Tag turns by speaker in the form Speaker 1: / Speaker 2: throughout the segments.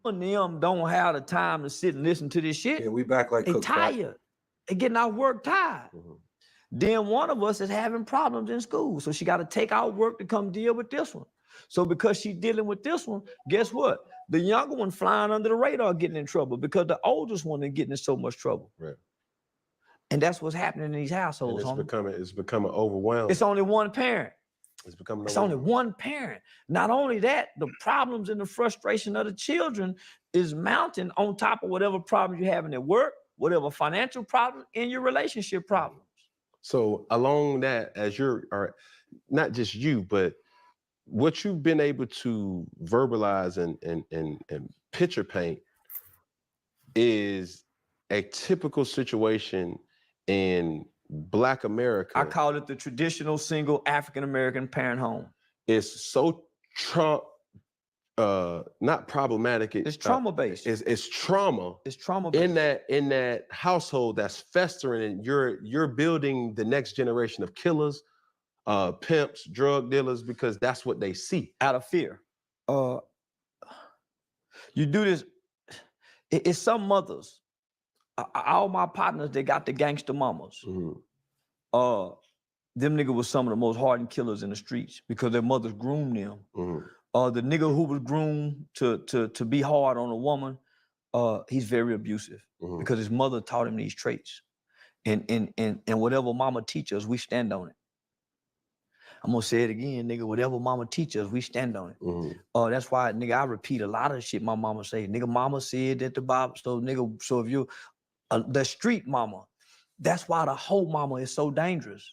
Speaker 1: and them don't have the time to sit and listen to this shit.
Speaker 2: Yeah, we back like
Speaker 1: they tired. They getting out work tired. Then one of us is having problems in school. So she got to take out work to come deal with this one. So because she's dealing with this one, guess what? The younger one flying under the radar getting in trouble because the oldest one is getting in so much trouble.
Speaker 3: Right.
Speaker 1: And that's what's happening in these households.
Speaker 3: And it's becoming overwhelming.
Speaker 1: It's only one parent.
Speaker 3: It's
Speaker 1: only one parent. Not only that, the problems and the frustration of the children is mounting on top of whatever problems you're having at work, whatever financial problem, and your relationship problems.
Speaker 3: So along that, as not just you, but what you've been able to verbalize and picture paint is a typical situation in Black America.
Speaker 1: I call it the traditional single African-American parent home.
Speaker 3: It's so not problematic.
Speaker 1: It's trauma-based.
Speaker 3: It's trauma.
Speaker 1: It's trauma-based.
Speaker 3: In that household that's festering, and you're building the next generation of killers, pimps, drug dealers, because that's what they see.
Speaker 1: Out of fear. You do this. It's some mothers. All my partners, they got the gangster mamas. Them niggas was some of the most hardened killers in the streets because their mothers groomed them. The nigga who was groomed to be hard on a woman, he's very abusive because his mother taught him these traits. And whatever mama teaches us, we stand on it. I'm gonna say it again, nigga. Whatever mama teaches us, we stand on it. That's why, nigga, I repeat a lot of the shit my mama say. Nigga, mama said that the Bible. So, nigga, so if you, the street mama, that's why the whole mama is so dangerous.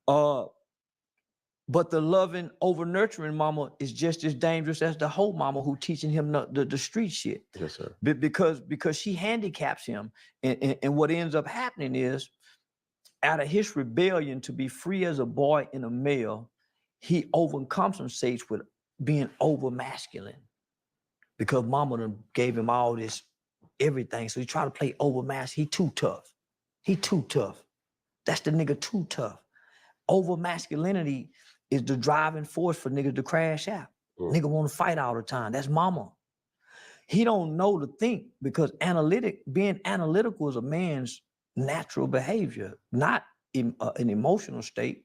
Speaker 1: But the loving, over nurturing mama is just as dangerous as the whole mama who teaching him the street shit.
Speaker 3: Yes, sir.
Speaker 1: Because she handicaps him, and what ends up happening is, out of his rebellion to be free as a boy and a male, he overcompensates with being over masculine. Because mama done gave him all this, everything. So he try to play over masculine. He too tough. He too tough. That's the nigga too tough. Over masculinity is the driving force for niggas to crash out. Nigga want to fight all the time. That's mama. He don't know to think because being analytical is a man's natural behavior, not an emotional state.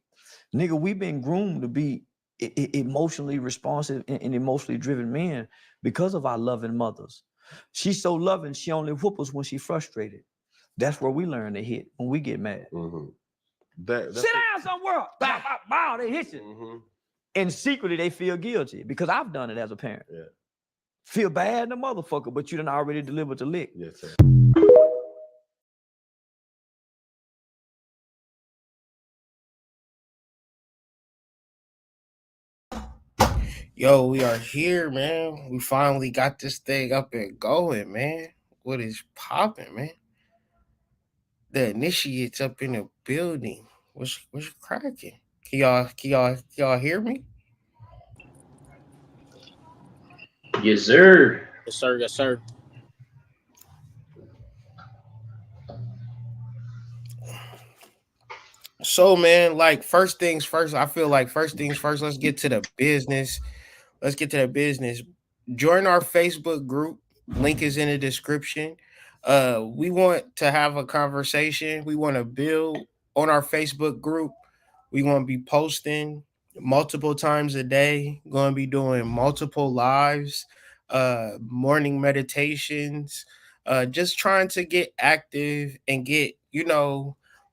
Speaker 1: Nigga, we've been groomed to be emotionally responsive and emotionally driven men because of our loving mothers. She's so loving, she only whoop us when she's frustrated. That's where we learn to hit when we get mad. Sit down somewhere. Bow, bow, bow, they hit you. And secretly, they feel guilty because I've done it as a parent.
Speaker 3: Yeah.
Speaker 1: Feel bad in the motherfucker, but you done already delivered the lick.
Speaker 3: Yes, sir.
Speaker 4: Yo, we are here, man. We finally got this thing up and going, man. What is popping, man? The initiates up in the building. What's cracking? Can y'all hear me?
Speaker 5: Yes, sir.
Speaker 4: Yes, sir. Yes, sir. So, man, like first things first. I feel like first things first. Let's get to the business. Join our Facebook group. Link is in the description. We want to have a conversation. We want to build on our Facebook group. We want to be posting multiple times a day. Going to be doing multiple lives, morning meditations, just trying to get active and get,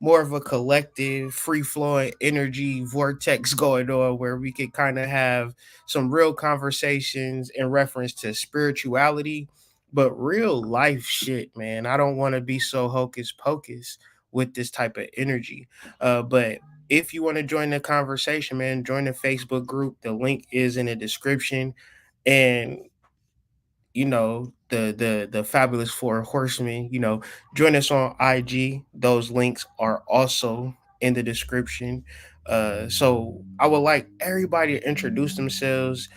Speaker 4: more of a collective, free-flowing energy vortex going on where we could kind of have some real conversations in reference to spirituality, but real life shit, man. I don't want to be so hocus pocus with this type of energy. But if you want to join the conversation, man, join the Facebook group. The link is in the description. And the Fabulous Four Horsemen, join us on IG. Those links are also in the description. So I would like everybody to introduce themselves.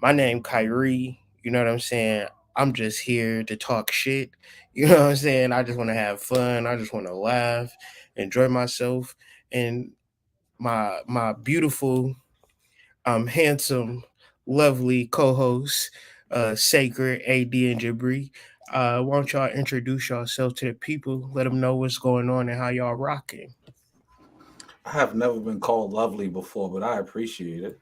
Speaker 4: My name Kyrie, you know what I'm saying? I'm just here to talk shit. You know what I'm saying? I just want to have fun. I just want to laugh, enjoy myself. And my beautiful, handsome, lovely co-host, Sacred, AD, and Jabri. Why don't y'all introduce yourself to the people? Let them know what's going on and how y'all rocking.
Speaker 2: I have never been called lovely before, but I appreciate it.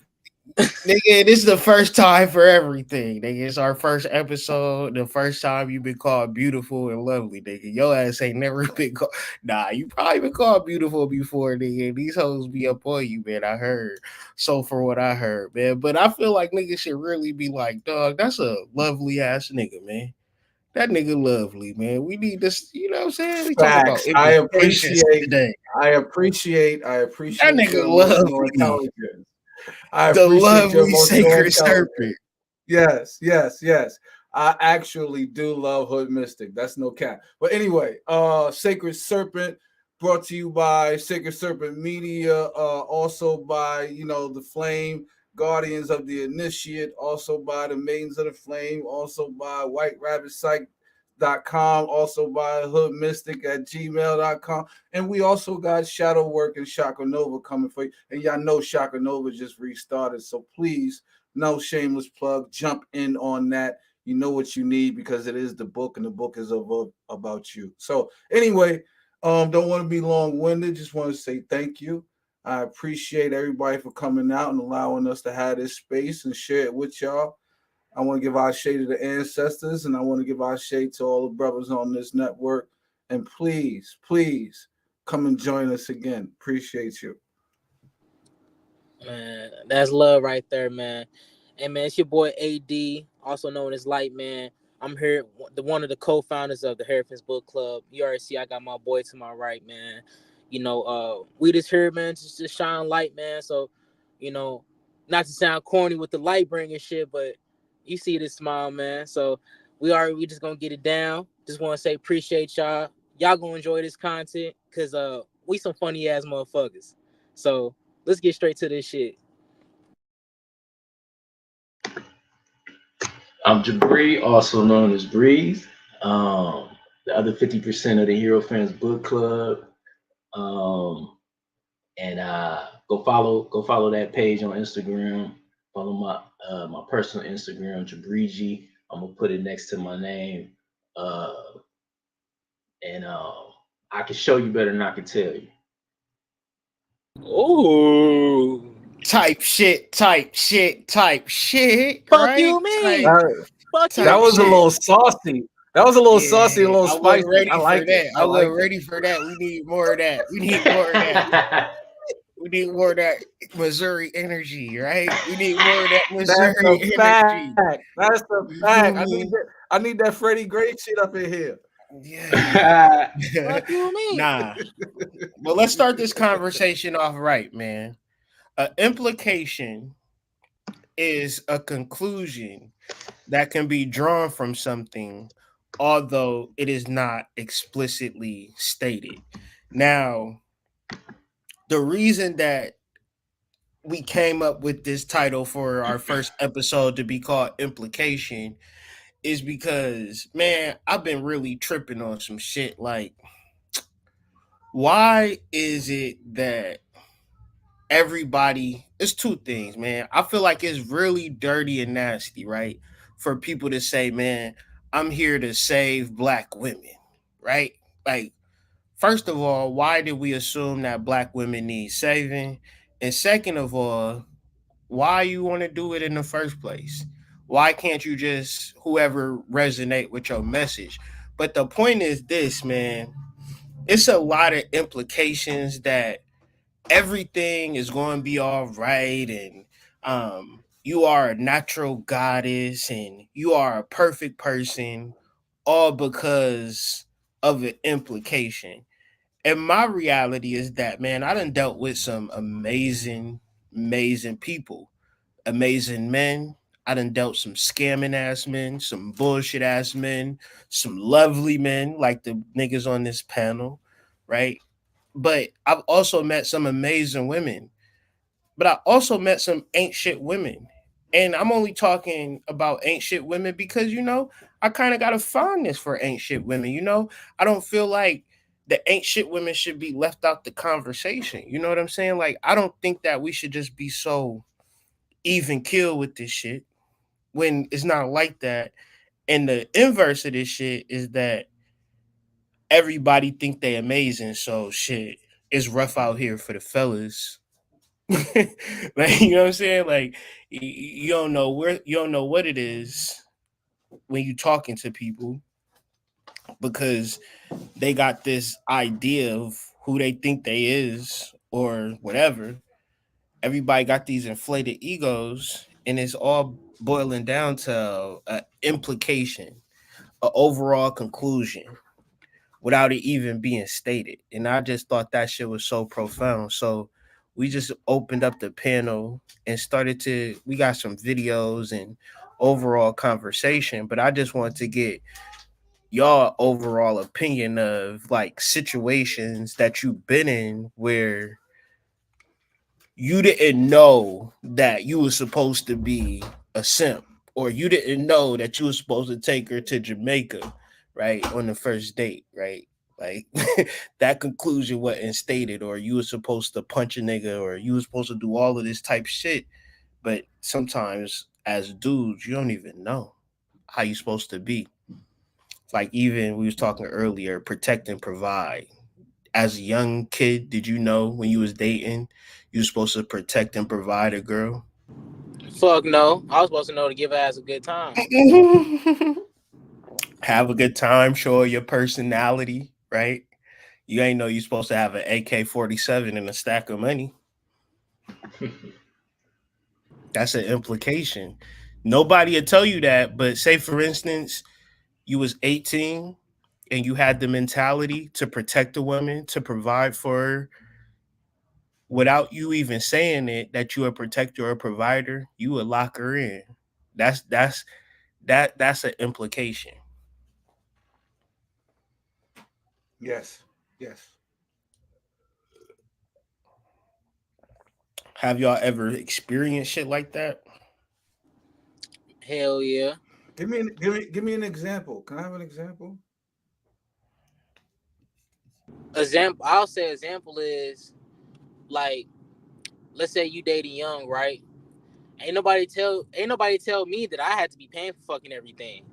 Speaker 4: Nigga, this is the first time for everything. Nigga, it's our first episode. The first time you've been called beautiful and lovely, nigga. Your ass ain't never been called. Nah, you probably been called beautiful before, nigga. These hoes be up on you, man. I heard. So for what I heard, man. But I feel like niggas should really be like, dog, that's a lovely ass nigga, man. That nigga lovely, man. We need this, you know what I'm saying? We talk about
Speaker 2: Facts. I
Speaker 4: implications
Speaker 2: appreciate.
Speaker 4: today.
Speaker 2: I appreciate. I
Speaker 4: That
Speaker 2: appreciate
Speaker 4: nigga
Speaker 2: your emotional
Speaker 4: lovely.
Speaker 2: intelligence. I
Speaker 4: The
Speaker 2: appreciate your
Speaker 4: lovely
Speaker 2: emotional
Speaker 4: sacred
Speaker 2: intelligence.
Speaker 4: serpent.
Speaker 2: Yes, yes, yes. I actually do love Hood Mystic. That's no cap. But anyway, Sacred Serpent brought to you by Sacred Serpent Media, also by, the Flame, Guardians of the Initiate, also by the Maidens of the Flame, also by whiterabbitpsych.com, also by Hood Mystic at gmail.com. And we also got Shadow Work and Shaka Nova coming for you. And y'all know Shaka Nova just restarted. So please, no shameless plug, jump in on that. You know what you need because it is the book, and the book is about you. So anyway, don't want to be long-winded. Just want to say thank you. I appreciate everybody for coming out and allowing us to have this space and share it with y'all. I want to give our shade to the ancestors, and I want to give our shade to all the brothers on this network. And please, please come and join us again. Appreciate you.
Speaker 6: Man, that's love right there, man. And man, it's your boy AD, also known as Light Man. I'm here, one of the co-founders of the Heritage Book Club. You already see I got my boy to my right, man. We just here, man, just to shine light, man. So, you know, not to sound corny with the light bringing shit, but you see this smile, man. So we just gonna get it down. Just want to say appreciate y'all. Y'all gonna enjoy this content because we some funny ass motherfuckers. So let's get straight to this shit.
Speaker 5: I'm Jabri, also known as Breeze. The other 50% of the Hero Fans Book Club. And go follow that page on Instagram. Follow my personal Instagram, Jabriji. I'm gonna put it next to my name. Uh, and I can show you better than I can tell you.
Speaker 6: Ooh.
Speaker 4: Type shit, right?
Speaker 6: Fuck you, mean? Fuck you,
Speaker 2: That was a
Speaker 6: mean?
Speaker 2: little saucy. That was a little saucy, a little
Speaker 4: I wasn't
Speaker 2: spicy.
Speaker 4: ready
Speaker 2: I
Speaker 4: for
Speaker 2: like
Speaker 4: that.
Speaker 2: it.
Speaker 4: I wasn't ready for that. We need more of that. We need more of that Missouri energy, right? We need more of that Missouri
Speaker 2: That's a
Speaker 4: energy.
Speaker 2: fact. That's a
Speaker 4: You
Speaker 2: fact.
Speaker 4: feel me?
Speaker 2: I need that Freddie Gray shit up in here.
Speaker 4: Yeah.
Speaker 6: Fuck you, mean?
Speaker 4: Nah. But let's start this conversation off right, man. An implication is a conclusion that can be drawn from something, although it is not explicitly stated. Now, the reason that we came up with this title for our first episode to be called Implication is because, man, I've been really tripping on some shit. Like, why is it that everybody, it's two things, man. I feel like it's really dirty and nasty, right? For people to say, man, I'm here to save black women, right? Like, first of all, why did we assume that black women need saving? And second of all, why you want to do it in the first place? Why can't you just whoever resonate with your message? But the point is this, man, it's a lot of implications that everything is going to be all right, and you are a natural goddess and you are a perfect person, all because of an implication. And my reality is that, man, I done dealt with some amazing people, amazing men. I done dealt some scamming ass men, some bullshit ass men, some lovely men like the niggas on this panel, right? But I've also met some amazing women. But I also met some ain't shit women. And I'm only talking about ain't shit women because, I kind of got a fondness for ain't shit women. I don't feel like the ain't shit women should be left out the conversation. You know what I'm saying? Like, I don't think that we should just be so even kill with this shit. when it's not like that. And the inverse of this shit is that everybody think they amazing, so shit, it's rough out here for the fellas. Like, you know what I'm saying? Like, you don't know you don't know what it is when you talking to people, because they got this idea of who they think they is or whatever. Everybody got these inflated egos, and it's all boiling down to a implication, a overall conclusion, without it even being stated. And I just thought that shit was so profound. So we just opened up the panel and we got some videos and overall conversation, but I just wanted to get y'all overall opinion of like situations that you've been in where you didn't know that you were supposed to be a simp, or you didn't know that you were supposed to take her to Jamaica, right, on the first date, right? Like that conclusion wasn't stated, or you were supposed to punch a nigga, or you were supposed to do all of this type shit. But sometimes as dudes, you don't even know how you supposed to be. Like, even we was talking earlier, protect and provide. As a young kid, did you know when you was dating you were supposed to protect and provide a girl?
Speaker 6: Fuck no. I was supposed to know to give her ass a good time.
Speaker 4: Have a good time, show your personality, right? You ain't know you're supposed to have an AK-47 and a stack of money. That's an implication. Nobody will tell you that, but say for instance, you was 18 and you had the mentality to protect a woman, to provide for her, without you even saying it, that you a protector or a provider, you would lock her in. That's an implication.
Speaker 2: Yes. Yes.
Speaker 4: Have y'all ever experienced shit like that?
Speaker 6: Hell yeah.
Speaker 2: Give me an example. Can I have an example?
Speaker 6: Example. I'll say example is like, let's say you dating young, right? Ain't nobody tell me that I had to be paying for fucking everything.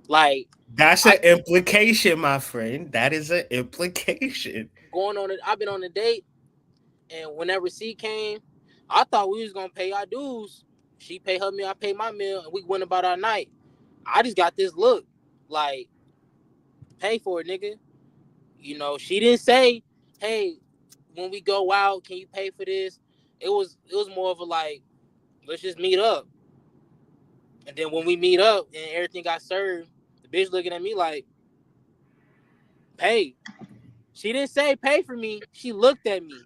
Speaker 6: Like,
Speaker 4: That's
Speaker 6: I
Speaker 4: an implication, my friend. That is an implication.
Speaker 6: going on it. I've been on a date, and whenever C came, I thought we was gonna pay our dues. She pay her meal, I pay my meal, and we went about our night. I just got this look, like, pay for it, nigga. She didn't say, hey, when we go out, can you pay for this? It was more of a like, let's just meet up. And then when we meet up and everything got served, the bitch looking at me like, pay. She didn't say pay for me. She looked at me.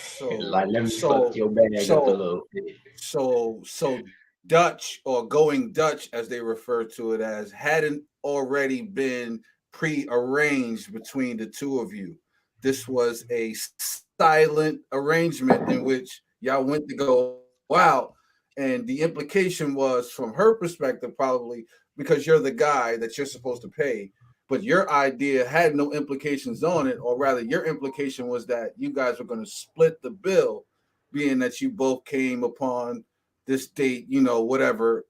Speaker 2: So
Speaker 5: Like, let me fuck
Speaker 2: so
Speaker 5: your bag up a
Speaker 2: so
Speaker 5: little bit.
Speaker 2: so Dutch, or going Dutch as they refer to it as, hadn't already been pre-arranged between the two of you. This was a silent arrangement in which y'all went to go out, and the implication was, from her perspective, probably because you're the guy that you're supposed to pay, but your idea had no implications on it, or rather your implication was that you guys were going to split the bill, being that you both came upon this date, whatever,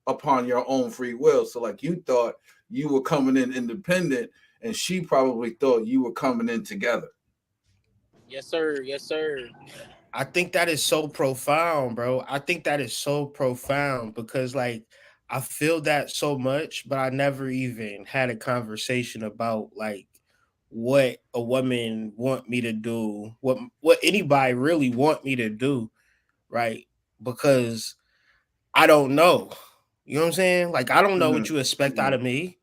Speaker 2: upon your own free will. So like, you thought you were coming in independent, and she probably thought you were coming in together.
Speaker 6: Yes, sir. Yes, sir.
Speaker 4: I think that is so profound, bro. I think that is so profound because, like, I feel that so much, but I never even had a conversation about like what a woman want me to do, what anybody really want me to do, right? Because I don't know. You know what I'm saying? Like, I don't know what
Speaker 2: Mm-hmm.
Speaker 4: you expect out
Speaker 2: Mm-hmm.
Speaker 4: of me.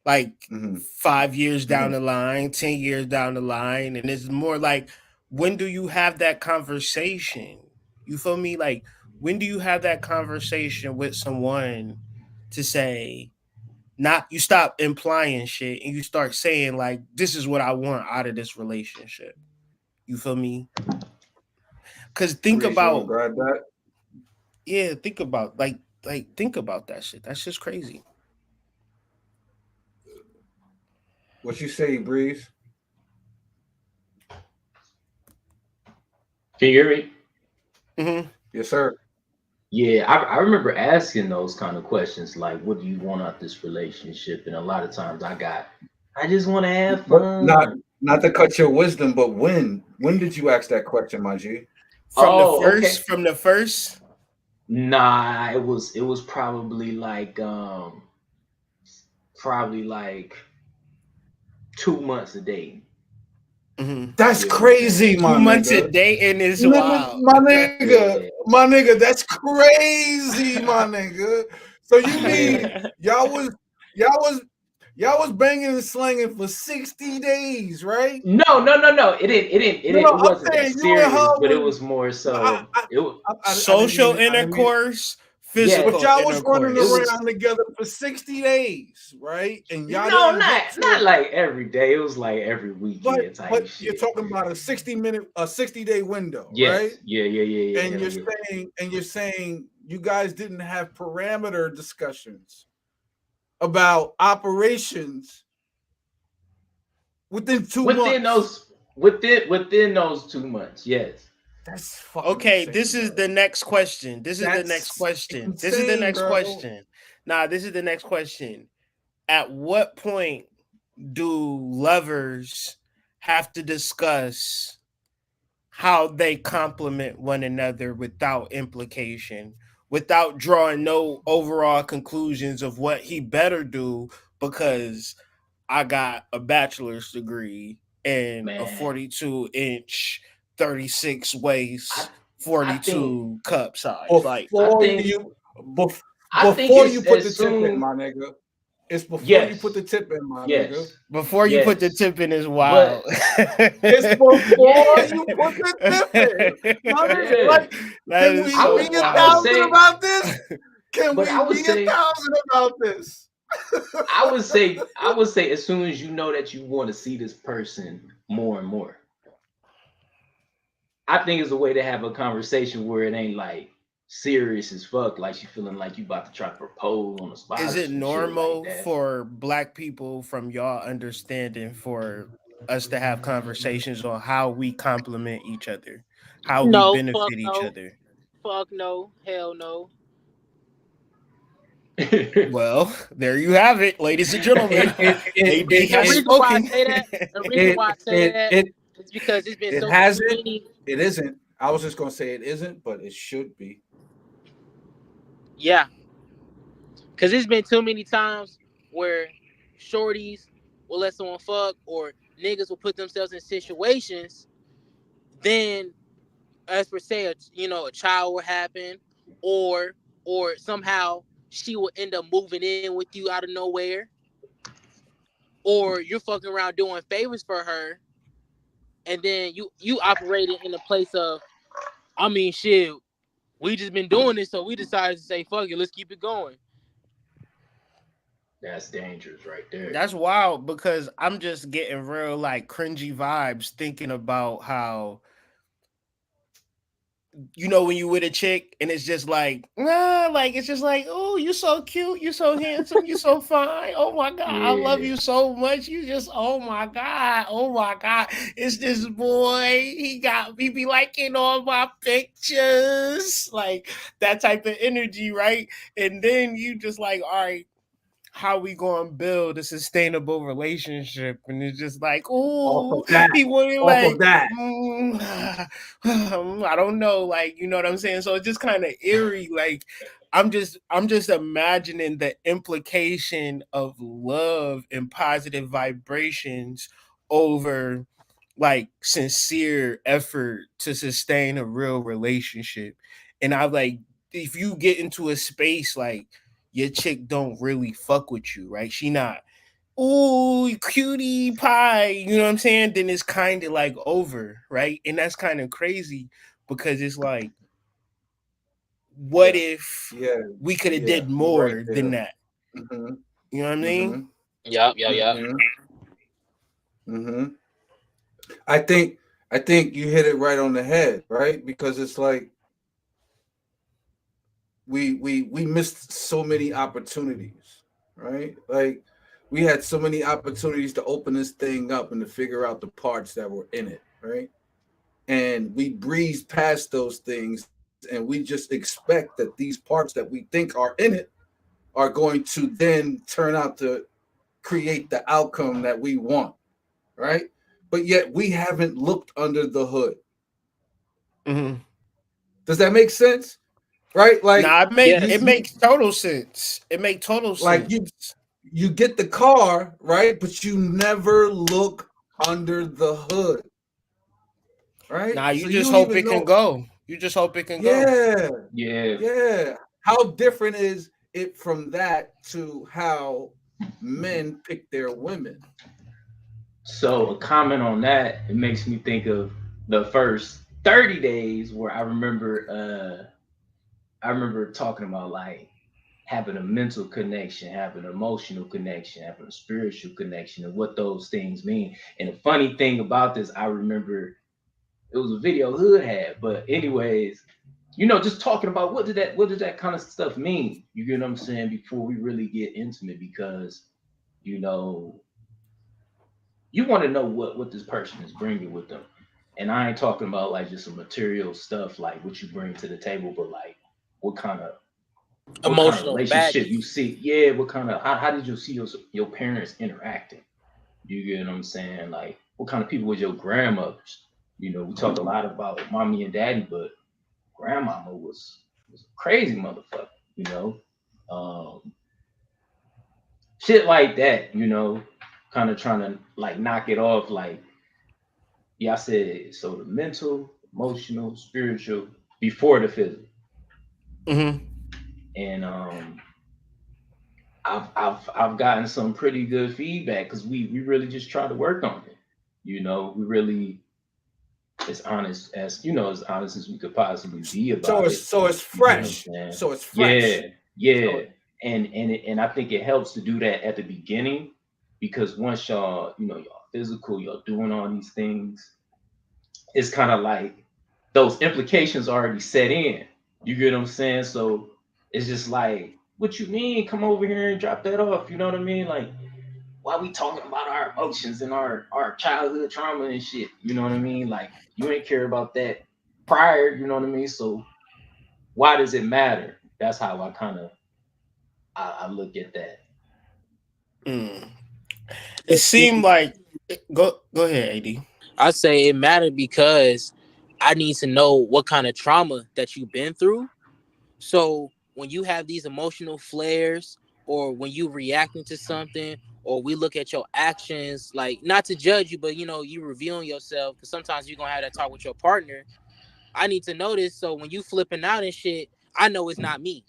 Speaker 4: Like
Speaker 2: Mm-hmm.
Speaker 4: 5 years down
Speaker 2: Mm-hmm.
Speaker 4: the line, 10 years down the line. And it's more like, when do you have that conversation? You feel me? Like, when do you have that conversation with someone to say, not, you stop implying shit and you start saying, like, this is what I want out of this relationship. You feel me? Because think
Speaker 2: Breeze, you want to
Speaker 4: about,
Speaker 2: grab that?
Speaker 4: yeah, think about, think about that shit. That's just crazy.
Speaker 2: What you say, Breeze?
Speaker 5: Can you hear me?
Speaker 4: Mm-hmm.
Speaker 2: Yes, sir.
Speaker 5: Yeah, I remember asking those kind of questions, like, what do you want out this relationship? And a lot of times I just want to have
Speaker 2: But
Speaker 5: fun.
Speaker 2: not to cut your wisdom, but when did you ask that question, my G?
Speaker 5: Oh, okay.
Speaker 4: From the first.
Speaker 5: Nah, it was probably like 2 months a day.
Speaker 4: Mhm.
Speaker 2: That's
Speaker 5: You know what I'm
Speaker 2: crazy,
Speaker 5: saying?
Speaker 2: my
Speaker 4: 2 months of
Speaker 2: nigga.
Speaker 4: dating is wild.
Speaker 5: Yeah.
Speaker 2: My nigga, that's crazy, my nigga. So you mean
Speaker 5: Yeah.
Speaker 2: y'all was y'all was banging and slinging for 60 days, right?
Speaker 5: No. It
Speaker 2: I'm
Speaker 5: wasn't that
Speaker 2: saying you and
Speaker 5: serious,
Speaker 2: her
Speaker 5: but it
Speaker 2: was
Speaker 5: was more
Speaker 2: no, I,
Speaker 5: so
Speaker 2: I,
Speaker 5: it was
Speaker 2: I didn't mean
Speaker 4: Social
Speaker 2: it. I didn't mean it.
Speaker 4: intercourse,
Speaker 5: yes.
Speaker 2: But
Speaker 4: physical
Speaker 2: y'all was running
Speaker 5: It
Speaker 4: intercourse.
Speaker 5: was
Speaker 2: around together for 60 days, right? And y'all
Speaker 5: no,
Speaker 2: didn't
Speaker 5: not
Speaker 2: get
Speaker 5: not
Speaker 2: to,
Speaker 5: like every day. It was like every weekend type
Speaker 2: but you're
Speaker 5: shit.
Speaker 2: talking about a 60-day window, right?
Speaker 5: Yes. Yeah.
Speaker 2: And
Speaker 5: Hell yeah.
Speaker 2: you're saying you guys didn't have parameter discussions about operations within 2 months.
Speaker 5: Within those 2 months, yes.
Speaker 2: That's fucking
Speaker 4: Okay,
Speaker 2: insane,
Speaker 4: this is
Speaker 2: bro.
Speaker 4: the next question. This is the next
Speaker 2: That's
Speaker 4: question. This is the
Speaker 2: insane,
Speaker 4: next
Speaker 2: bro.
Speaker 4: question. Nah, this is the next question. At what point do lovers have to discuss how they complement one another without implication, without drawing no overall conclusions of what he better do because I got a bachelor's degree and a
Speaker 5: Man,
Speaker 4: 42-inch, 36 waist,
Speaker 5: I think
Speaker 4: 42 cup size. Like,
Speaker 5: I
Speaker 2: Before
Speaker 5: think
Speaker 2: you
Speaker 5: I think
Speaker 2: before you
Speaker 5: it's
Speaker 2: put the
Speaker 5: as
Speaker 2: tip in,
Speaker 5: soon
Speaker 2: my nigga. It's before you put
Speaker 5: yes,
Speaker 2: the tip in, my nigga.
Speaker 5: yes,
Speaker 4: before you put the
Speaker 5: yes.
Speaker 4: tip in is
Speaker 5: But
Speaker 4: wild.
Speaker 2: It's before
Speaker 5: yeah,
Speaker 2: you put the tip in, my nigga.
Speaker 5: yeah.
Speaker 2: Like,
Speaker 4: That
Speaker 2: can
Speaker 4: is
Speaker 2: we
Speaker 5: I
Speaker 4: so
Speaker 2: be
Speaker 5: would I
Speaker 2: a
Speaker 5: would
Speaker 4: wild.
Speaker 2: thousand
Speaker 5: say
Speaker 2: about this? Can
Speaker 5: but
Speaker 2: we
Speaker 5: I would
Speaker 2: be a
Speaker 5: say
Speaker 2: thousand about this?
Speaker 5: I would say as soon as you know that you want to see this person more and more. I think it's a way to have a conversation where it ain't like serious as fuck, like you feeling like you about to try to propose on the spot
Speaker 4: Is
Speaker 5: or
Speaker 4: it
Speaker 5: some shit like
Speaker 4: normal
Speaker 5: that.
Speaker 4: for black people, from y'all understanding, for us to have conversations on how we complement each other, how we
Speaker 6: No, fuck
Speaker 4: benefit each
Speaker 6: no.
Speaker 4: other?
Speaker 6: Fuck no. Hell no.
Speaker 4: Well, there you have it, ladies and gentlemen.
Speaker 2: It it it
Speaker 4: AD
Speaker 2: it
Speaker 6: The
Speaker 4: has
Speaker 2: it
Speaker 6: reason why I
Speaker 4: spoken.
Speaker 6: say that, the reason
Speaker 2: it
Speaker 6: why I say
Speaker 2: it
Speaker 6: that
Speaker 2: it,
Speaker 6: is because it's been
Speaker 2: it
Speaker 6: too
Speaker 2: hasn't.
Speaker 6: many.
Speaker 2: It isn't. I was just gonna say it isn't, but it should be.
Speaker 6: Yeah, because it's been too many times where shorties will let someone fuck or niggas will put themselves in situations. Then, as per se, a child will happen, or somehow she will end up moving in with you out of nowhere, or you're fucking around doing favors for her, and then you operating in a place of, I mean, shit, we just been doing this, so we decided to say, fuck it, let's keep it going.
Speaker 5: That's dangerous right there.
Speaker 4: That's wild, because I'm just getting real like cringy vibes thinking about how, when you with a chick and it's just like, like it's just like, oh, you so cute, you so handsome, you so fine. Oh my god, I love
Speaker 5: Yeah.
Speaker 4: you so much. You just, oh my god, it's this boy. He got me be liking all my pictures, like that type of energy, right? And then you just like, all right, how we gonna build a sustainable relationship? And it's just like,
Speaker 2: Off of
Speaker 4: oh,
Speaker 2: that.
Speaker 4: he wanted
Speaker 2: Off of
Speaker 4: like,
Speaker 2: that.
Speaker 4: I don't know, like, you know what I'm saying? So it's just kind of eerie. Like, I'm just imagining the implication of love and positive vibrations over like sincere effort to sustain a real relationship. And I like, if you get into a space like your chick don't really fuck with you, right? She not, ooh, cutie pie, you know what I'm saying? Then it's kind of like over, right? And that's kind of crazy, because it's like, what
Speaker 2: Yeah.
Speaker 4: if
Speaker 2: Yeah.
Speaker 4: we could have
Speaker 2: Yeah.
Speaker 4: did
Speaker 2: You right
Speaker 4: more than
Speaker 2: there.
Speaker 4: that?
Speaker 2: Mm-hmm.
Speaker 4: You know what I mean?
Speaker 2: Mm-hmm.
Speaker 6: Yeah.
Speaker 2: Mm-hmm. Mm-hmm. I think you hit it right on the head, right? Because it's like we missed so many opportunities, right? Like we had so many opportunities to open this thing up and to figure out the parts that were in it, right? And we breezed past those things and we just expect that these parts that we think are in it are going to then turn out to create the outcome that we want, right? But yet we haven't looked under the hood.
Speaker 4: Mm-hmm.
Speaker 2: Does that make sense? Right? Like
Speaker 4: Nah, it
Speaker 6: Yes.
Speaker 4: makes total sense. It makes total
Speaker 2: like
Speaker 4: sense.
Speaker 2: you get the car, right? But you never look under the hood. Right?
Speaker 4: Nah,
Speaker 2: So
Speaker 4: you
Speaker 2: you
Speaker 4: just
Speaker 2: don't
Speaker 4: hope
Speaker 2: even
Speaker 4: it can
Speaker 2: know.
Speaker 4: go. You just hope it can go.
Speaker 2: Yeah.
Speaker 5: Yeah.
Speaker 2: Yeah. How different is it from that to how men pick their women?
Speaker 5: So a comment on that, it makes me think of the first 30 days where I remember talking about like having a mental connection, having an emotional connection, having a spiritual connection, and what those things mean. And the funny thing about this, I remember it was a video Hood had, but anyways, just talking about what did that kind of stuff mean? You get what I'm saying? Before we really get intimate, because you know you want to know what this person is bringing with them. And I ain't talking about like just some material stuff like what you bring to the table, but like what kind of what kind of
Speaker 6: Emotional
Speaker 5: relationship you
Speaker 6: baggage.
Speaker 5: see. Yeah, what kind of how did you see your parents interacting? You get what I'm saying? Like what kind of people was your grandmothers? We talk a lot about mommy and daddy, but grandmama was a crazy motherfucker, you know. Um, Shit like that, kind of trying to like knock it off. Like, yeah, I said so the mental, emotional, spiritual before the physical.
Speaker 4: Mm-hmm.
Speaker 5: And I've gotten some pretty good feedback because we really just try to work on it. We really as honest as we could possibly be
Speaker 2: So
Speaker 5: about
Speaker 2: it's
Speaker 5: it.
Speaker 2: so it's
Speaker 5: You get what I'm
Speaker 2: fresh.
Speaker 5: saying?
Speaker 2: So it's
Speaker 5: Yeah,
Speaker 2: fresh.
Speaker 5: yeah.
Speaker 2: So
Speaker 5: And I think it helps to do that at the beginning because once y'all physical, y'all doing all these things, it's kind of like those implications already set in. You get what I'm saying? So it's just like, what you mean? Come over here and drop that off. You know what I mean? Like, why we talking about our emotions and our childhood trauma and shit? You know what I mean? Like, you ain't care about that prior. You know what I mean? So why does it matter? That's how I kind of I look at that.
Speaker 4: Mm. It seemed like go ahead, AD.
Speaker 6: I say it mattered because I need to know what kind of trauma that you've been through. So when you have these emotional flares, or when you reacting to something, or we look at your actions, like not to judge you, but you revealing yourself, because sometimes you're gonna have that talk with your partner. I need to know this, so when you flipping out and shit, I know it's not me.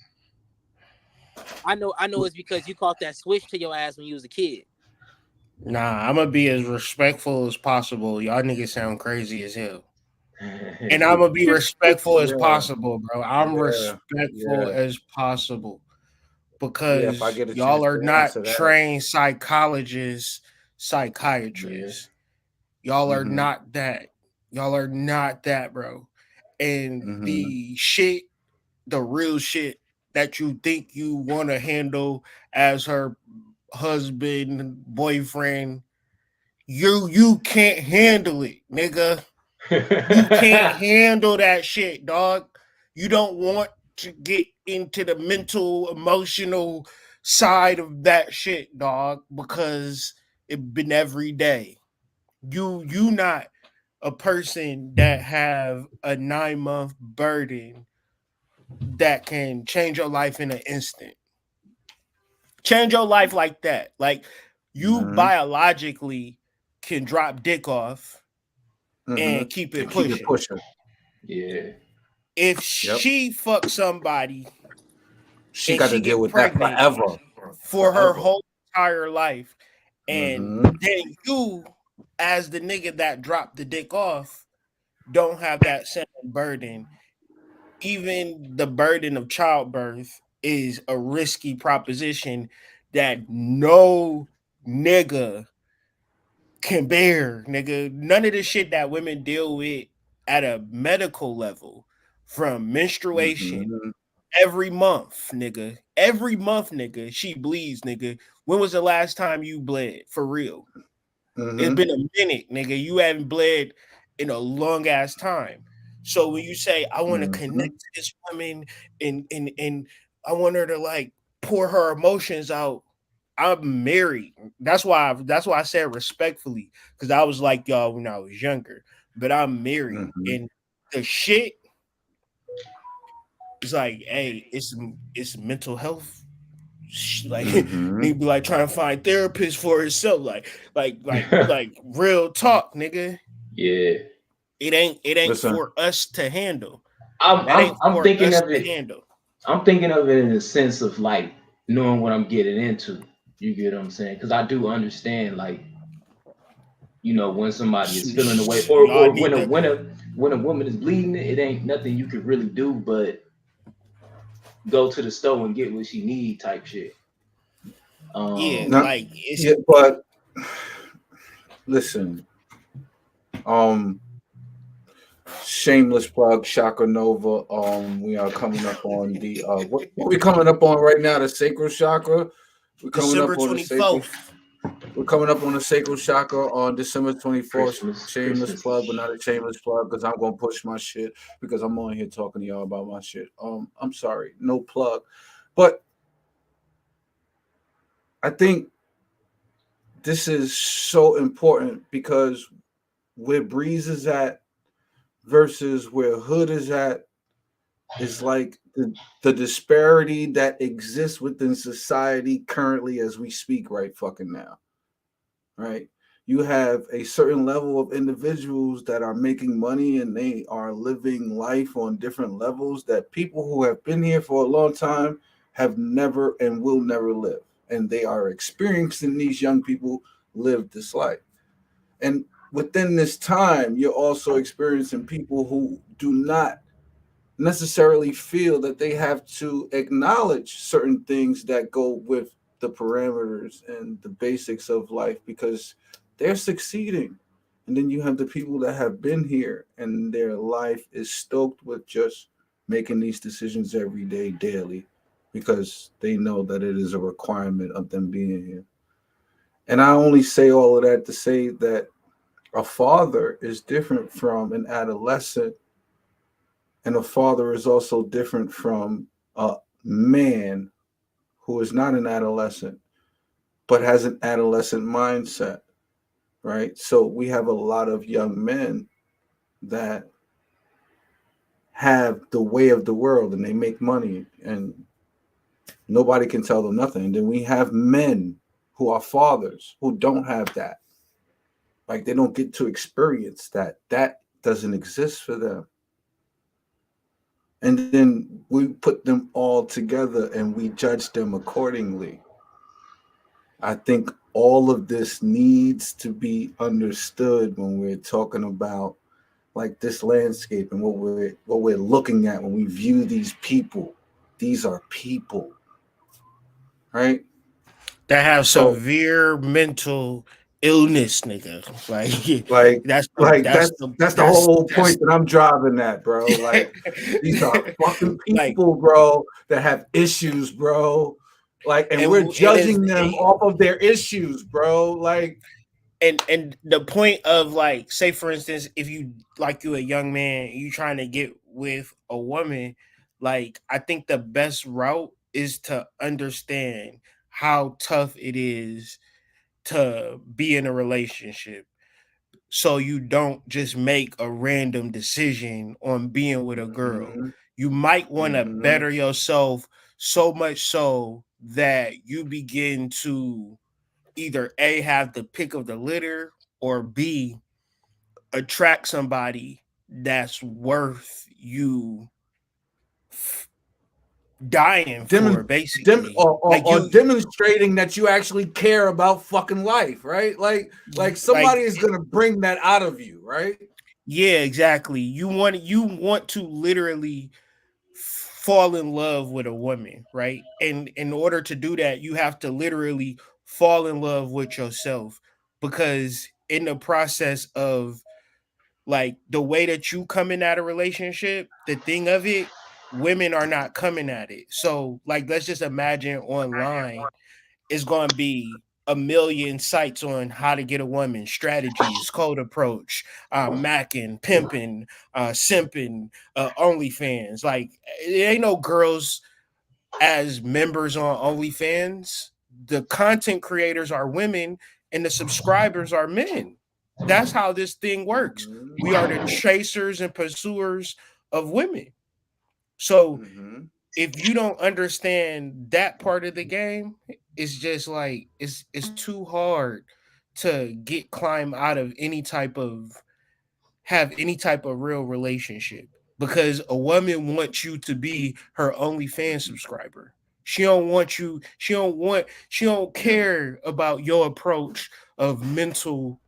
Speaker 6: I know it's because you caught that switch to your ass when you was a kid.
Speaker 4: Nah, I'm gonna be as respectful as possible. Y'all niggas sound crazy as hell. And I'm gonna be respectful as
Speaker 2: yeah,
Speaker 4: possible, bro. I'm
Speaker 2: yeah,
Speaker 4: respectful
Speaker 2: yeah,
Speaker 4: as possible
Speaker 2: yeah. If I
Speaker 4: because
Speaker 2: get a
Speaker 4: y'all
Speaker 2: chance
Speaker 4: are
Speaker 2: to
Speaker 4: not
Speaker 2: answer that.
Speaker 4: trained psychologists,
Speaker 5: Yeah.
Speaker 4: psychiatrists. Y'all are
Speaker 2: Mm-hmm.
Speaker 4: not that. Y'all are not that, bro. And
Speaker 2: Mm-hmm.
Speaker 4: the shit, the real shit that you think you want to handle as her husband, boyfriend, you can't handle it, nigga. You can't handle that shit, dog. You don't want to get into the mental, emotional side of that shit, dog, because it been every day. You not a person that have a 9-month burden that can change your life in an instant. Change your life like that. Like you
Speaker 2: Mm-hmm.
Speaker 4: biologically can drop dick off
Speaker 2: Mm-hmm.
Speaker 4: and keep
Speaker 2: And
Speaker 4: it
Speaker 2: keep it
Speaker 4: pushing.
Speaker 2: pushing.
Speaker 5: Yeah.
Speaker 4: If
Speaker 2: Yep.
Speaker 4: she fucks somebody
Speaker 2: She
Speaker 4: and
Speaker 2: got to
Speaker 4: she
Speaker 2: deal
Speaker 4: get
Speaker 2: with that
Speaker 4: pregnant
Speaker 2: forever.
Speaker 4: for her
Speaker 2: Forever.
Speaker 4: whole entire life, and
Speaker 2: Mm-hmm.
Speaker 4: then you, as the nigga that dropped the dick off, don't have that same burden. Even the burden of childbirth is a risky proposition that no nigga can bear, nigga. None of the shit that women deal with at a medical level, from menstruation
Speaker 2: Mm-hmm.
Speaker 4: every month, nigga. Every month, nigga, she bleeds, nigga. When was the last time you bled for real? It's
Speaker 2: Mm-hmm.
Speaker 4: been a minute, nigga. You haven't bled in a long ass time. So when you say I want to
Speaker 2: Mhm.
Speaker 4: connect to this woman and I want her to like pour her emotions out, I'm married. That's why I said respectfully, because I was like y'all when I was younger. But I'm married,
Speaker 2: Mhm.
Speaker 4: and the shit is like, hey, it's mental health. Like
Speaker 2: Mhm.
Speaker 4: nigga be like trying to find therapists for himself. Like real talk, nigga.
Speaker 5: Yeah.
Speaker 4: It ain't
Speaker 2: Listen,
Speaker 4: for us to handle.
Speaker 5: I'm
Speaker 4: That
Speaker 5: I'm
Speaker 4: ain't
Speaker 5: I'm
Speaker 4: for
Speaker 5: thinking
Speaker 4: us
Speaker 5: of
Speaker 4: to
Speaker 5: it.
Speaker 4: handle.
Speaker 5: I'm thinking of it in the sense of like knowing what I'm getting into. You get what I'm saying? Because I do understand, like, when somebody is feeling the way, or
Speaker 4: Y'all
Speaker 5: or when
Speaker 4: need
Speaker 5: a
Speaker 4: to.
Speaker 5: when a when a woman is bleeding, it ain't nothing you could really do but go to the store and get what she need, type shit.
Speaker 4: Yeah,
Speaker 5: Um,
Speaker 2: no,
Speaker 4: like it's
Speaker 2: yeah, but listen, um, shameless plug, Shaka Nova. We are coming up on the what we coming up on right now? The sacral chakra. We're coming
Speaker 4: December
Speaker 2: up on the sacral.
Speaker 4: 24th.
Speaker 2: We're coming up on the sacral chakra on December 24th. Shameless
Speaker 5: Christmas.
Speaker 2: plug, but not a shameless plug because I'm gonna push my shit because I'm on here talking to y'all about my shit. I'm sorry, no plug, but I think this is so important because where Breeze is at versus where Hood is at is like the disparity that exists within society currently as we speak right fucking now. Right? You have a certain level of individuals that are making money and they are living life on different levels that people who have been here for a long time have never and will never live. And they are experiencing these young people live this life. And within this time, you're also experiencing people who do not necessarily feel that they have to acknowledge certain things that go with the parameters and the basics of life because they're succeeding. And then you have the people that have been here and their life is stoked with just making these decisions every day, daily, because they know that it is a requirement of them being here. And I only say all of that to say that a father is different from an adolescent, and a father is also different from a man who is not an adolescent but has an adolescent mindset, right? So we have a lot of young men that have the way of the world and they make money and nobody can tell them nothing. And then we have men who are fathers who don't have that. Like they don't get to experience that. That doesn't exist for them. And then we put them all together and we judge them accordingly. I think all of this needs to be understood when we're talking about like this landscape and what we're looking at when we view these people. These are people, right?
Speaker 4: That have
Speaker 2: So
Speaker 4: severe mental illness, nigga. Like
Speaker 2: like
Speaker 4: that's the
Speaker 2: like
Speaker 4: that's
Speaker 2: that's
Speaker 4: the
Speaker 2: that's the whole
Speaker 4: that's
Speaker 2: point that I'm driving at, bro. Like these are fucking
Speaker 4: like
Speaker 2: people, bro, that have issues, bro. Like, and we're
Speaker 4: and is
Speaker 2: judging them off of their issues, bro. Like,
Speaker 4: and the point of like, say for instance, if you like you a young man, you trying to get with a woman, like I think the best route is to understand how tough it is to be in a relationship, so you don't just make a random decision on being with a girl.
Speaker 2: mhm,
Speaker 4: You might want to
Speaker 2: mhm.
Speaker 4: better yourself so much so that you begin to either A, have the pick of the litter, or B, attract somebody that's worth you dying for, basically. Like
Speaker 2: Or
Speaker 4: you,
Speaker 2: demonstrating that you actually care about fucking life, right? Like
Speaker 4: like
Speaker 2: somebody is gonna bring that out of you, right?
Speaker 4: yeah, exactly. You want to literally fall in love with a woman, right? And in order to do that, you have to literally fall in love with yourself, because in the process of like the way that you coming at a relationship, the thing of it, women are not coming at it. So like let's just imagine online it's going to be a million sites on how to get a woman, strategies, code approach, macking, pimping, simping, OnlyFans. Like, it ain't no girls as members on OnlyFans. The content creators are women and the subscribers are men. That's how this thing works. We are the chasers and pursuers of women. So
Speaker 2: Mhm.
Speaker 4: if you don't understand that part of the game, it's just like it's too hard to get climb out of any type of have any type of real relationship because a woman wants you to be her OnlyFans subscriber. She don't want you, she don't care about your approach of mental,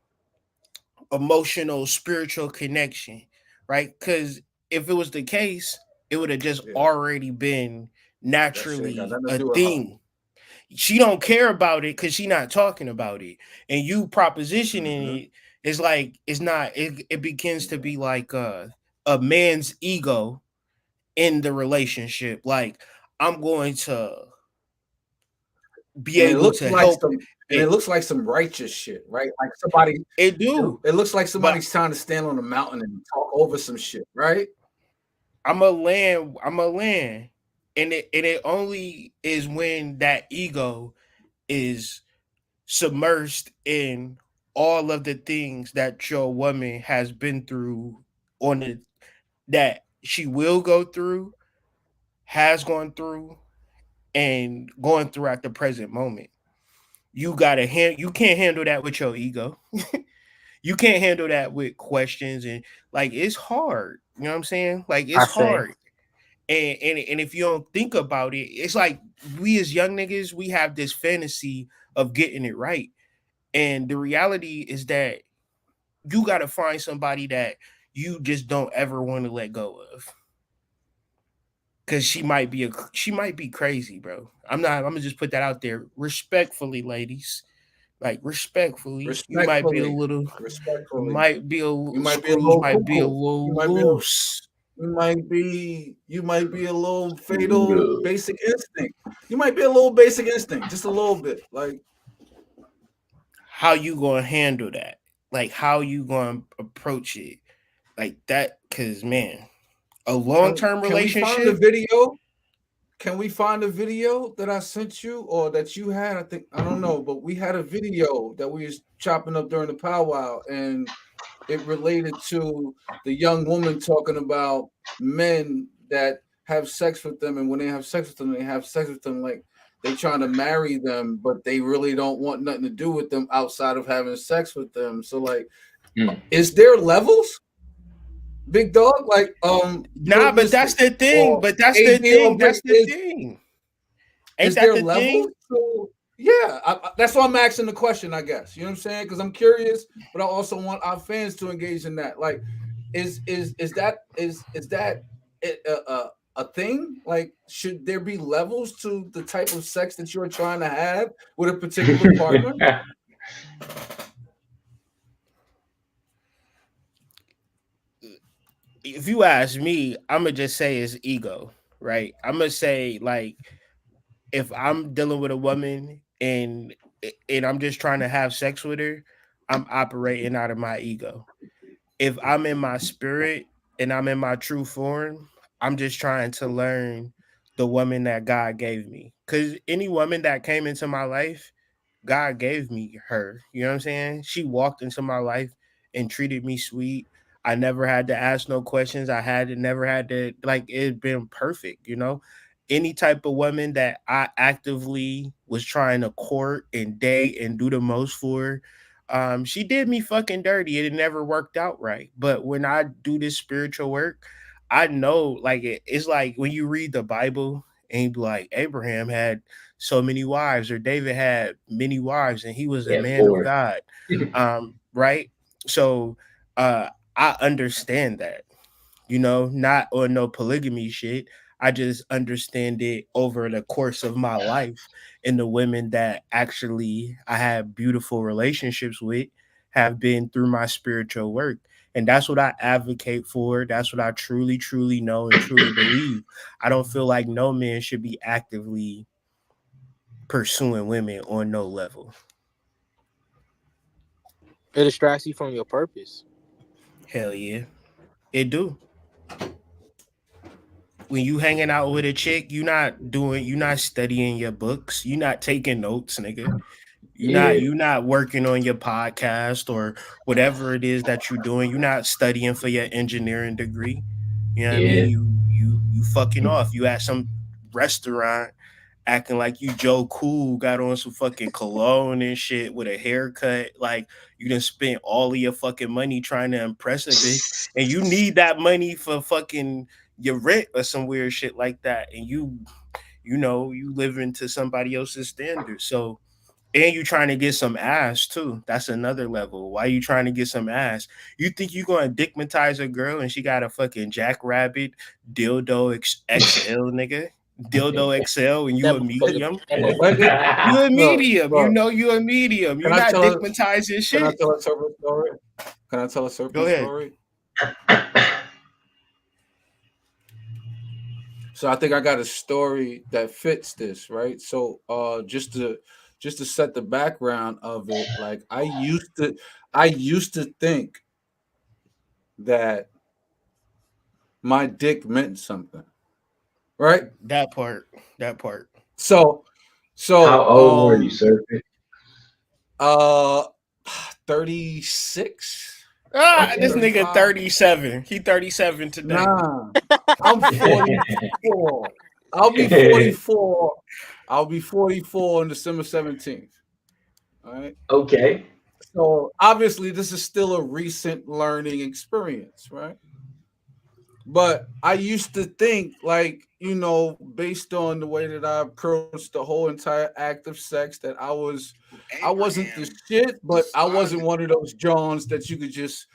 Speaker 4: emotional, spiritual connection, right? Because if it was the case, it would have just
Speaker 2: Yeah,
Speaker 4: already been
Speaker 2: that shit ain't got
Speaker 4: naturally
Speaker 2: nothing to
Speaker 4: a
Speaker 2: do with her.
Speaker 4: thing. She don't care about it because she not talking about it, and you
Speaker 2: Mhm.
Speaker 4: propositioning it is like it's not. It begins to be like a man's ego in the relationship. Like, I'm going to be
Speaker 2: And it
Speaker 4: able
Speaker 2: looks
Speaker 4: to
Speaker 2: like
Speaker 4: help
Speaker 2: some and it
Speaker 4: it.
Speaker 2: looks like some righteous shit, right? Like somebody
Speaker 4: It
Speaker 2: it,
Speaker 4: do,
Speaker 2: it looks like
Speaker 4: but
Speaker 2: somebody's trying to stand on a mountain and talk over some shit, right?
Speaker 4: I'm a land. I'm a land, and it only is when that ego is submersed in all of the things that your woman has been through on the that she will go through, has gone through, and going through at the present moment. You can't handle that with your ego. You can't handle that with questions and like it's hard. You know what I'm saying? Like
Speaker 6: I
Speaker 4: it's
Speaker 6: say,
Speaker 4: hard. And if you don't think about it, it's like we as young niggas, we have this fantasy of getting it right. And the reality is that you got to find somebody that you just don't ever want to let go of. Cause she might be crazy, bro. I'm gonna just put that out there respectfully, ladies. Like respectfully, you might be a
Speaker 2: Respectfully,
Speaker 4: litul
Speaker 2: respectfully.
Speaker 4: might be a
Speaker 2: You might be a
Speaker 4: screws
Speaker 2: little
Speaker 4: might be a
Speaker 2: cuckoo. You
Speaker 4: little
Speaker 2: might be
Speaker 4: loose.
Speaker 2: you might be a little fatal
Speaker 5: No.
Speaker 2: basic instinct. You might be a little basic instinct, just a little bit. Like
Speaker 4: How you gonna handle that? Like how you gonna approach it? Like that, cause man, a long-term
Speaker 2: can we find the
Speaker 4: relationship.
Speaker 2: video? Can we find a video that I sent you or that you had? I think I don't know, but we had a video that we was chopping up during the powwow, and it related to the young woman talking about men that have sex with them, and when they have sex with them, they have sex with them like they trying to marry them, but they really don't want nothing to do with them outside of having sex with them. So like,
Speaker 5: Mm.
Speaker 2: is there levels, big dog? Like
Speaker 4: Nah,
Speaker 2: Hood
Speaker 4: but that's
Speaker 2: Mystic
Speaker 4: the thing.
Speaker 2: or
Speaker 4: But that's the
Speaker 2: AD or
Speaker 4: thing.
Speaker 2: Brick
Speaker 4: That's the thing. Ain't
Speaker 2: is
Speaker 4: that
Speaker 2: there
Speaker 4: the
Speaker 2: levels
Speaker 4: thing?
Speaker 2: to yeah, that's why I'm asking the question, I guess. You know what I'm saying? Because I'm curious, but I also want our fans to engage in that. Like, is that a thing? Like, should there be levels to the type of sex that you're trying to have with a particular partner?
Speaker 4: If you ask me, I'm gonna just say it's ego, right? I'm gonna say like if I'm dealing with a woman and I'm just trying to have sex with her, I'm operating out of my ego. If I'm in my spirit and I'm in my true form, I'm just trying to learn the woman that God gave me. Cause any woman that came into my life, God gave me her. You know what I'm saying? She walked into my life and treated me sweet. I never had to ask no questions. Never had to like it's been perfect, you know. Any type of woman that I actively was trying to court and date and do the most for, she did me fucking dirty. It never worked out right. But when I do this spiritual work, I know like it's like when you read the Bible and you be like Abraham had so many wives or David had many wives and he was a
Speaker 5: Yeah,
Speaker 4: man of
Speaker 5: 4.
Speaker 4: God. Right? So I understand that, you know, not on no polygamy shit. I just understand it over the course of my life and the women that actually I have beautiful relationships with have been through my spiritual work. And that's what I advocate for. That's what I truly, truly know and truly believe. I don't feel like no man should be actively pursuing women on no level.
Speaker 6: It distracts you from your purpose.
Speaker 4: Hell yeah, it do. When you hanging out with a chick, you not studying your books, you not taking notes, nigga.
Speaker 5: Yeah.
Speaker 4: You not working on your podcast or whatever it is that you're doing. You're not studying for your engineering degree. You know what I mean?
Speaker 5: Yeah.
Speaker 4: You fucking off. You at some restaurant acting like you Joe Cool, got on some fucking cologne and shit with a haircut. Like you done spent all of your fucking money trying to impress a bitch, and you need that money for fucking your rent or some weird shit like that. And you live into somebody else's standards. So and you trying to get some ass too. That's another level. Why you trying to get some ass? You think you gonna dickmatize a girl and she got a fucking jackrabbit dildo XL, nigga? Dildo XL and you
Speaker 6: That
Speaker 4: a
Speaker 6: motherfucker
Speaker 4: medium?
Speaker 6: that
Speaker 2: Let
Speaker 6: motherfucker
Speaker 2: me
Speaker 4: You a
Speaker 2: look,
Speaker 4: medium. You
Speaker 2: look.
Speaker 4: know you a medium.
Speaker 2: Can
Speaker 4: You
Speaker 2: I
Speaker 4: not
Speaker 2: tell a
Speaker 4: dickmatizing
Speaker 2: can I
Speaker 4: shit.
Speaker 2: tell a serpent story? Can I tell a
Speaker 4: Go
Speaker 2: serpent
Speaker 4: ahead.
Speaker 2: story? So I think I got a story that fits this, right? So just to set the background of it, like I used to think that my dick meant something, right?
Speaker 4: That part. That part.
Speaker 2: So
Speaker 5: How
Speaker 2: so
Speaker 5: old were you, sir?
Speaker 2: uh 36,
Speaker 4: This
Speaker 5: Okay.
Speaker 4: nigga
Speaker 2: 35.
Speaker 4: 37. He 37 today.
Speaker 2: Nah, I'm 44. I'll be 44. I'll be 44 on December 17th. All right.
Speaker 5: Okay.
Speaker 2: So obviously, this is still a recent learning experience, right? But I used to think, like, based on the way that I approached the whole entire act of sex, that I wasn't the shit, but I wasn't one of those Johns that you could just,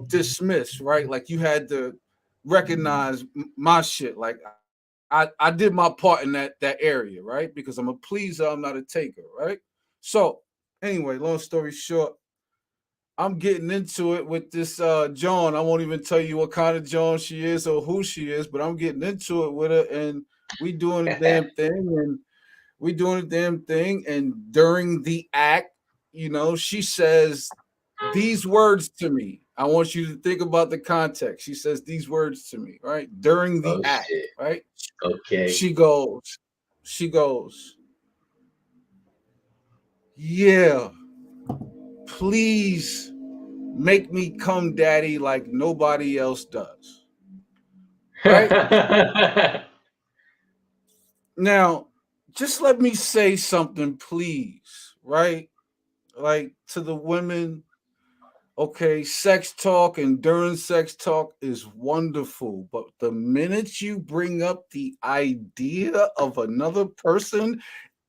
Speaker 2: dismiss, right? Like you had to recognize my shit. Like I did my part in that area, right? Because I'm a pleaser, I'm not a taker, right? So anyway, long story short, I'm getting into it with this John. I won't even tell you what kind of John she is or who she is, but I'm getting into it with her, and we doing the damn thing, and we doing the damn thing, and during the act, she says these words to me. I want you to think about the context. She says these words to me, right? During the
Speaker 5: Oh
Speaker 2: act,
Speaker 5: shit.
Speaker 2: right?
Speaker 5: Okay.
Speaker 2: She goes, she goes, yeah, please make me come daddy like nobody else does. Right? Now, just let me say something, please. Right? Like to the women, okay, sex talk and during sex talk is wonderful. But the minute you bring up the idea of another person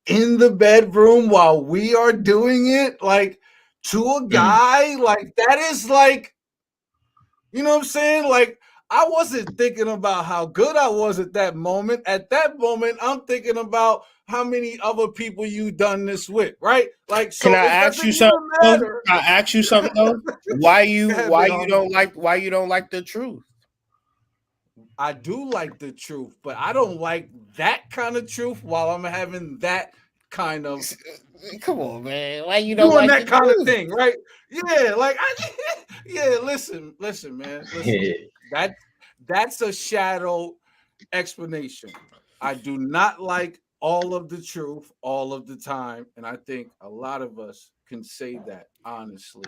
Speaker 2: in the bedroom while we are doing it, like to a
Speaker 5: Mm.
Speaker 2: guy, like that is like, you know what I'm saying? Like, I wasn't thinking about how good I was at that moment. At that moment, I'm thinking about how many other people you done this with, right? Like,
Speaker 4: Can
Speaker 2: so
Speaker 4: I
Speaker 2: it
Speaker 4: ask
Speaker 2: doesn't
Speaker 4: you
Speaker 2: even
Speaker 4: something? Though? Can
Speaker 2: matter.
Speaker 4: I ask you something though?
Speaker 2: Go ahead, big homie.
Speaker 4: Why you don't like the truth?
Speaker 2: I do like the truth, but I don't like that kind of truth while I'm having that kind of
Speaker 4: Come on, man. Why you don't
Speaker 2: doing
Speaker 4: like
Speaker 2: that
Speaker 4: the
Speaker 2: kind of
Speaker 4: truth?
Speaker 2: thing, right? Yeah, like yeah, listen, man. Listen. That that's a shadow explanation. I do not like all of the truth all of the time. And I think a lot of us can say that honestly,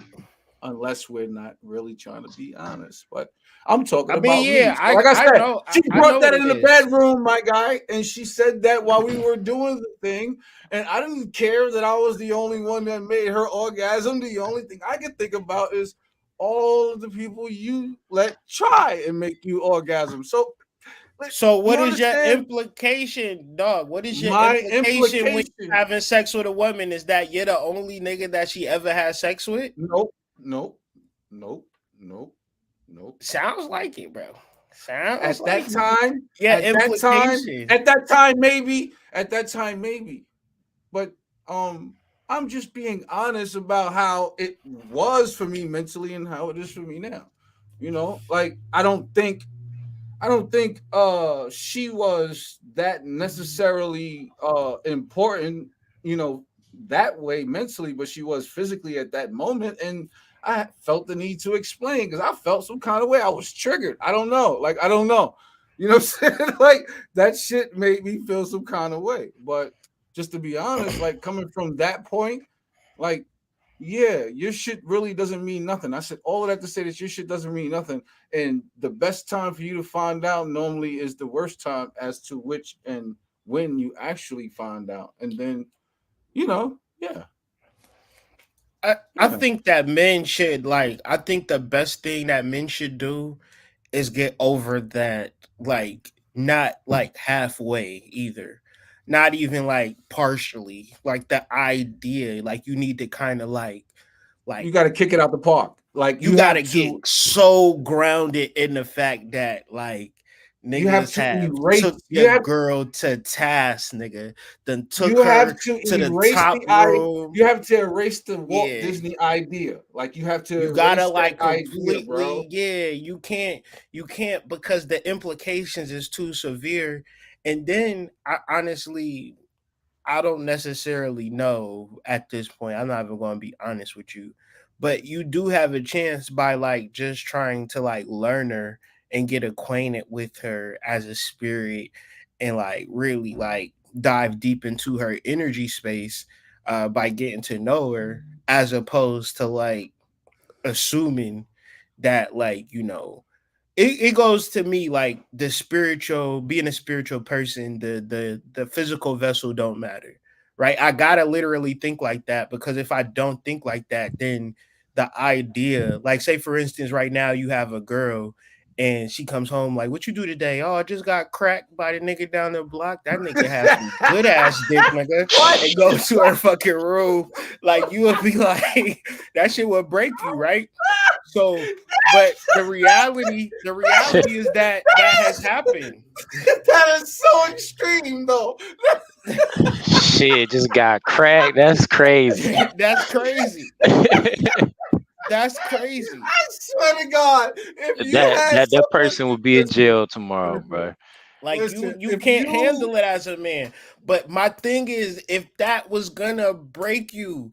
Speaker 2: unless we're not really trying to be honest. But I'm talking
Speaker 4: I mean,
Speaker 2: about me.
Speaker 4: yeah,
Speaker 2: So like I said, she
Speaker 4: I
Speaker 2: brought
Speaker 4: know what
Speaker 2: that
Speaker 4: it
Speaker 2: in the
Speaker 4: is.
Speaker 2: bedroom, my guy, and she said that while we were doing the thing. And I didn't care that I was the only one that made her orgasm. The only thing I can think about is all of the people you let try and make you orgasm. So like,
Speaker 4: So
Speaker 2: you
Speaker 4: what is your
Speaker 2: understand
Speaker 4: implication, dog? What is your
Speaker 2: my
Speaker 4: implication when you
Speaker 2: implication?
Speaker 4: having sex with a woman? Is that you're the only nigga that she ever had sex with?
Speaker 2: Nope, nope, nope, nope, nope.
Speaker 4: Sounds like it, bro. Sounds
Speaker 2: At
Speaker 4: like
Speaker 2: that
Speaker 4: it.
Speaker 2: time,
Speaker 4: Yeah,
Speaker 2: at that time,
Speaker 4: implication.
Speaker 2: at that time, maybe, at that time, maybe. But I'm just being honest about how it was for me mentally and how it is for me now. Like I don't think she was that necessarily important, you know, that way mentally, but she was physically at that moment. And I felt the need to explain because I felt some kind of way. I was triggered. I don't know. Like, I don't know. You know what I'm saying? Like, that shit made me feel some kind of way. But just to be honest, like, coming from that point, like, yeah, your shit really doesn't mean nothing. I said all of that to say that your shit doesn't mean nothing. And the best time for you to find out normally is the worst time as to which and when you actually find out. And then, yeah.
Speaker 4: I think that men should like. I think the best thing that men should do is get over that, like, not like halfway either, not even like partially, like the idea, like you need to kind of
Speaker 2: You
Speaker 4: like
Speaker 2: got to kick it out the park. Like,
Speaker 4: you got to get so grounded in the fact that like
Speaker 2: you have
Speaker 4: niggas
Speaker 2: to
Speaker 4: have
Speaker 2: erase
Speaker 4: took your girl to task, nigga, then took
Speaker 2: you have
Speaker 4: her
Speaker 2: to
Speaker 4: to the
Speaker 2: erase
Speaker 4: top room.
Speaker 2: you have to erase the Walt
Speaker 4: Yeah,
Speaker 2: Disney idea. Like, you have to
Speaker 4: you gotta
Speaker 2: erase that
Speaker 4: like
Speaker 2: idea, bro.
Speaker 4: completely, yeah, you can't because the implications is too severe. And then I honestly, I don't necessarily know at this point. I'm not even going to be honest with you, but you do have a chance by like just trying to like learn her and get acquainted with her as a spirit and like really like dive deep into her energy space by getting to know her, as opposed to like assuming that like it goes to me like the spiritual, being a spiritual person, the physical vessel don't matter, right? I gotta literally think like that, because if I don't think like that, then the idea, like, say for instance right now you have a girl and she comes home like, what you do today? Oh, I just got cracked by the nigga down the block. That nigga has some good ass dick, nigga. And go to her fucking room. Like, you would be like, that shit would break you, right? So, but the reality is that that has happened.
Speaker 2: That is so extreme, though.
Speaker 7: Shit just got cracked. That's crazy.
Speaker 4: That's crazy. That's crazy.
Speaker 2: I swear to God, if you
Speaker 7: That
Speaker 2: had
Speaker 7: that that
Speaker 2: someone,
Speaker 7: person will be in jail tomorrow, bro.
Speaker 4: Like, you
Speaker 2: listen,
Speaker 4: you
Speaker 2: if
Speaker 4: can't
Speaker 2: you
Speaker 4: handle it as a man. But my thing is, if that was gonna break you,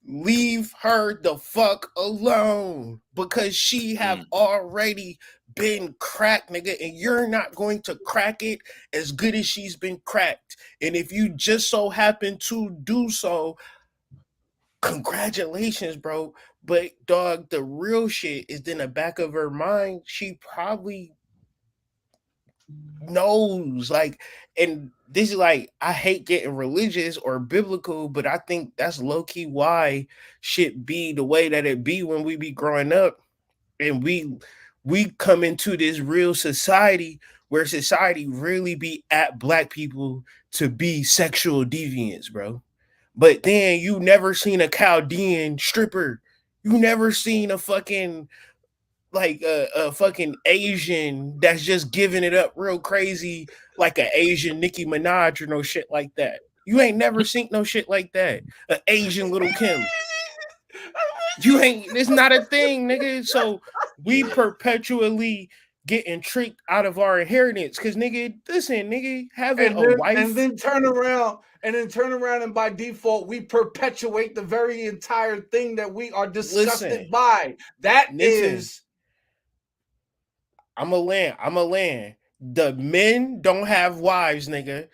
Speaker 4: leave her the fuck alone, because she have
Speaker 7: Mm.
Speaker 4: already been cracked, nigga, and you're not going to crack it as good as she's been cracked. And if you just so happen to do so, congratulations, bro. But dog, the real shit is in the back of her mind. She probably knows, like, and this is like, I hate getting religious or biblical, but I think that's low-key why shit be the way that it be when we be growing up. And we come into this real society where society really be at black people to be sexual deviants, bro. But then you never seen a Chaldean stripper. You never seen a fucking like a fucking Asian that's just giving it up real crazy, like an Asian Nicki Minaj or no shit like that. You ain't never seen no shit like that. An Asian Little Kim. You ain't. It's not a thing, nigga. So we perpetually getting tricked out of our inheritance. Cause nigga, listen, nigga, having a
Speaker 2: and
Speaker 4: wife.
Speaker 2: then turn around and by default we perpetuate the very entire thing that we are disgusted
Speaker 4: Listen,
Speaker 2: by. That
Speaker 4: listen.
Speaker 2: is
Speaker 4: I'm a land. I'm a land. The men don't have wives, nigga,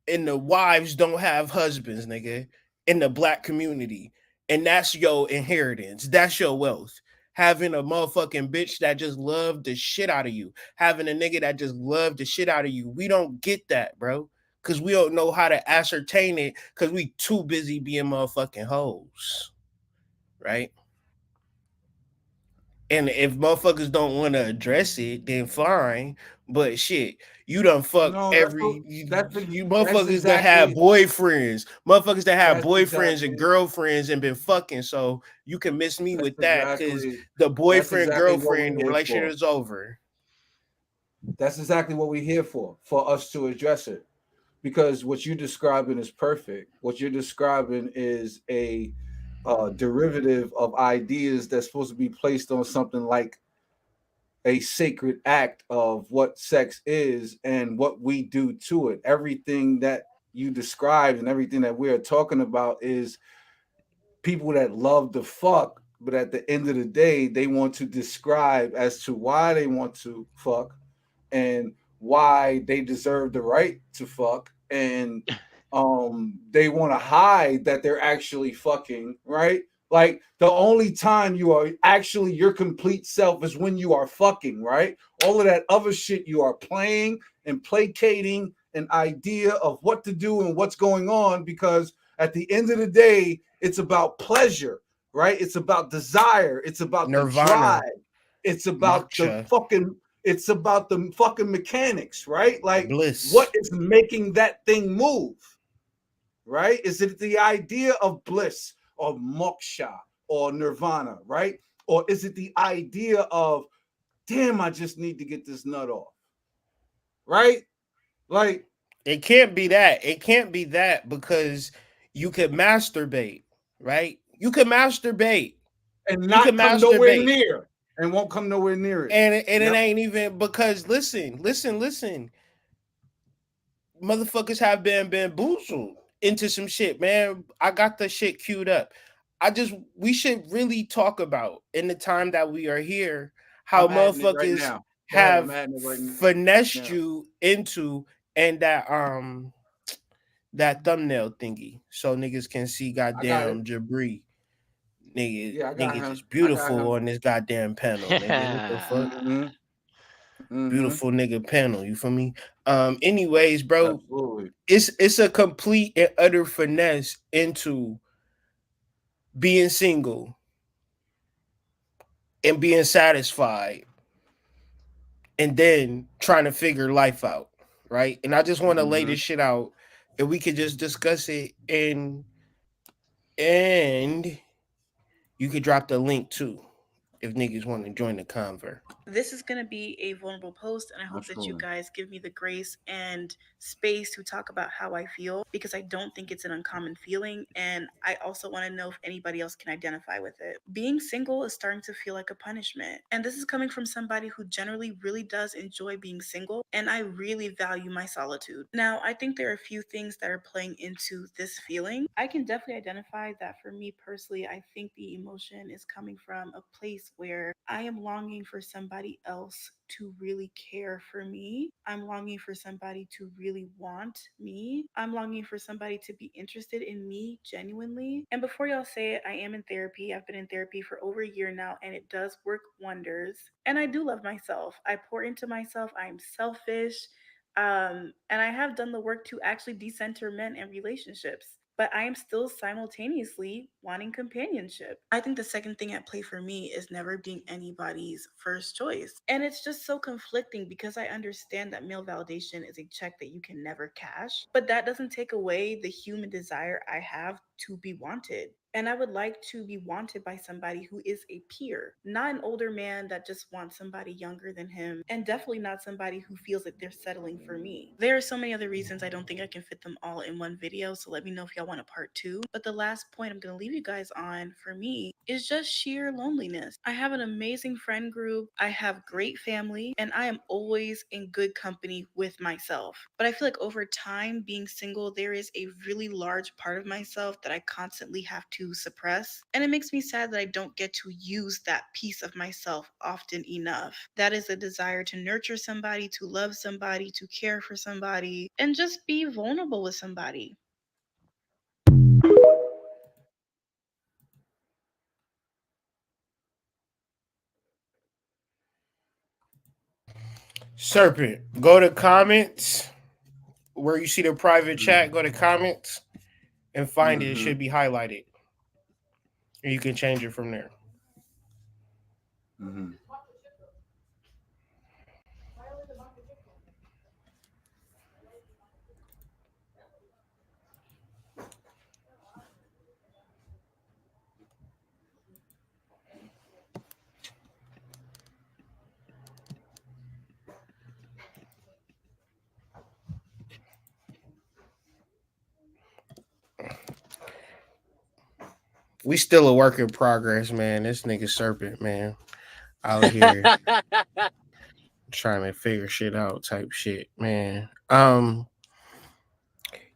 Speaker 4: and the wives don't have husbands, nigga, in the black community. And that's your inheritance. That's your wealth. Having a motherfucking bitch that just loved the shit out of you. Having a nigga that just loved the shit out of you. We don't get that, bro. Cause we don't know how to ascertain it, because we too busy being motherfucking hoes. Right? And if motherfuckers don't want to address it, then fine. But shit, you done fuck
Speaker 2: no.
Speaker 4: every
Speaker 2: That's
Speaker 4: you
Speaker 2: that's
Speaker 4: motherfuckers that have
Speaker 2: exactly
Speaker 4: boyfriends, motherfuckers that have
Speaker 2: that's
Speaker 4: boyfriends and
Speaker 2: exactly
Speaker 4: girlfriends and been fucking. So you can miss me
Speaker 2: that's
Speaker 4: with that, because
Speaker 2: exactly
Speaker 4: the
Speaker 2: that's
Speaker 4: boyfriend
Speaker 2: exactly what we're
Speaker 4: girlfriend
Speaker 2: here
Speaker 4: relationship
Speaker 2: for.
Speaker 4: is over.
Speaker 2: That's exactly what we're here for us to address it. Because what you're describing is perfect. What you're describing is a derivative of ideas that's supposed to be placed on something like a sacred act of what sex is and what we do to it. Everything that you described and everything that we're talking about is people that love the fuck, but at the end of the day, they want to describe as to why they want to fuck and why they deserve the right to fuck, and they want to hide that they're actually fucking, right? Like the only time you are actually your complete self is when you are fucking, right? All of that other shit you are playing and placating an idea of what to do and what's going on, because at the end of the day, it's about pleasure, right? It's about desire, it's about the
Speaker 4: Nirvana,
Speaker 2: drive, it's about the
Speaker 4: moksha,
Speaker 2: fucking, it's about the fucking mechanics, right? Like what
Speaker 4: bliss.
Speaker 2: is making that thing move, right? Is it the idea of bliss or moksha or nirvana, right? Or is it the idea of, damn, I just need to get this nut off, right? Like,
Speaker 4: It can't be that. It can't be that because you could masturbate, right? You can masturbate.
Speaker 2: and
Speaker 4: You can
Speaker 2: not come nowhere
Speaker 4: masturbate.
Speaker 2: near, and won't come nowhere near it.
Speaker 4: And it
Speaker 2: Yep.
Speaker 4: ain't even because listen. Motherfuckers have been bamboozled into some shit, man. I got the shit queued up. We should really talk about in the time that we are here how
Speaker 2: I'm adding it right
Speaker 4: motherfuckers
Speaker 2: now. Go ahead, I'm
Speaker 4: have
Speaker 2: adding it right
Speaker 4: finessed
Speaker 2: now.
Speaker 4: you into and that thumbnail thingy so niggas can see
Speaker 2: I got it.
Speaker 4: goddamn Jabri.
Speaker 2: Yeah, I got
Speaker 4: Niggas
Speaker 2: him.
Speaker 4: is
Speaker 2: I got
Speaker 4: beautiful
Speaker 2: him.
Speaker 4: on this goddamn panel, nigga. What the fuck?
Speaker 2: Mm-hmm.
Speaker 4: Beautiful nigga panel, you feel me? Anyways, bro,
Speaker 2: Absolutely.
Speaker 4: it's a complete and utter finesse into being single and being satisfied and then trying to figure life out, right? And I just want to lay this shit out and we could just discuss it and you could drop the link too if niggas want to join the conver.
Speaker 8: This is going to be a vulnerable post, and I hope that you guys give me the grace and space to talk about how I feel, because I don't think it's an uncommon feeling, and I also want to know if anybody else can identify with it. Being single is starting to feel like a punishment, and this is coming from somebody who generally really does enjoy being single, and I really value my solitude. Now, I think there are a few things that are playing into this feeling. I can definitely identify that for me personally, I think the emotion is coming from a place where I am longing for somebody else to really care for me. I'm longing for somebody to really want me. I'm longing for somebody to be interested in me genuinely. And before y'all say it, I am in therapy. I've been in therapy for over a year now, and it does work wonders. And I do love myself. I pour into myself. I am selfish. And I have done the work to actually decenter men and relationships, but I am still simultaneously wanting companionship. I think the second thing at play for me is never being anybody's first choice. And it's just so conflicting because I understand that male validation is a check that you can never cash, but that doesn't take away the human desire I have to be wanted. And I would like to be wanted by somebody who is a peer, not an older man that just wants somebody younger than him, and definitely not somebody who feels like they're settling for me. There are so many other reasons I don't think I can fit them all in one video, so let me know if y'all want a part 2. But the last point I'm going to leave you guys on for me is just sheer loneliness. I have an amazing friend group, I have great family, and I am always in good company with myself. But I feel like over time, being single, there is a really large part of myself that I constantly have to suppress. And it makes me sad that I don't get to use that piece of myself often enough. That is a desire to nurture somebody, to love somebody, to care for somebody, and just be vulnerable with somebody.
Speaker 4: Serpent, go to comments where you see the private chat, go to comments and find it. It should be highlighted. And you can change it from there. We still a work in progress, man. This nigga Serpent, man, out here trying to figure shit out type shit, man.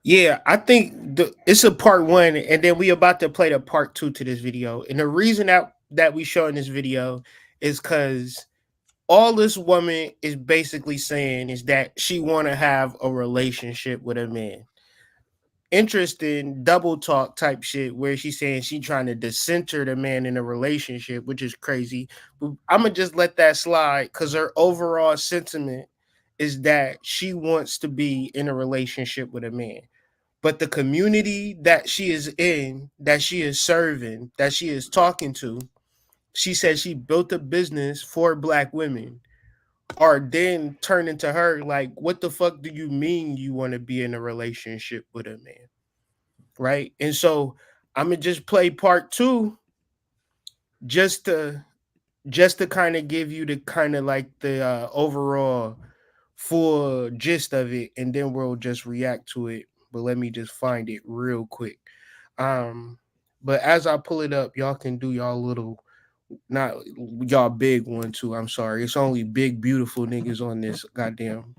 Speaker 4: Yeah, I think it's a part one, and then we about to play the part two to this video. And the reason that we show in this video is because all this woman is basically saying is that she want to have a relationship with a man. Interesting double talk type shit where she's saying she trying to decenter the man in a relationship, which is crazy. But I'm gonna just let that slide because her overall sentiment is that she wants to be in a relationship with a man. But the community that she is in, that she is serving, that she is talking to, she said she built a business for black women, are then turning to her like, what the fuck do you mean you want to be in a relationship with a man? Right. And so I'm gonna just play part two just to kind of give you the kind of like the overall full gist of it, and then we'll just react to it. But let me just find it real quick. Um, but as I pull it up, y'all can do y'all little, not y'all big one too. I'm sorry, it's only big beautiful niggas on this goddamn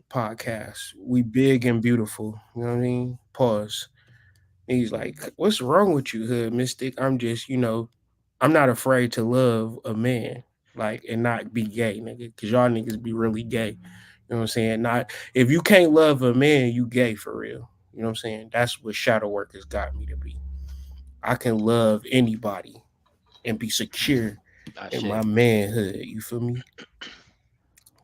Speaker 4: podcast. We big and beautiful. You know what I mean? Pause. He's like, "What's wrong with you, Hood Mystic? I'm just, I'm not afraid to love a man, like, and not be gay, nigga, because y'all niggas be really gay. You know what I'm saying? Not if you can't love a man, you gay for real. You know what I'm saying? That's what shadow work has got me to be. I can love anybody and be secure
Speaker 7: I
Speaker 4: in
Speaker 7: shit.
Speaker 4: my manhood. You feel me?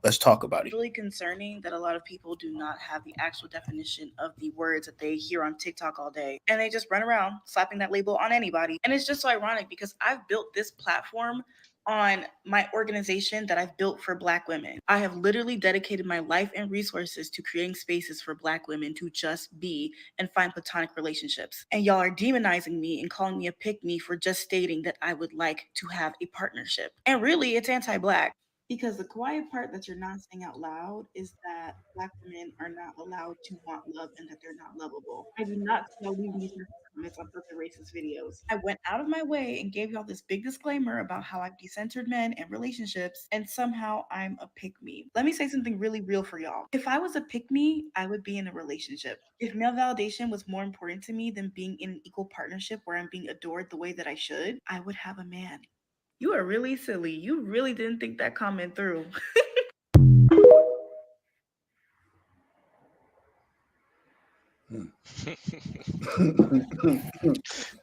Speaker 4: Let's talk about it.
Speaker 8: Really concerning that a lot of people do not have the actual definition of the words that they hear on TikTok all day. And they just run around slapping that label on anybody. And it's just so ironic because I've built this platform on my organization that I've built for Black women. I have literally dedicated my life and resources to creating spaces for Black women to just be and find platonic relationships. And y'all are demonizing me and calling me a pick me for just stating that I would like to have a partnership. And really, it's anti Black. Because the quiet part that you're not saying out loud is that Black women are not allowed to want love and that they're not lovable. I do not see y'all leaving these comments on perfect racist videos. I went out of my way and gave y'all this big disclaimer about how I've decentered men and relationships, and somehow I'm a pick me. Let me say something really real for y'all. If I was a pick me, I would be in a relationship. If male validation was more important to me than being in an equal partnership where I'm being adored the way that I should, I would have a man. You are really silly. You really didn't think that comment through.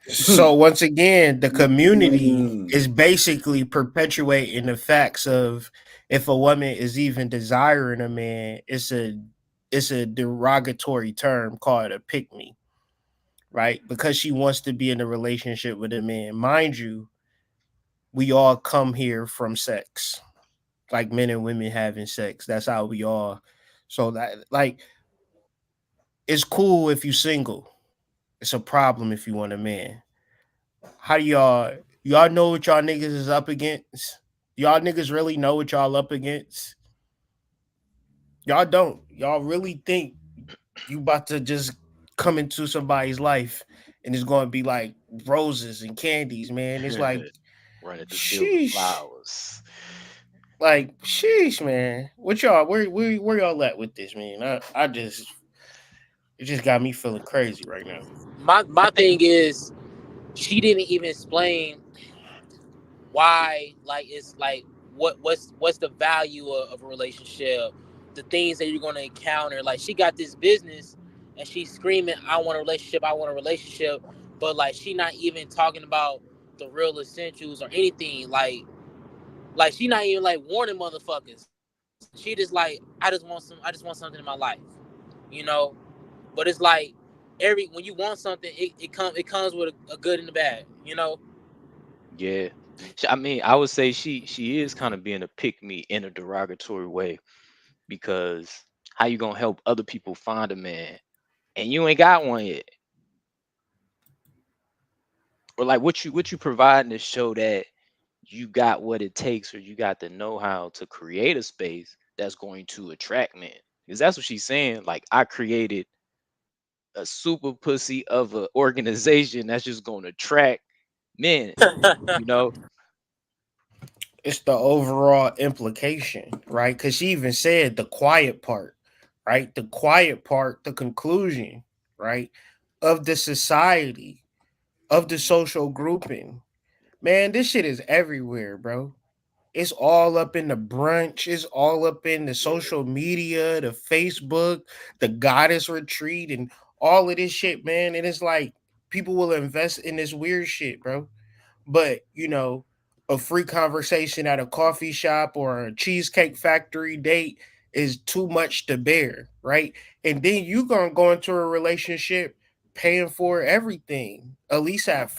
Speaker 4: So once again, the community is basically perpetuating the facts of if a woman is even desiring a man, it's a derogatory term called a pick me, right? Because she wants to be in a relationship with a man. Mind you, we all come here from sex, like men and women having sex. That's how we all. So that like it's cool if you single. It's a problem if you want a man. How do y'all know what y'all niggas is up against? Y'all niggas really know what y'all up against? Y'all don't. Y'all really think you about to just come into somebody's life and it's going to be like roses and candies, man. It's like,
Speaker 7: Running through fields of
Speaker 4: sheesh.
Speaker 7: flowers.
Speaker 4: Like, sheesh, man. What y'all, where y'all at with this, man? I just, it just got me feeling crazy right now.
Speaker 6: My thing is, she didn't even explain why, like, it's like what's the value of a relationship, the things that you're going to encounter. Like, she got this business and she's screaming, I want a relationship, I want a relationship, but like she not even talking about the real essentials or anything. Like she not even like warning motherfuckers. She just like, I just want something in my life, you know. But it's like when you want something, it comes with a good and a bad, you know.
Speaker 7: Yeah. I mean, I would say she is kind of being a pick me in a derogatory way, because how you gonna help other people find a man and you ain't got one yet? Or like what you providing to show that you got what it takes, or you got the know-how to create a space that's going to attract men? Because that's what she's saying. Like, I created a super pussy of a organization that's just going to attract men, you know.
Speaker 4: It's the overall implication, right? Because she even said the quiet part, right? The quiet part, the conclusion. right? Of the society, of the social grouping. Man, this shit is everywhere, bro. It's all up in the brunch. It's all up in the social media, the Facebook, the goddess retreat, and all of this shit, man. And it's like people will invest in this weird shit, bro. But a free conversation at a coffee shop or a cheesecake factory date is too much to bear, right? And then you gonna go into a relationship paying for everything, at least at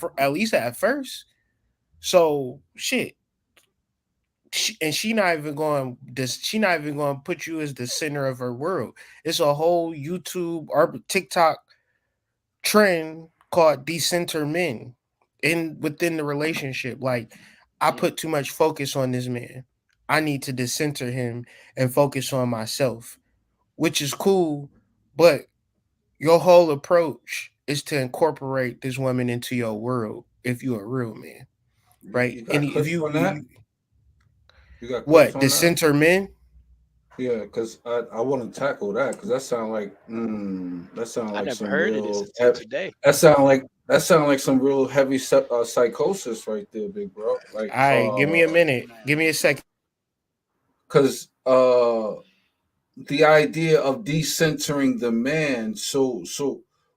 Speaker 4: first. So shit, she not even going this. She not even going to put you as the center of her world. It's a whole YouTube or TikTok trend called decenter men in within the relationship. Like, I put too much focus on this man. I need to decenter him and focus on myself, which is cool, but your whole approach is to incorporate this woman into your world if you're a real man, right?
Speaker 2: You
Speaker 4: And
Speaker 2: got
Speaker 4: if
Speaker 2: clips on that? You got clips
Speaker 4: what
Speaker 2: on that?
Speaker 4: decenter men?
Speaker 2: Yeah, because I want to tackle that because that sound
Speaker 7: I
Speaker 2: like
Speaker 7: never
Speaker 2: some
Speaker 7: heard of this
Speaker 2: real
Speaker 7: until today.
Speaker 2: that sound like some real heavy psychosis right there, big bro. Like
Speaker 4: All right, give me a minute. Give me a second.
Speaker 2: because the idea of decentering the man. So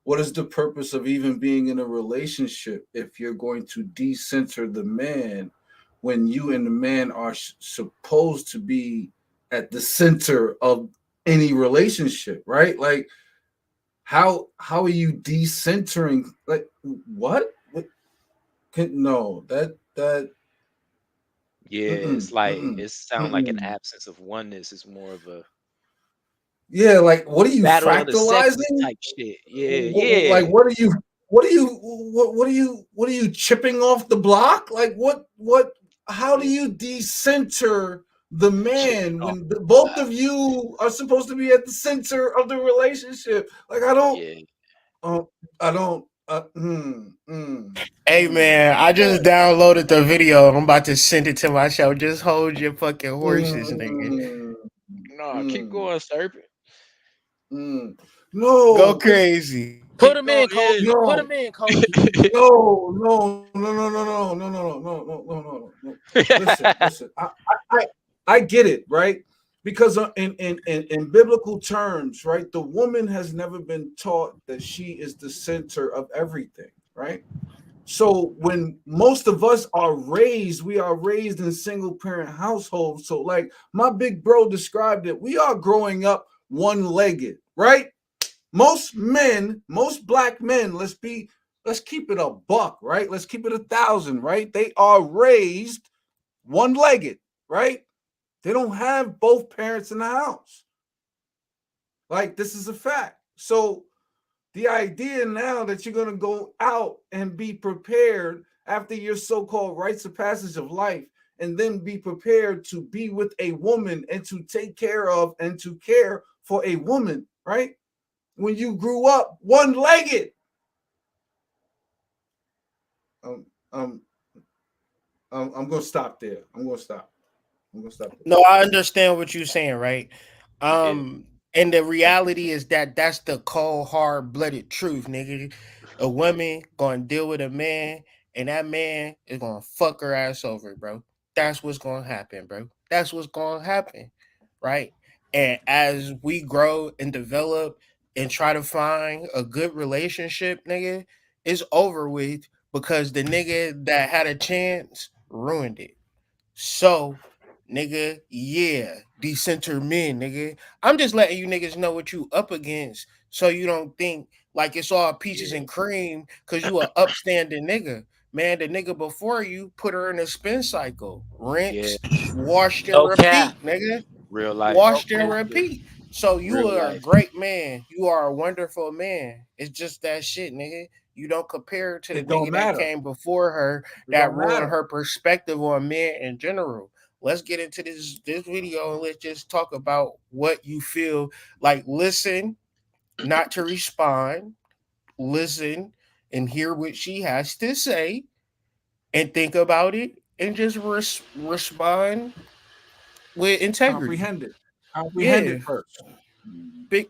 Speaker 2: what is the purpose of even being in a relationship if you're going to decenter the man when you and the man are supposed to be at the center of any relationship, right? Like how are you decentering? Like what? No, that
Speaker 7: Yeah, it's
Speaker 2: mm-mm,
Speaker 7: like
Speaker 2: mm-mm,
Speaker 7: it sounds like an
Speaker 2: mm-mm.
Speaker 7: absence of oneness. It's more of a
Speaker 2: Yeah, like what are you
Speaker 7: battle of the sexes
Speaker 2: fractalizing?
Speaker 7: type shit. Yeah, yeah,
Speaker 2: Like what are you chipping off the block? Like what how do
Speaker 7: yeah.
Speaker 2: you decenter the
Speaker 7: Chipping
Speaker 2: man
Speaker 7: off
Speaker 2: when
Speaker 7: the
Speaker 2: both
Speaker 7: block.
Speaker 2: of you are supposed to be at the center of the relationship? Like I don't
Speaker 7: Yeah,
Speaker 2: uh, I don't mm, mm,
Speaker 4: Hey man, I just downloaded the video. I'm about to send it to my show. Just hold your fucking horses, nigga.
Speaker 2: mm,
Speaker 7: no, keep
Speaker 2: mm,
Speaker 7: going, Serpent.
Speaker 2: mm.
Speaker 4: Go
Speaker 2: No, this
Speaker 4: crazy.
Speaker 6: Put
Speaker 7: Keep
Speaker 6: him
Speaker 7: going.
Speaker 6: in,
Speaker 7: Yeah.
Speaker 6: Kobe. Put
Speaker 2: no.
Speaker 6: him in, Kobe.
Speaker 2: No. Listen. I I get it, right? Because in biblical terms, right, the woman has never been taught that she is the center of everything, right? So when most of us are raised, we are raised in single parent households. So like my big bro described it, we are growing up one legged, right? Most men, most black men, let's keep it a buck, right? Let's keep it 1,000, right? They are raised one legged, right? They don't have both parents in the house. Like this is a fact. So the idea now that you're going to go out and be prepared after your so-called rites of passage of life and then be prepared to be with a woman and to take care of and to care for a woman, right? When you grew up one-legged. Um, um, I'm gonna stop there. I'm gonna stop. I'm gonna stop there.
Speaker 4: No, I understand what you're saying, right?
Speaker 7: Yeah,
Speaker 4: And the reality is that that's the cold, hard-blooded truth, nigga. A woman gonna deal with a man, and that man is gonna fuck her ass over, bro. That's what's gonna happen, bro. That's what's gonna happen, right? And as we grow and develop and try to find a good relationship, nigga, it's over with because the nigga that had a chance ruined it. So, nigga, yeah, decenter men, nigga. I'm just letting you niggas know what you up against so you don't think like it's all peaches
Speaker 7: yeah,
Speaker 4: and cream because you a upstanding nigga. Man, the nigga before you put her in a spin cycle.
Speaker 7: yeah.
Speaker 4: Rinsed, washed and
Speaker 6: No cap.
Speaker 4: repeat, nigga.
Speaker 7: Real life.
Speaker 6: No
Speaker 4: Washed and
Speaker 6: cap.
Speaker 4: repeat. So you
Speaker 7: Real
Speaker 4: are a
Speaker 7: life.
Speaker 4: great man. You are a wonderful man. It's just that shit, nigga. You don't compare to the
Speaker 2: It don't
Speaker 4: nigga that
Speaker 2: matter.
Speaker 4: came before her
Speaker 2: It
Speaker 4: that
Speaker 2: don't
Speaker 4: ruined
Speaker 2: matter.
Speaker 4: her perspective on men in general. Let's get into this video and let's just talk about what you feel like. Listen, not to respond. Listen and hear what she has to say and think about it and just respond with integrity.
Speaker 2: Comprehend it. Comprehend
Speaker 4: Yeah.
Speaker 2: it first.
Speaker 4: big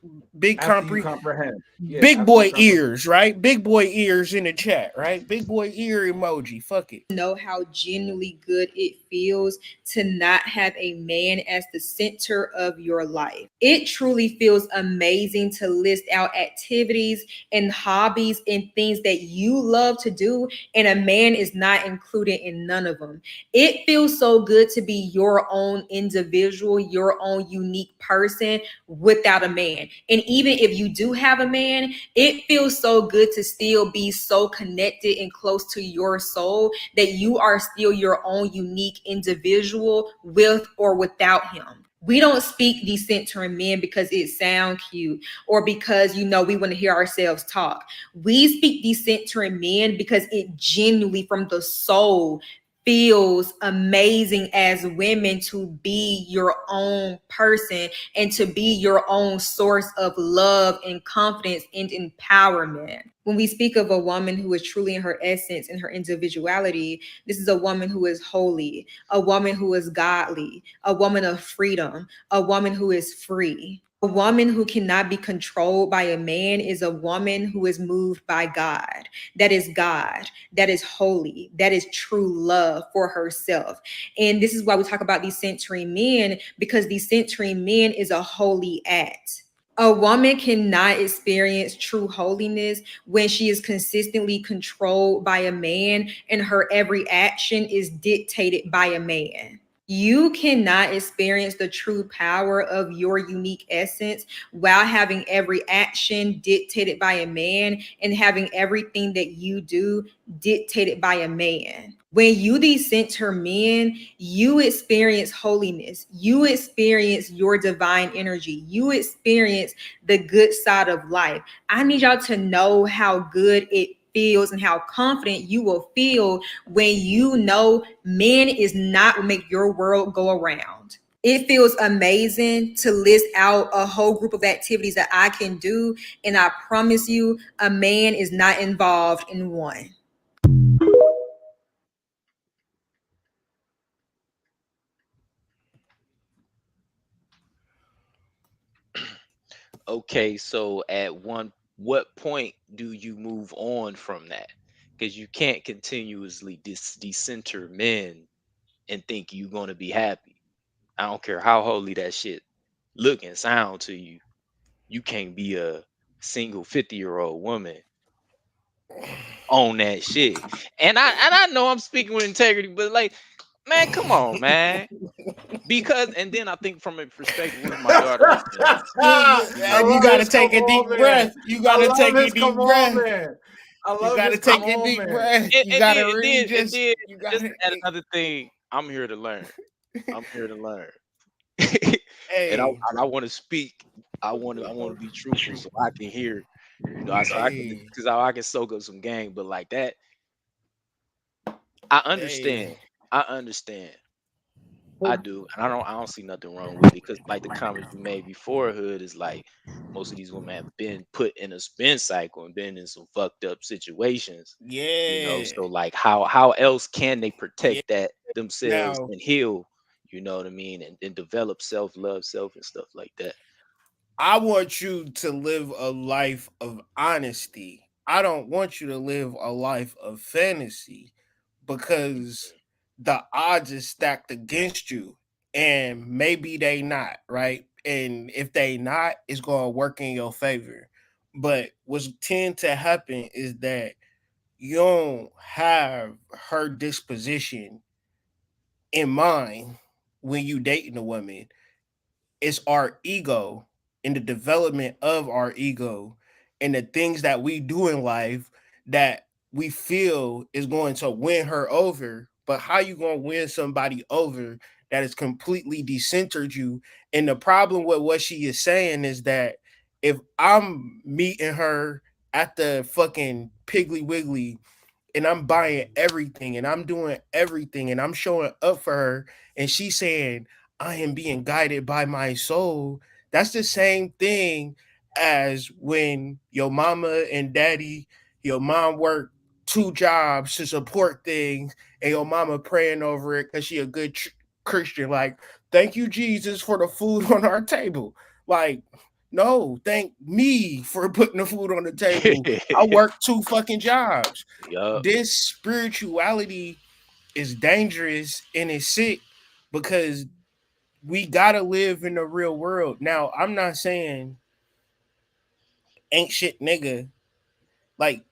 Speaker 2: After you comprehend. Yeah,
Speaker 4: big
Speaker 2: after
Speaker 4: boy
Speaker 2: you comprehend.
Speaker 4: ears, right? Big boy ears in the chat, right? Big boy ear emoji. Fuck it.
Speaker 9: Know how genuinely good it feels to not have a man as the center of your life. It truly feels amazing to list out activities and hobbies and things that you love to do, and a man is not included in none of them. It feels so good to be your own individual, your own unique person without a man. And even if you do have a man, it feels so good to still be so connected and close to your soul that you are still your own unique individual with or without him. We don't speak decentering men because it sounds cute or because, we want to hear ourselves talk. We speak decentering men because it genuinely from the soul feels amazing as women to be your own person and to be your own source of love and confidence and empowerment. When we speak of a woman who is truly in her essence and her individuality, this is a woman who is holy, a woman who is godly, a woman of freedom, a woman who is free. A woman who cannot be controlled by a man is a woman who is moved by God. That is God. That is holy. That is true love for herself. And this is why we talk about decentering men, because decentering men is a holy act. A woman cannot experience true holiness when she is consistently controlled by a man and her every action is dictated by a man. You cannot experience the true power of your unique essence while having every action dictated by a man and having everything that you do dictated by a man. When you decenter men, you experience holiness. You experience your divine energy. You experience the good side of life. I need y'all to know how good it feels and how confident you will feel when you know men is not what make your world go around. It feels amazing to list out a whole group of activities that I can do, and I promise you, a man is not involved in one.
Speaker 7: Okay, so what point do you move on from that? Because you can't continuously decenter men and think you're gonna be happy. I don't care how holy that shit look and sound to you. You can't be a single 50-year-old woman on that shit. And I know I'm speaking with integrity, but like, man, come on, man. Because and then I think from a perspective, what my daughter was saying.
Speaker 2: I
Speaker 4: You
Speaker 2: love
Speaker 4: gotta
Speaker 2: his
Speaker 4: take
Speaker 2: come
Speaker 4: a deep
Speaker 2: on, man.
Speaker 4: breath. You
Speaker 2: I
Speaker 4: gotta
Speaker 2: love
Speaker 4: take a
Speaker 2: his
Speaker 4: deep
Speaker 2: come on,
Speaker 4: breath.
Speaker 2: man. I
Speaker 4: You
Speaker 2: love
Speaker 4: gotta
Speaker 2: his
Speaker 4: take
Speaker 2: come
Speaker 4: a
Speaker 2: on,
Speaker 4: deep
Speaker 2: man.
Speaker 4: breath.
Speaker 7: And,
Speaker 4: You
Speaker 7: and
Speaker 4: gotta
Speaker 7: then and
Speaker 4: really
Speaker 7: then and
Speaker 4: just
Speaker 7: then
Speaker 4: you
Speaker 7: just
Speaker 4: gotta
Speaker 7: to add another thing, I'm here to learn. I'm here to learn. and I
Speaker 4: hey,
Speaker 7: and I want to speak. I want to be truthful so I can hear, so I can
Speaker 4: hey,
Speaker 7: because I can soak up some game. But like that, I understand.
Speaker 4: hey.
Speaker 7: I understand. I do, and I don't see nothing wrong with it because like the comments you made before Hood is like most of these women have been put in a spin cycle and been in some fucked up situations,
Speaker 4: Yeah.
Speaker 7: so like how else can they
Speaker 4: Yeah.
Speaker 7: protect that themselves
Speaker 4: Now
Speaker 7: and heal, you know what I mean, and develop self-love, self and stuff like that.
Speaker 4: I want you to live a life of honesty. I don't want you to live a life of fantasy because the odds is stacked against you and maybe they not, right? And if they not, it's going to work in your favor. But what's tend to happen is that you don't have her disposition in mind when you dating a woman. It's our ego and the development of our ego and the things that we do in life that we feel is going to win her over. But how you going to win somebody over that has completely decentered you? And the problem with what she is saying is that if I'm meeting her at the fucking Piggly Wiggly and I'm buying everything and I'm doing everything and I'm showing up for her and she's saying I am being guided by my soul, that's the same thing as when your mama and daddy, your mom worked two jobs to support things and your mama praying over it because she a good Christian, like, thank you Jesus for the food on our table. Like, No, thank me for putting the food on the table. I work 2 fucking jobs.
Speaker 7: Yup.
Speaker 4: This spirituality is dangerous and it's sick because we gotta live in the real world. Now, I'm not saying ain't shit nigga, like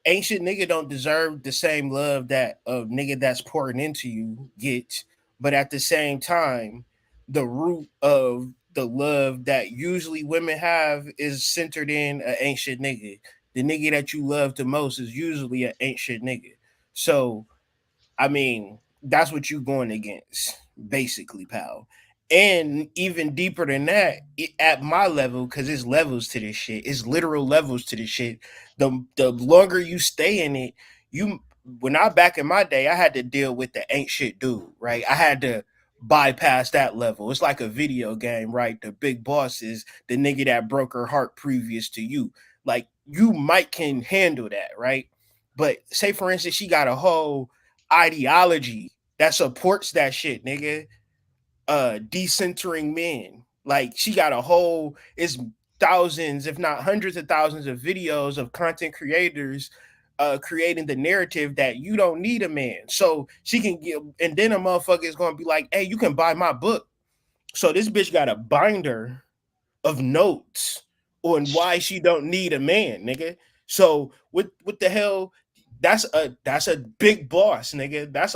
Speaker 4: ain't shit nigga don't deserve the same love that a nigga that's pouring into you gets, but at the same time, the root of the love that usually women have is centered in a ain't shit nigga. The nigga that you love the most is usually an ain't shit nigga. So I mean, that's what you going against, basically, pal. And even deeper than that, at my level, because it's levels to this shit. It's literal levels to this shit. The longer you stay in it, you when I back in my day, I had to deal with the ain't shit dude, right? I had to bypass that level. It's like a video game, right? The big boss is the nigga that broke her heart previous to you. Like you might can handle that, right? But say for instance, she got a whole ideology that supports that shit, nigga. Decentering men. Like she got a whole it's thousands, if not hundreds of thousands of videos of content creators creating the narrative that you don't need a man. So she can get and then a motherfucker is gonna be like, hey, you can buy my book. So this bitch got a binder of notes on why she don't need a man, nigga. So what the hell? That's a big boss, nigga. That's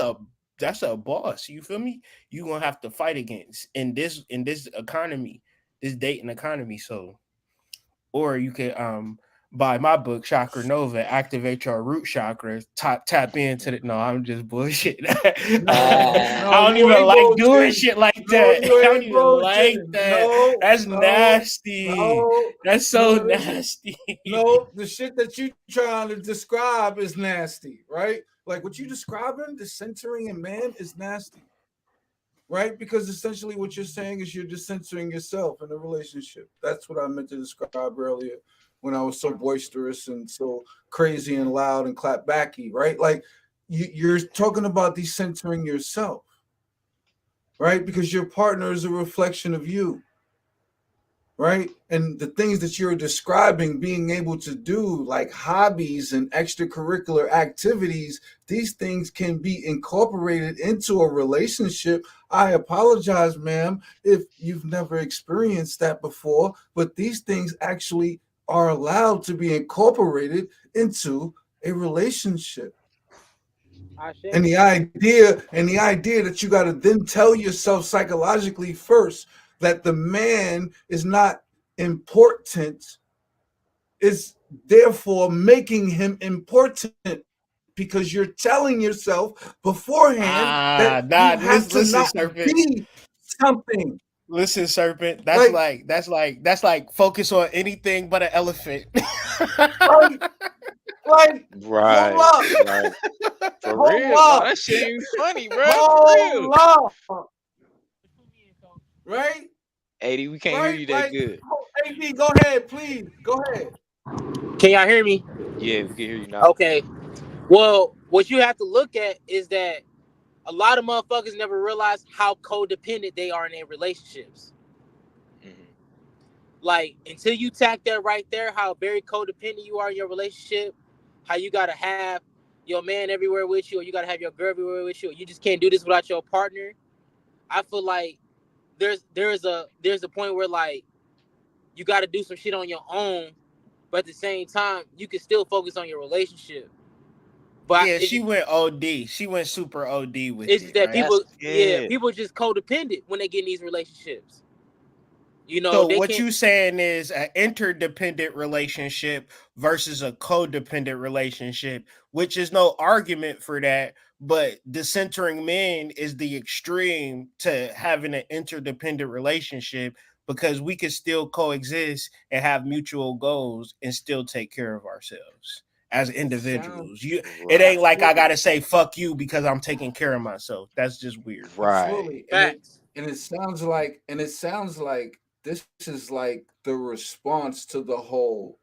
Speaker 4: a boss. You feel me? You gonna have to fight against in this economy, this dating economy. So, or you could buy my book, Chakra Nova, activate your root chakra, tap into it. No, I'm just bullshit. I
Speaker 2: No,
Speaker 4: don't
Speaker 2: you
Speaker 4: even
Speaker 2: ain't
Speaker 4: like doing
Speaker 2: bullshitting.
Speaker 4: shit like
Speaker 2: No,
Speaker 4: that.
Speaker 2: you
Speaker 4: I don't
Speaker 2: ain't
Speaker 4: even like
Speaker 2: bullshitting.
Speaker 4: that.
Speaker 2: No,
Speaker 4: That's
Speaker 2: no,
Speaker 4: nasty.
Speaker 2: no,
Speaker 4: That's so
Speaker 2: no.
Speaker 4: nasty.
Speaker 2: No, the shit that you trying to describe is nasty, right? Like what you describing, the centering in man is nasty, right? Because essentially what you're saying is you're decentering yourself in a relationship. That's what I meant to describe earlier when I was so boisterous and so crazy and loud and clapbacky, right? Like you're talking about decentering yourself, right? Because your partner is a reflection of you, right? And the things that you're describing being able to do, like hobbies and extracurricular activities, these things can be incorporated into a relationship. I apologize, ma'am, if you've never experienced that before, but these things actually are allowed to be incorporated into a relationship.
Speaker 6: Ashe.
Speaker 2: And the idea that you got to then tell yourself psychologically first that the man is not important is therefore making him important because you're telling yourself beforehand that you
Speaker 4: Nah.
Speaker 2: have to not
Speaker 4: Listen, serpent.
Speaker 2: be something.
Speaker 4: Listen, serpent.
Speaker 2: Like,
Speaker 4: That's like focus on anything but an elephant.
Speaker 2: like, like, hold
Speaker 7: Right.
Speaker 2: up,
Speaker 7: Right. For
Speaker 2: hold
Speaker 7: real. No,
Speaker 2: up,
Speaker 7: that shit ain't funny, bro. For real.
Speaker 2: hold up, right?
Speaker 7: 80, we can't hear
Speaker 2: Right?
Speaker 7: you that
Speaker 2: Like,
Speaker 7: good.
Speaker 2: AB, go ahead, please. Go ahead.
Speaker 6: Can y'all hear me?
Speaker 7: Yeah, we can hear you now.
Speaker 6: Okay. Well, what you have to look at is that a lot of motherfuckers never realize how codependent they are in their relationships.
Speaker 7: Hmm.
Speaker 6: Like, until you tack that right there, how very codependent you are in your relationship, how you gotta have your man everywhere with you, or you gotta have your girl everywhere with you, or you just can't do this without your partner. I feel like there's a point where like you gotta do some shit on your own, but at the same time, you can still focus on your relationship. But
Speaker 4: Yeah, she went OD. She went super OD with
Speaker 6: it's just
Speaker 4: it,
Speaker 6: that
Speaker 4: right?
Speaker 7: That's
Speaker 6: people, yeah,
Speaker 7: yeah.
Speaker 6: people just codependent when they get in these relationships. You know,
Speaker 4: So
Speaker 6: they
Speaker 4: what
Speaker 6: can't.
Speaker 4: you saying is an interdependent relationship versus a codependent relationship, which is no argument for that. But decentering men is the extreme to having an interdependent relationship because we can still coexist and have mutual goals and still take care of ourselves as
Speaker 2: It sounds
Speaker 4: individuals. It
Speaker 7: Right.
Speaker 4: ain't like I
Speaker 2: absolutely,
Speaker 4: gotta say fuck you because I'm taking care of myself. That's just weird.
Speaker 7: Right.
Speaker 2: absolutely, and it
Speaker 6: Facts.
Speaker 2: and it sounds like this is like the response to the whole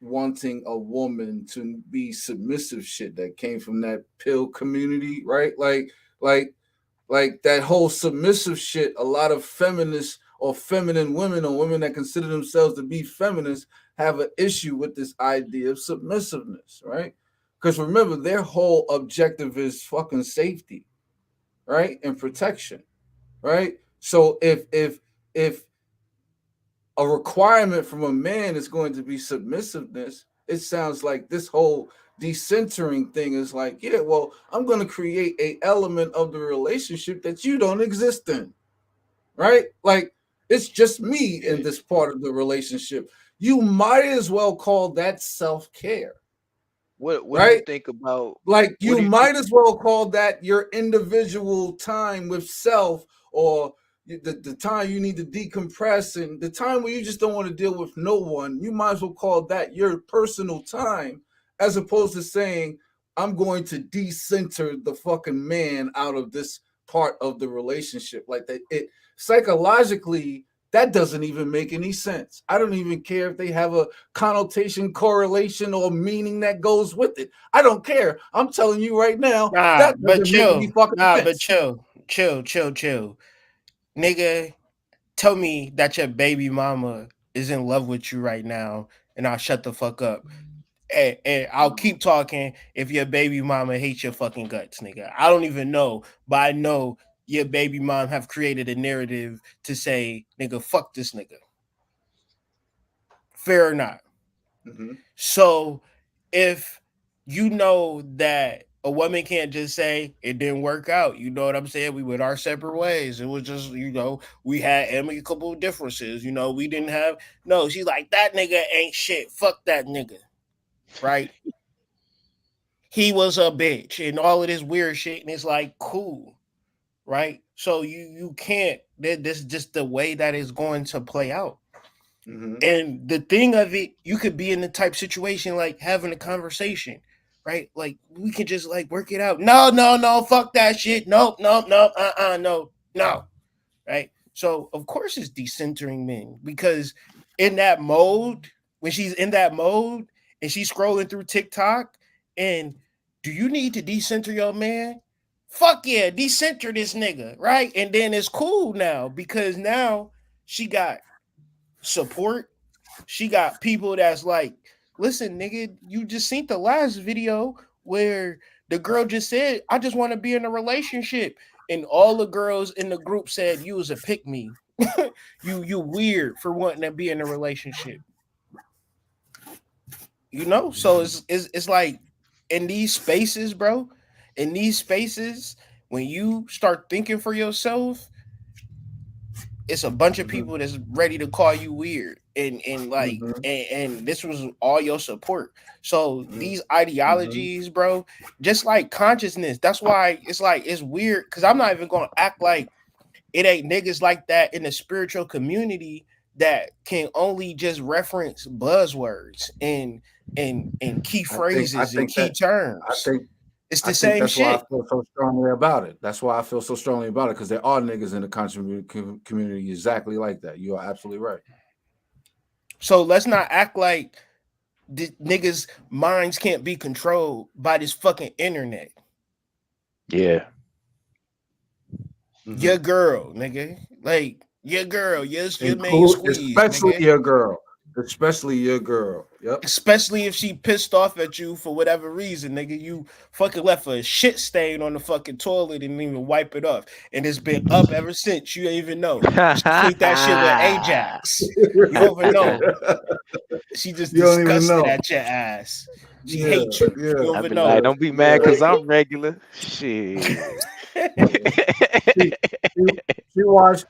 Speaker 2: wanting a woman to be submissive shit that came from that pill community, right? Like that whole submissive shit. A lot of feminists or feminine women or women that consider themselves to be feminists have an issue with this idea of submissiveness, right? Because remember, their whole objective is fucking safety, right? And protection, right? So if a requirement from a man is going to be submissiveness, it sounds like this whole decentering thing is like, yeah, well, I'm going to create a element of the relationship that you don't exist in, right? Like, it's just me in this part of the relationship. You might as well call that self-care,
Speaker 7: What do you
Speaker 2: right?
Speaker 7: think about
Speaker 2: Like,
Speaker 7: what
Speaker 2: you
Speaker 7: do you think?
Speaker 2: might as well call that your individual time with self, or the time you need to decompress, and the time where you just don't want to deal with no one. You might as well call that your personal time, as opposed to saying, I'm going to decenter the fucking man out of this part of the relationship. Like, that, it psychologically, that doesn't even make any sense. I don't even care if they have a connotation, correlation, or meaning that goes with it. I don't care. I'm telling you right now,
Speaker 4: Nah,
Speaker 2: that
Speaker 4: but
Speaker 2: doesn't make any
Speaker 4: chill.
Speaker 2: fucking
Speaker 4: Nah, but
Speaker 2: sense.
Speaker 4: chill. Nigga, tell me that your baby mama is in love with you right now, and I'll shut the fuck up. And I'll keep talking if your baby mama hates your fucking guts, nigga. I don't even know, but I know your baby mom have created a narrative to say, nigga, fuck this nigga. Fair or not?
Speaker 2: Mhm.
Speaker 4: So if you know that a woman can't just say it didn't work out, you know what I'm saying? We went our separate ways. It was just, we had amicable differences. We didn't have no. She's like, that nigga ain't shit. Fuck that nigga, right? He was a bitch and all of this weird shit, and it's like, cool, right? So you can't. This is just the way that is going to play out.
Speaker 2: Mhm.
Speaker 4: And the thing of it, you could be in the type situation like having a conversation, right? Like, we can just like work it out. No, fuck that shit. Nope, no. Right? So of course it's decentering men, because in that mode, when she's in that mode and she's scrolling through TikTok, and do you need to decenter your man? Fuck yeah, decenter this nigga, right? And then it's cool now, because now she got support. She got people that's like, listen, nigga, you just seen the last video where the girl just said, I just want to be in a relationship. And all the girls in the group said, you was a pick me. you weird for wanting to be in a relationship. So it's like, in these spaces, bro, in these spaces, when you start thinking for yourself, it's a bunch of
Speaker 2: Mhm.
Speaker 4: people that's ready to call you weird, and like,
Speaker 2: Mhm.
Speaker 4: and this was all your support. So
Speaker 2: Mhm.
Speaker 4: these
Speaker 2: Mhm.
Speaker 4: ideologies, bro, just like consciousness, that's why it's like, it's weird, because I'm not even gonna act like it ain't niggas like that in the spiritual community that can only just reference buzzwords and key
Speaker 2: I
Speaker 4: phrases and
Speaker 2: think
Speaker 4: key
Speaker 2: that I
Speaker 4: terms.
Speaker 2: think
Speaker 4: It's
Speaker 2: I
Speaker 4: the
Speaker 2: think
Speaker 4: same
Speaker 2: that's why I
Speaker 4: shit.
Speaker 2: feel so strongly about it. That's why I feel so strongly about it, because there are niggas in the community exactly like that. You are absolutely right.
Speaker 4: So let's not act like niggas' minds can't be controlled by this fucking internet.
Speaker 7: Yeah.
Speaker 4: Your
Speaker 2: Mhm.
Speaker 4: girl, nigga. Like, your girl, your main
Speaker 2: Include,
Speaker 4: squeeze,
Speaker 2: especially
Speaker 4: nigga.
Speaker 2: your girl, especially your girl. Yep.
Speaker 4: Especially if she pissed off at you for whatever reason, nigga. You fucking left a shit stain on the fucking toilet and didn't even wipe it off. And it's been up ever since. You don't even know. She cleaned that shit with Ajax. You don't even know. She just
Speaker 2: You don't even
Speaker 4: disgusted
Speaker 2: know.
Speaker 4: at your ass. She
Speaker 2: Yeah,
Speaker 4: hates you.
Speaker 2: yeah,
Speaker 4: You don't
Speaker 7: I'd
Speaker 4: even
Speaker 7: be like,
Speaker 4: know.
Speaker 7: don't be mad
Speaker 2: yeah,
Speaker 7: because I'm regular. Shit.
Speaker 2: yeah. She, she, she watched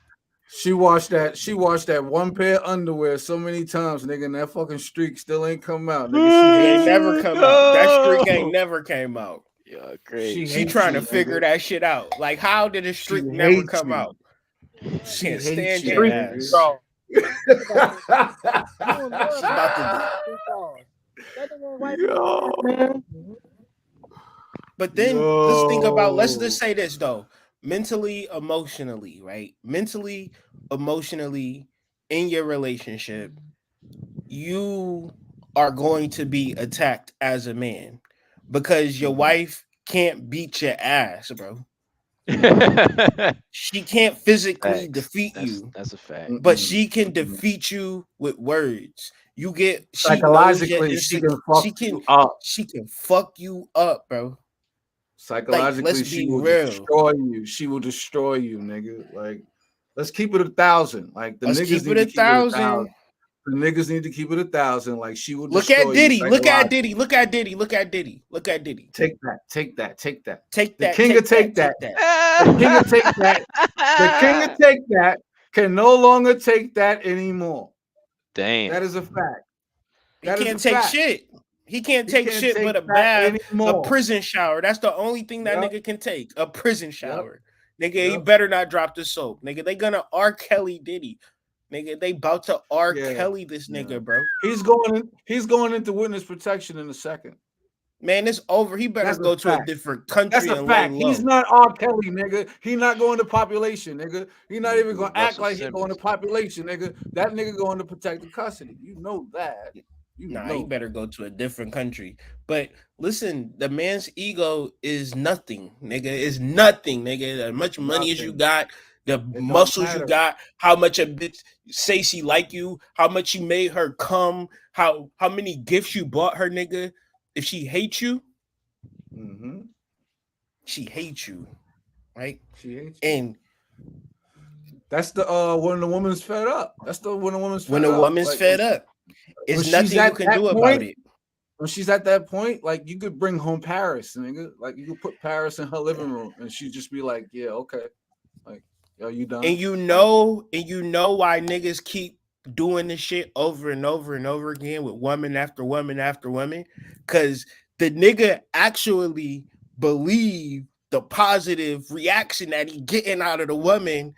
Speaker 2: she watched that one pair of underwear so many times, nigga, and that fucking streak still ain't come out, nigga. She
Speaker 4: It ain't
Speaker 2: hates you.
Speaker 4: never come out. That streak ain't
Speaker 7: No.
Speaker 4: never came out.
Speaker 7: You're
Speaker 2: She
Speaker 7: crazy.
Speaker 4: She
Speaker 2: hates
Speaker 4: trying to
Speaker 2: you,
Speaker 4: figure
Speaker 2: nigga.
Speaker 4: that shit out. Like, how did a
Speaker 2: She
Speaker 4: streak never
Speaker 2: hates
Speaker 4: come
Speaker 2: you.
Speaker 4: out?
Speaker 2: She
Speaker 4: Can't
Speaker 2: hates
Speaker 4: stand
Speaker 2: you,
Speaker 4: your
Speaker 6: Streak,
Speaker 2: nigga.
Speaker 4: ass.
Speaker 6: bro. Think about this. You don't know if
Speaker 4: She's
Speaker 6: you
Speaker 4: about to
Speaker 6: got
Speaker 4: do.
Speaker 6: streak on. That nigga ain't wiping his ass,
Speaker 2: Yo,
Speaker 6: man.
Speaker 4: But then let's think about, let's just
Speaker 2: yo.
Speaker 4: say this though. Mentally, emotionally, right? Mentally, emotionally, in your relationship, you are going to be attacked as a man because your
Speaker 2: Mhm.
Speaker 4: wife can't beat your ass, bro. She can't physically
Speaker 7: Facts.
Speaker 4: defeat you,
Speaker 7: That's a fact.
Speaker 4: but
Speaker 2: Mm-mm.
Speaker 4: she can defeat you with words. She knows your
Speaker 2: Psychologically, she can fuck
Speaker 4: she can
Speaker 2: you up.
Speaker 4: she can fuck you up, bro. Like, let's
Speaker 2: Psychologically, she
Speaker 4: be
Speaker 2: will
Speaker 4: real.
Speaker 2: destroy you. She will destroy you, nigga. Like, let's keep it 1,000. Like, the
Speaker 4: Let's
Speaker 2: niggas
Speaker 4: keep
Speaker 2: need
Speaker 4: it
Speaker 2: to keep it
Speaker 4: 1,000.
Speaker 2: 1,000. The niggas need to keep it 1,000. Like, she will
Speaker 4: Look
Speaker 2: destroy
Speaker 4: at
Speaker 2: you
Speaker 4: Diddy. Look at
Speaker 2: psychologically.
Speaker 4: Diddy. Look at Diddy. Look at Diddy. Look at Diddy.
Speaker 2: Take that. Take that. Take that.
Speaker 4: Take
Speaker 2: The
Speaker 4: that.
Speaker 2: king of take that. The king of take that. The king of take that can no longer take that anymore.
Speaker 7: Damn.
Speaker 2: That is a fact.
Speaker 4: He
Speaker 2: That is
Speaker 4: can't
Speaker 2: a
Speaker 4: take
Speaker 2: fact.
Speaker 4: shit. He can't
Speaker 2: He
Speaker 4: take
Speaker 2: can't
Speaker 4: shit
Speaker 2: take
Speaker 4: but a
Speaker 2: that
Speaker 4: bath, a
Speaker 2: anymore.
Speaker 4: prison shower. That's the only thing that
Speaker 2: Yep.
Speaker 4: nigga can take. A prison shower. Nigga, he
Speaker 2: Yep.
Speaker 4: better not drop the soap. Nigga, they gonna R. Kelly Diddy. Nigga, they about to R.
Speaker 2: Yeah.
Speaker 4: Kelly this nigga,
Speaker 2: Yeah.
Speaker 4: bro.
Speaker 2: He's going into witness protection in a second.
Speaker 4: Man, it's over. He better
Speaker 2: That's a
Speaker 4: go to a
Speaker 2: fact.
Speaker 4: different
Speaker 2: That's
Speaker 4: country
Speaker 2: a
Speaker 4: and lay
Speaker 2: fact.
Speaker 4: low.
Speaker 2: He's not R. Kelly, nigga. He not going to population, nigga. He not even gonna act
Speaker 7: Russell
Speaker 2: like he going to
Speaker 7: Simmons.
Speaker 2: population, nigga. That nigga going to protected custody. You know that. You
Speaker 4: Nah,
Speaker 2: know
Speaker 4: he better go to a different country. But listen, the man's ego is nothing, nigga. It's nothing, nigga. As much money as you
Speaker 2: Nothing.
Speaker 4: got, the
Speaker 2: don't
Speaker 4: muscles you
Speaker 2: matter.
Speaker 4: got, how much a bitch say she like you, how much you made her come, how many gifts you bought her, nigga. If she hates you,
Speaker 2: Mhm.
Speaker 4: she hates you, right?
Speaker 2: She hates you.
Speaker 4: And
Speaker 2: That's the when the woman's fed up. That's the when the woman's fed
Speaker 4: when
Speaker 2: up.
Speaker 4: a woman's
Speaker 2: Like,
Speaker 4: fed up,
Speaker 2: when
Speaker 4: it's
Speaker 2: she's
Speaker 4: nothing you
Speaker 2: at
Speaker 4: can
Speaker 2: that
Speaker 4: do about
Speaker 2: point,
Speaker 4: it.
Speaker 2: when she's at that point, like, you could bring home Paris, nigga. Like, you could put Paris in her living room, and she'd just be like, "Yeah, okay." Like, "Are you done?"
Speaker 4: And you know why niggas keep doing this shit over and over and over again with woman after woman after woman? Because the nigga actually believe the positive reaction that he getting out of the woman,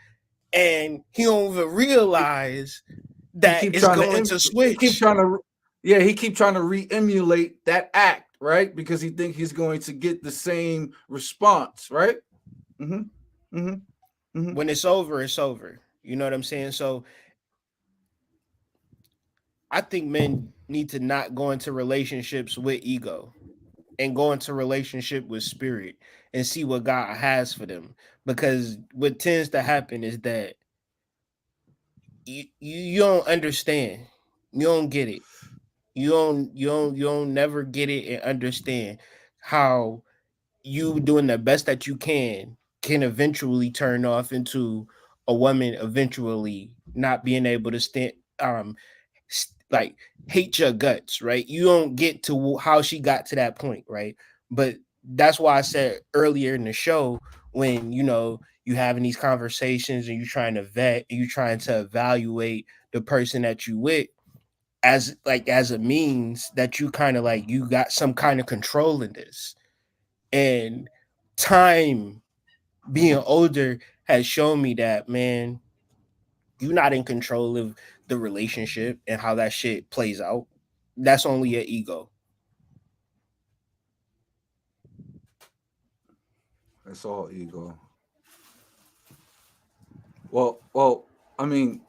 Speaker 4: and he don't even realize that
Speaker 2: keep
Speaker 4: it's
Speaker 2: trying
Speaker 4: going
Speaker 2: to
Speaker 4: to
Speaker 2: he keep
Speaker 4: switch.
Speaker 2: trying to he keep trying to re-emulate that act, right? Because he think he's going to get the same response, right? Mm-hmm. Mm-hmm. Mm-hmm.
Speaker 4: When it's over, it's over. You know what I'm saying? So I think men need to not go into relationships with ego and go into relationship with spirit and see what God has for them. Because what tends to happen is that you don't understand. You don't get it. You don't never get it and understand how you doing the best that you can eventually turn off into a woman eventually not being able to stand like hate your guts, right? You don't get to how she got to that point, right? But that's why I said earlier in the show, when you having these conversations and you trying to vet and you trying to evaluate the person that you with as a means that you kind of like you got some kind of control in this. And time being older has shown me that, man, you're not in control of the relationship and how that shit plays out. That's only your ego.
Speaker 2: That's all ego. Well, I mean,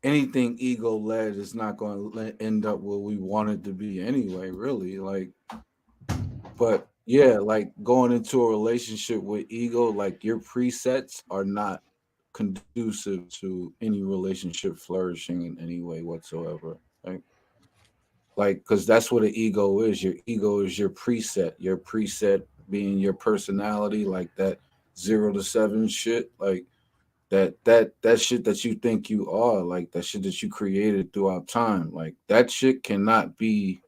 Speaker 2: anything ego led is not going to end up where we want it to be anyway, really. Like, but yeah, like going into a relationship with ego, like your presets are not conducive to any relationship flourishing in any way whatsoever. Right? Like, because that's what an ego is. Your ego is your preset. Your preset being your personality, like that 0 to 7 shit, like that shit that you think you are, like that shit that you created throughout time, like that shit cannot be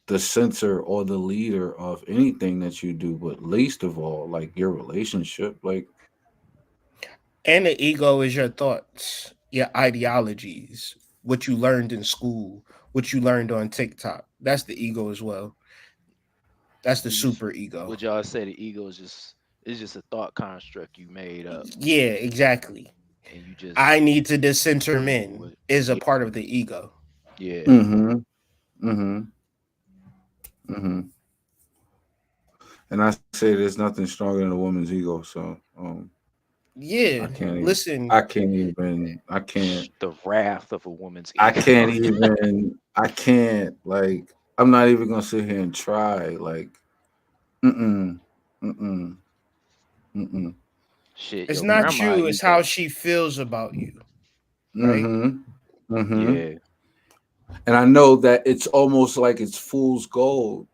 Speaker 2: the center or the leader of anything that you do, but least of all, like your relationship. Like,
Speaker 4: And the ego is your thoughts, your ideologies, what you learned in school, what you learned on TikTok. That's the ego as well. That's the super ego.
Speaker 7: Would y'all say the ego is just a thought construct you made up
Speaker 4: Yeah, exactly.
Speaker 7: and you just
Speaker 4: I need to decenter
Speaker 7: roll
Speaker 4: men
Speaker 7: with?
Speaker 4: is a
Speaker 7: Yeah,
Speaker 4: part of the ego.
Speaker 7: yeah.
Speaker 2: mm-hmm, mm-hmm, mm-hmm. And I say there's nothing stronger than a woman's ego. So
Speaker 4: Yeah, listen,
Speaker 2: I can't even,
Speaker 7: The wrath of a woman's
Speaker 2: I
Speaker 7: ego.
Speaker 2: can't even, I can't like I'm not even gonna sit here and try. Like, mm-mm, mm-mm, mm-mm.
Speaker 7: Shit,
Speaker 4: It's
Speaker 7: your
Speaker 4: not
Speaker 7: grandma
Speaker 4: you, it's how
Speaker 7: even.
Speaker 4: she feels about you, right?
Speaker 2: Mm-hmm. Mm-hmm.
Speaker 7: Yeah.
Speaker 2: And I know that it's almost like it's fool's gold.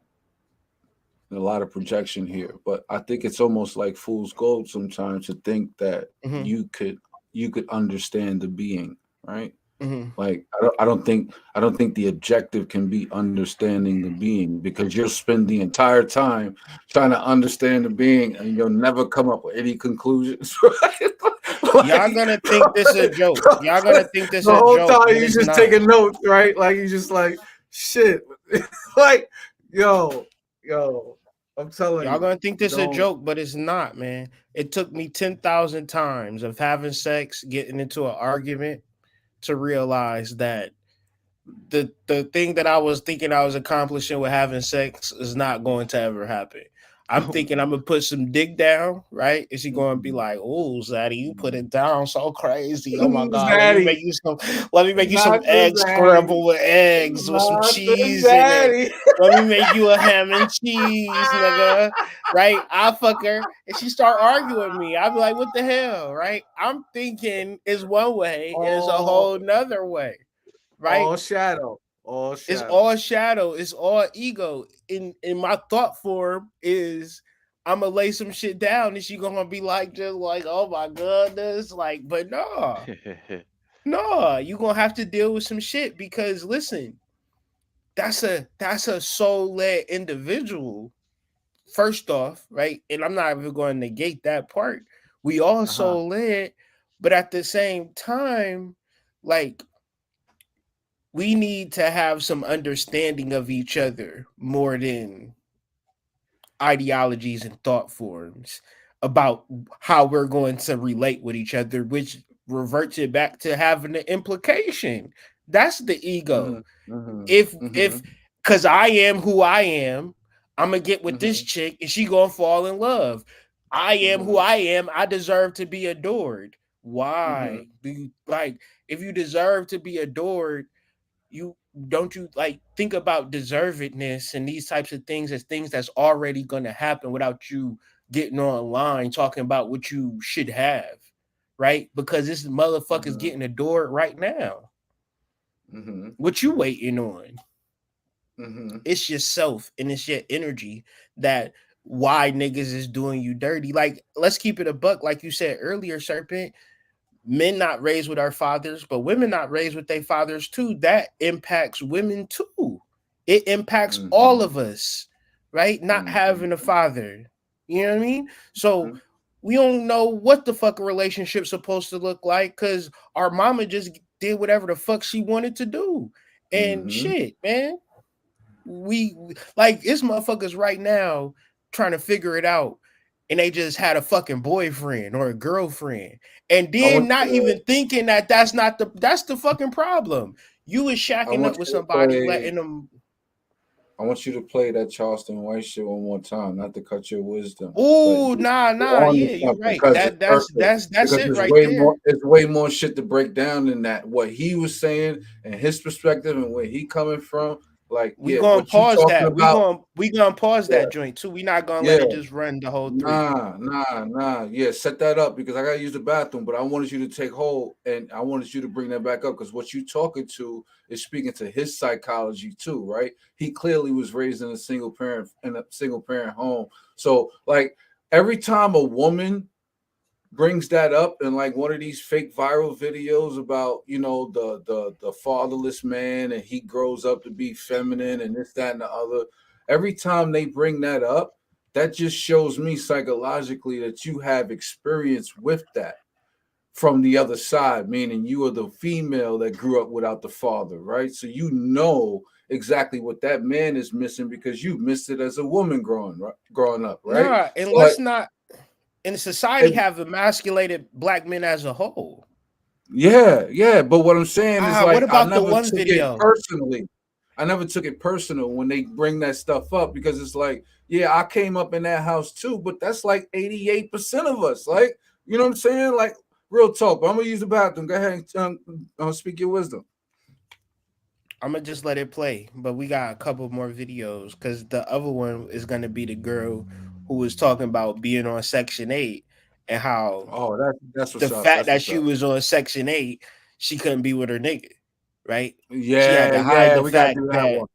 Speaker 2: A lot of projection here, but I think it's almost like fool's gold sometimes to think that
Speaker 4: Mm-hmm.
Speaker 2: you could understand the being, right?
Speaker 4: Mm-hmm.
Speaker 2: Like I don't think the objective can be understanding the being, because you'll spend the entire time trying to understand the being and you'll never come up with any conclusions. Right?
Speaker 4: Y'all
Speaker 2: Like,
Speaker 4: gonna think this a joke. Y'all gonna think this
Speaker 2: the
Speaker 4: a
Speaker 2: whole
Speaker 4: joke,
Speaker 2: time
Speaker 4: but
Speaker 2: you
Speaker 4: it's
Speaker 2: just
Speaker 4: not.
Speaker 2: taking notes, right? Like you just like shit. Like, yo, yo, I'm telling
Speaker 4: Y'all
Speaker 2: you,
Speaker 4: gonna think this a
Speaker 2: don't.
Speaker 4: joke, but it's not, man. It took me 10,000 times of having sex, getting into an argument to realize that the thing that I was thinking I was accomplishing with having sex is not going to ever happen. I'm thinking I'm gonna put some dick down, right? Is she gonna be like, "Oh, Zaddy, you put it down so crazy? Oh my god,
Speaker 2: Zaddy,
Speaker 4: let me make you some
Speaker 2: not the
Speaker 4: eggs
Speaker 2: zaddy,
Speaker 4: scrambled with eggs with some
Speaker 2: not the
Speaker 4: cheese in it.
Speaker 2: zaddy.
Speaker 4: Let me make you a ham and cheese, nigga." Right? I fuck her and she start arguing with me. I'll be like, "What the hell?" Right? I'm thinking is one way, and it's a
Speaker 2: all,
Speaker 4: whole nother way, right?
Speaker 2: all shadow, all
Speaker 4: It's
Speaker 2: shadow.
Speaker 4: all shadow. It's all ego. In my thought form is I'm gonna lay some shit down, and she gonna be like, just like, oh my goodness, like, but no, no, you gonna have to deal with some shit because listen, that's a soul led individual. First off, right, and I'm not even going to negate that part. We all
Speaker 2: Uh-huh.
Speaker 4: soul led, but at the same time, like we need to have some understanding of each other more than ideologies and thought forms about how we're going to relate with each other, which reverts it back to having an implication. That's the ego.
Speaker 2: Mhm, mhm,
Speaker 4: If
Speaker 2: mhm,
Speaker 4: because I am who I am, I'm gonna get with this
Speaker 2: mhm,
Speaker 4: chick and she gonna fall in love. I am who
Speaker 2: mhm,
Speaker 4: I am. I deserve to be adored.
Speaker 2: mhm,
Speaker 4: Why? Like if you deserve to be adored, you don't you like think about deservedness and these types of things as things that's already going to happen without you getting online talking about what you should have, right? Because this motherfucker's
Speaker 2: mhm,
Speaker 4: getting adored right now.
Speaker 2: mhm,
Speaker 4: What you waiting on?
Speaker 2: mhm,
Speaker 4: It's yourself and it's your energy that why niggas is doing you dirty. Like, let's keep it a buck, like you said earlier, Serpent. Men not raised with our fathers, but women not raised with their fathers too. That impacts women too. It impacts all
Speaker 2: mhm,
Speaker 4: of us, right? Not
Speaker 2: mhm,
Speaker 4: having a father. You know what I mean? So
Speaker 2: mhm,
Speaker 4: we don't know what the fuck a relationship's supposed to look like because our mama just did whatever the fuck she wanted to do. And
Speaker 2: mhm.
Speaker 4: shit, man, like it's motherfuckers right now trying to figure it out and they just had a fucking boyfriend or a girlfriend and
Speaker 2: I
Speaker 4: then
Speaker 2: want you
Speaker 4: not
Speaker 2: to
Speaker 4: even thinking that that's the fucking problem. You was
Speaker 2: I
Speaker 4: shacking
Speaker 2: want
Speaker 4: up with
Speaker 2: you to
Speaker 4: somebody
Speaker 2: play
Speaker 4: letting them.
Speaker 2: I want you to play that Charleston White shit one more time, not to cut your wisdom, but
Speaker 4: Oh,
Speaker 2: you
Speaker 4: nah,
Speaker 2: you're on to
Speaker 4: yeah, you
Speaker 2: something
Speaker 4: right,
Speaker 2: because it's
Speaker 4: that that's
Speaker 2: perfect.
Speaker 4: that's that's
Speaker 2: Because
Speaker 4: it
Speaker 2: there's
Speaker 4: right
Speaker 2: way more
Speaker 4: there.
Speaker 2: there's way more shit to break down than that. What he was saying and his perspective and where he coming from. Like,
Speaker 4: We
Speaker 2: yeah,
Speaker 4: gonna
Speaker 2: what you
Speaker 4: pause
Speaker 2: talking
Speaker 4: that,
Speaker 2: about?
Speaker 4: we gonna pause
Speaker 2: Yeah,
Speaker 4: that joint too. We not gonna let
Speaker 2: yeah.
Speaker 4: it just run the whole three.
Speaker 2: Nah. Yeah, set that up because I gotta use the bathroom. But I wanted you to take hold and I wanted you to bring that back up because what you talking to is speaking to his psychology too, right? He clearly was raised in a single parent home. So like every time a woman brings that up in like one of these fake viral videos about the fatherless man and he grows up to be feminine and this that and the other, every time they bring that up, that just shows me psychologically that you have experience with that from the other side, meaning you are the female that grew up without the father, right? So you know exactly what that man is missing because you missed it as a woman growing up, right?
Speaker 4: Nah, and
Speaker 2: But
Speaker 4: let's not in society
Speaker 2: if
Speaker 4: have emasculated black men as a whole.
Speaker 2: yeah. But what I'm saying is
Speaker 4: What
Speaker 2: like I
Speaker 4: about the
Speaker 2: never
Speaker 4: one
Speaker 2: took it
Speaker 4: video?
Speaker 2: personally. I never took it personal when they bring that stuff up because it's like, yeah, I came up in that house too, but that's like 88% of us. Like, you know what I'm saying? Like, real talk. But I'm gonna use the bathroom. Go ahead and speak your wisdom.
Speaker 4: I'm gonna just let it play, but we got a couple more videos because the other one is gonna be the girl who was talking about being on Section 8 and how
Speaker 2: Oh, that's
Speaker 4: the
Speaker 2: what's up.
Speaker 4: fact
Speaker 2: That's
Speaker 4: that
Speaker 2: what's
Speaker 4: she
Speaker 2: up.
Speaker 4: was on Section 8, she couldn't be with her nigga, right? She had
Speaker 2: Yeah,
Speaker 4: to hide
Speaker 2: yeah,
Speaker 4: the
Speaker 2: we gotta
Speaker 4: fact
Speaker 2: do that
Speaker 4: that,
Speaker 2: one.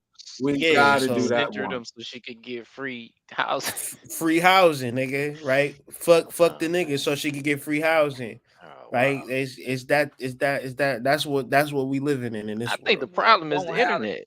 Speaker 2: We
Speaker 7: So
Speaker 4: yeah,
Speaker 2: gotta
Speaker 7: she
Speaker 2: do
Speaker 4: so
Speaker 2: that
Speaker 7: centered
Speaker 2: one.
Speaker 7: him so she could get free housing.
Speaker 4: free housing, nigga, right? Fuck the
Speaker 7: Oh
Speaker 4: nigga
Speaker 7: man.
Speaker 4: so she could get free housing,
Speaker 7: Oh
Speaker 4: right?
Speaker 7: wow.
Speaker 4: That's what we living in
Speaker 7: I
Speaker 4: this
Speaker 7: think the
Speaker 4: world.
Speaker 7: problem is the
Speaker 1: Won't have it.
Speaker 7: internet.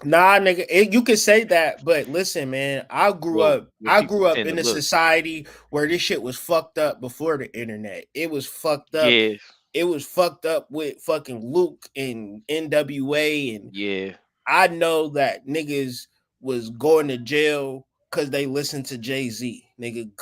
Speaker 4: Nah, nigga, you can say that, but listen, man, I grew
Speaker 7: Well,
Speaker 4: up.
Speaker 7: what
Speaker 4: I
Speaker 7: people
Speaker 4: grew up
Speaker 7: tend to
Speaker 4: in a
Speaker 7: look.
Speaker 4: society where this shit was fucked up before the internet. It was fucked up.
Speaker 7: Yeah,
Speaker 4: It was fucked up with fucking Luke and NWA, and
Speaker 7: yeah.
Speaker 4: I know that niggas was going to jail because they listened to Jay-Z. Nigga,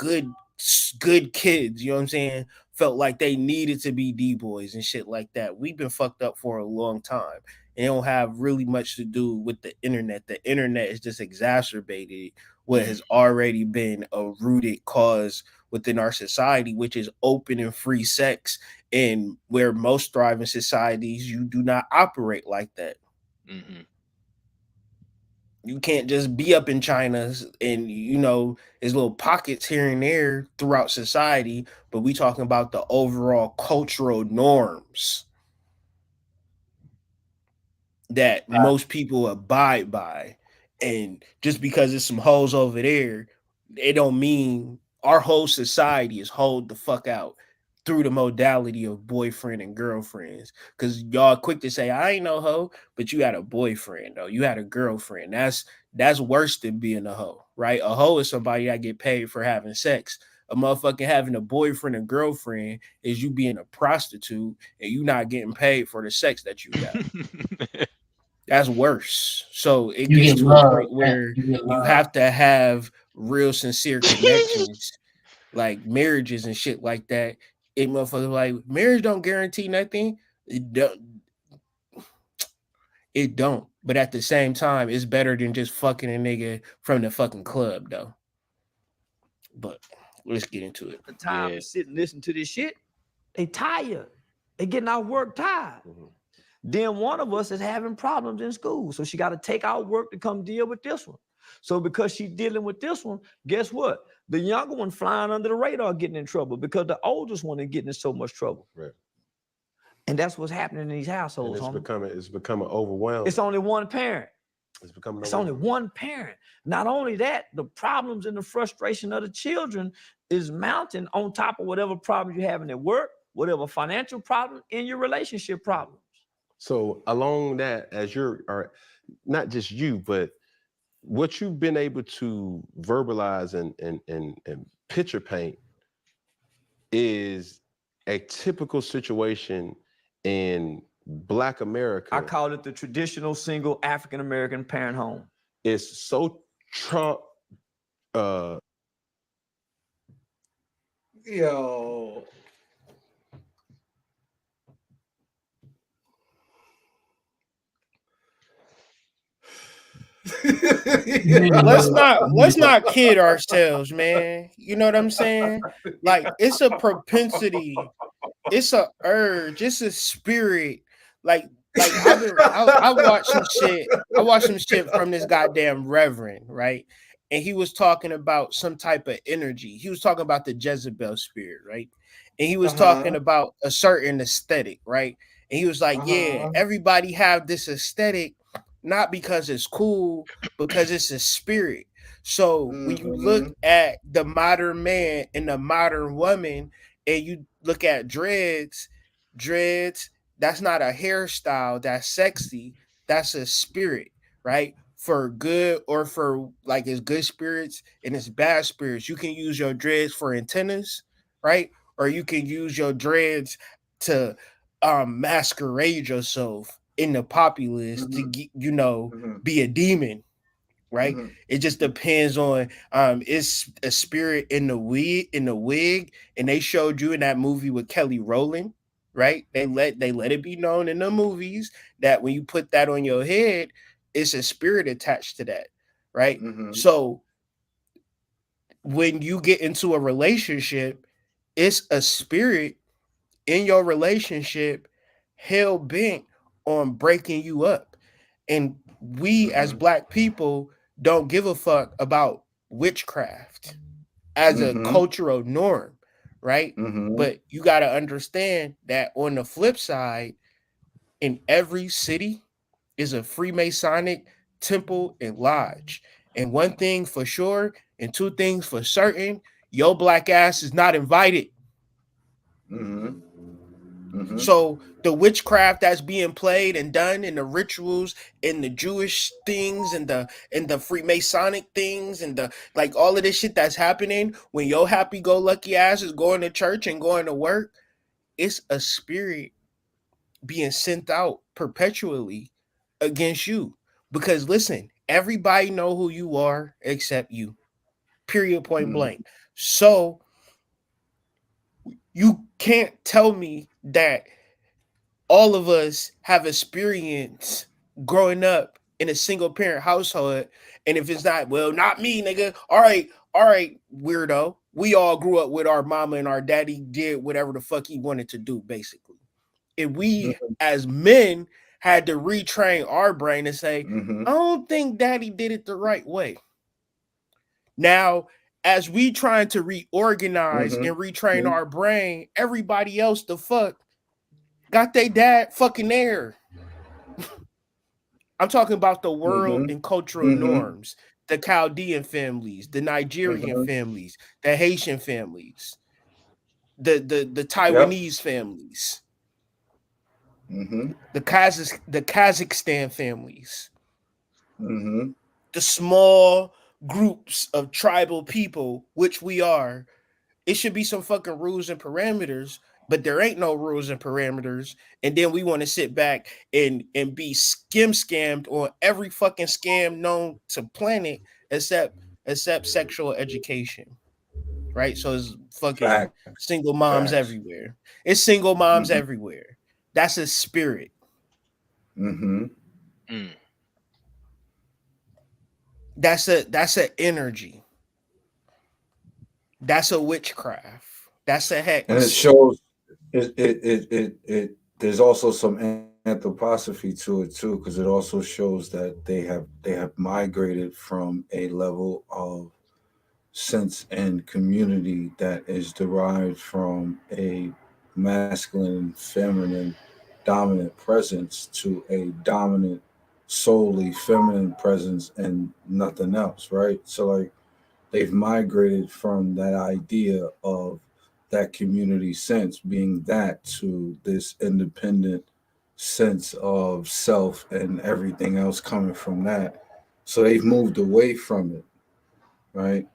Speaker 4: good kids, you know what I'm saying? Felt like they needed to be D-boys and shit like that. We've been fucked up for a long time. And it don't have really much to do with the internet. The internet is just exacerbated what has already been a rooted cause within our society, which is open and free sex. And where most thriving societies, you do not operate like that.
Speaker 7: Hmm.
Speaker 4: You can't just be up in China and there's little pockets here and there throughout society, but we talking about the overall cultural norms that most people abide by. And just because there's some hoes over there, it don't mean our whole society is hold the fuck out through the modality of boyfriend and girlfriends. Cause y'all quick to say, I ain't no hoe, but you had a boyfriend though. You had a girlfriend. That's worse than being a hoe, right? A hoe is somebody that get paid for having sex. A motherfucker having a boyfriend and girlfriend is you being a prostitute and you not getting paid for the sex that you got. That's worse. So it
Speaker 10: You
Speaker 4: gets
Speaker 10: get
Speaker 4: to a
Speaker 10: love,
Speaker 4: point
Speaker 10: man.
Speaker 4: where
Speaker 10: You get
Speaker 4: you
Speaker 10: love.
Speaker 4: have to have real sincere connections, like marriages and shit like that. It motherfuckers like marriage don't guarantee nothing. It don't. But at the same time, it's better than just fucking a nigga from the fucking club though. But let's get into it.
Speaker 1: The time
Speaker 7: Yeah.
Speaker 1: to sit and listen to this shit, they tired. They getting out work tired. Then one of us is having problems in school. So she got to take out work to come deal with this one. So because she's dealing with this one, guess what? The younger one flying under the radar getting in trouble because the oldest one is getting in so much trouble.
Speaker 3: Right.
Speaker 1: And that's what's happening in these
Speaker 3: And
Speaker 1: households.
Speaker 3: it's becoming overwhelming.
Speaker 1: It's only one parent.
Speaker 3: It's
Speaker 1: only one parent. Not only that, the problems and the frustration of the children is mounting on top of whatever problems you're having at work, whatever financial problem, in your relationship problems.
Speaker 3: So along that, as or not just you, but what you've been able to verbalize and picture paint is a typical situation in Black America.
Speaker 1: I call it the traditional single African American parent home.
Speaker 3: It's so Trump.
Speaker 2: Yo.
Speaker 4: Let's not kid ourselves, man. You know what I'm saying? Like it's a propensity, it's a urge, it's a spirit. Like I watched some shit. I watched some shit from this goddamn reverend, right? And he was talking about some type of energy. He was talking about the Jezebel spirit, right? And he was talking about a certain aesthetic, right? And he was like, yeah, everybody have this aesthetic, not because it's cool, because it's a spirit. So when you look at the modern man and the modern woman, and you look at dreads, that's not a hairstyle that's sexy. That's a spirit, right? For good or for like it's good spirits and it's bad spirits. You can use your dreads for antennas, right? Or you can use your dreads to masquerade yourself in the populace to be a demon, right? It just depends on it's a spirit in the wig, and they showed you in that movie with Kelly Rowland, right? They let it be known in the movies that when you put that on your head, it's a spirit attached to that, right? So when you get into a relationship, it's a spirit in your relationship hell bent on breaking you up. And we as black people don't give a fuck about witchcraft as a cultural norm, right? But you got to understand that on the flip side, in every city is a Freemasonic temple and lodge. And one thing for sure, and two things for certain, your black ass is not invited. So the witchcraft that's being played and done in the rituals and the Jewish things and the Freemasonic things and the like all of this shit that's happening when your happy go lucky ass is going to church and going to work, it's a spirit being sent out perpetually against you. Because listen, everybody know who you are except you. Period, point blank. So you can't tell me that all of us have experience growing up in a single parent household. And if it's not, well, not me, nigga. All right, weirdo. We all grew up with our mama and our daddy did whatever the fuck he wanted to do, basically. And we as men had to retrain our brain and say, I don't think daddy did it the right way. Now, as we trying to reorganize and retrain our brain, everybody else the fuck got their dad fucking there. I'm talking about the world and cultural norms, the Chaldean families, the Nigerian families, the Haitian families, the Taiwanese families, the Kazakhstan families, the small groups of tribal people, which we are. It should be some fucking rules and parameters, but there ain't no rules and parameters. And then we want to sit back and be scammed on every fucking scam known to planet except sexual education. Right? So it's fucking single moms everywhere. It's single moms everywhere. That's a spirit.
Speaker 2: Mm-hmm.
Speaker 4: That's a energy. That's a witchcraft. That's a hex.
Speaker 2: And it shows it there's also some anthroposophy to it too, because it also shows that they have migrated from a level of sense and community that is derived from a masculine, feminine, dominant presence to a dominant, solely feminine presence and nothing else, right? So like they've migrated from that idea of that community sense being that to this independent sense of self and everything else coming from that. So they've moved away from it, right?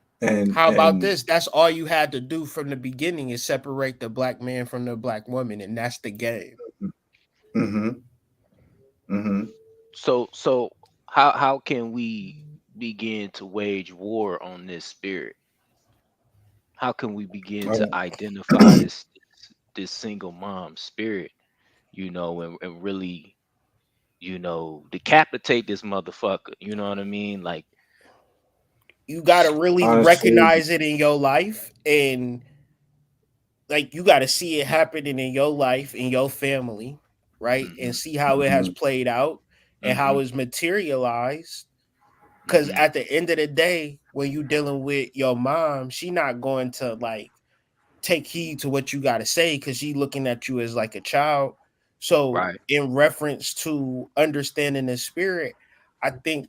Speaker 4: How about
Speaker 2: And
Speaker 4: this? That's all you had to do from the beginning is separate the black man from the black woman, and that's the game.
Speaker 2: mm-hmm, mm-hmm.
Speaker 7: So how can we begin to wage war on this spirit? How can we begin to identify this single mom spirit, and really, decapitate this motherfucker? You know what I mean? Like,
Speaker 4: You got to really
Speaker 2: Honestly,
Speaker 4: recognize it in your life, and like you got to see it happening in your life, in your family, right? And
Speaker 7: mhm,
Speaker 4: see how it has
Speaker 2: mm-hmm,
Speaker 4: played out and how
Speaker 7: mhm,
Speaker 4: it's materialized. Because
Speaker 7: mhm,
Speaker 4: at the end of the day, when you dealing with your mom, she not going to like take heed to what you got to say because she looking at you as like a child. So
Speaker 7: right.
Speaker 4: in reference to understanding the spirit, I think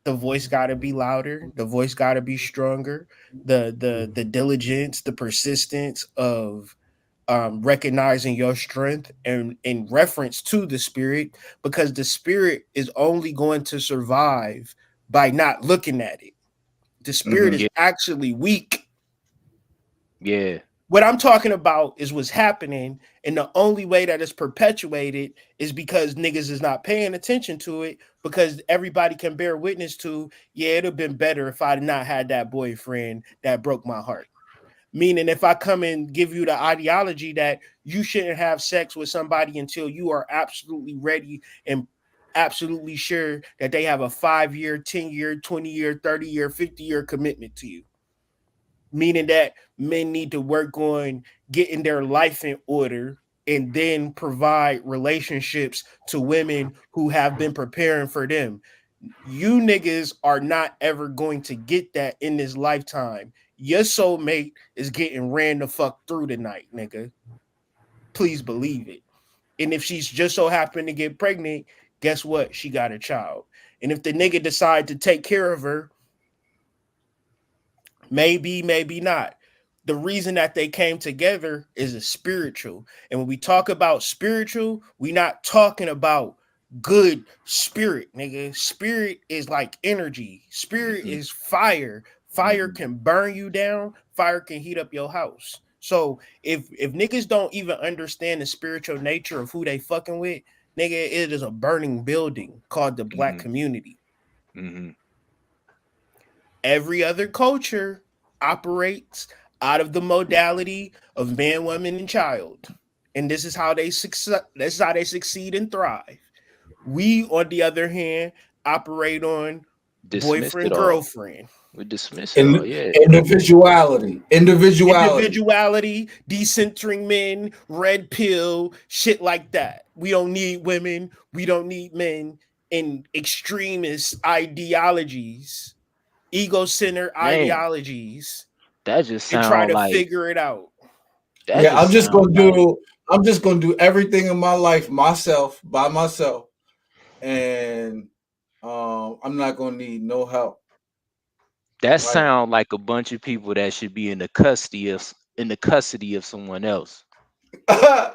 Speaker 4: the voice got to be louder, the voice got to be stronger, the diligence, the persistence of recognizing your strength and in reference to the spirit, because the spirit is only going to survive by not looking at it. The spirit
Speaker 2: mm-hmm.
Speaker 4: is
Speaker 7: Yeah,
Speaker 4: actually weak.
Speaker 7: yeah,
Speaker 4: What I'm talking about is what's happening, and the only way that it's perpetuated is because niggas is not paying attention to it. Because everybody can bear witness to, yeah, it'd have been better if I had not had that boyfriend that broke my heart. Meaning, if I come and give you the ideology that you shouldn't have sex with somebody until you are absolutely ready and absolutely sure that they have a 5 year, 10 year, 20 year, 30 year, 50 year commitment to you, meaning that men need to work on getting their life in order and then provide relationships to women who have been preparing for them. You niggas are not ever going to get that in this lifetime. Your soulmate is getting ran the fuck through tonight, nigga. Please believe it. And if she's just so happened to get pregnant, guess what? She got a child. And if the nigga decide to take care of her, maybe, maybe not. The reason that they came together is a spiritual. And when we talk about spiritual, we're not talking about good spirit, nigga. Spirit is like energy. Spirit is fire. Fire can burn you down. Fire can heat up your house. So if niggas don't even understand the spiritual nature of who they fucking with, nigga, it is a burning building called the black community. Every other culture operates out of the modality of man, woman, and child. And this is how they succeed and thrive. We, on the other hand, operate on
Speaker 7: Dismiss it
Speaker 4: boyfriend,
Speaker 7: all.
Speaker 4: girlfriend.
Speaker 7: We dismiss it all. Yeah.
Speaker 2: Individuality.
Speaker 4: Individuality, decentering men, red pill, shit like that. We don't need women. We don't need men in extremist ideologies, ego-centered
Speaker 7: Man,
Speaker 4: ideologies,
Speaker 7: that just
Speaker 4: and try
Speaker 7: sound
Speaker 4: to
Speaker 7: like
Speaker 4: figure it out.
Speaker 7: that
Speaker 2: Yeah,
Speaker 7: just sound like
Speaker 2: I'm just gonna do everything in my life myself, by myself, and I'm not gonna need no help.
Speaker 7: that
Speaker 2: Like,
Speaker 7: sound like a bunch of people that should be in the custody of someone else. That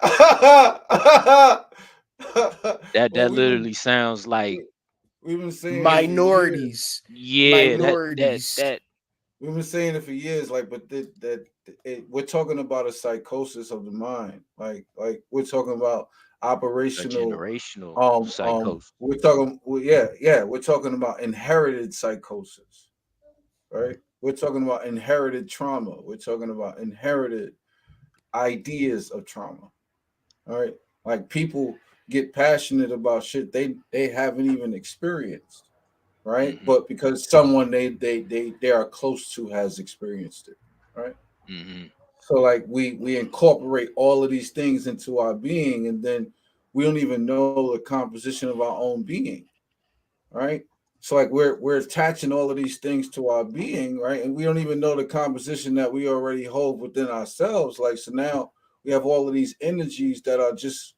Speaker 2: well,
Speaker 7: literally sounds like
Speaker 2: we've been saying it for years.
Speaker 4: Minorities.
Speaker 7: yeah,
Speaker 4: Minorities.
Speaker 2: We've been saying it for years. Like, but we're talking about a psychosis of the mind. Like we're talking about
Speaker 7: a
Speaker 2: operational.
Speaker 7: generational psychosis.
Speaker 2: We're talking. Yeah. We're talking about inherited psychosis, right? We're talking about inherited trauma. We're talking about inherited ideas of trauma. All right, like people get passionate about shit they haven't even experienced, right?
Speaker 7: Mm-hmm.
Speaker 2: But because someone they are close to has experienced it, right?
Speaker 7: Mm-hmm.
Speaker 2: So like we incorporate all of these things into our being, and then we don't even know the composition of our own being, right? So like we're attaching all of these things to our being, right? And we don't even know the composition that we already hold within ourselves. Like, so now we have all of these energies that are just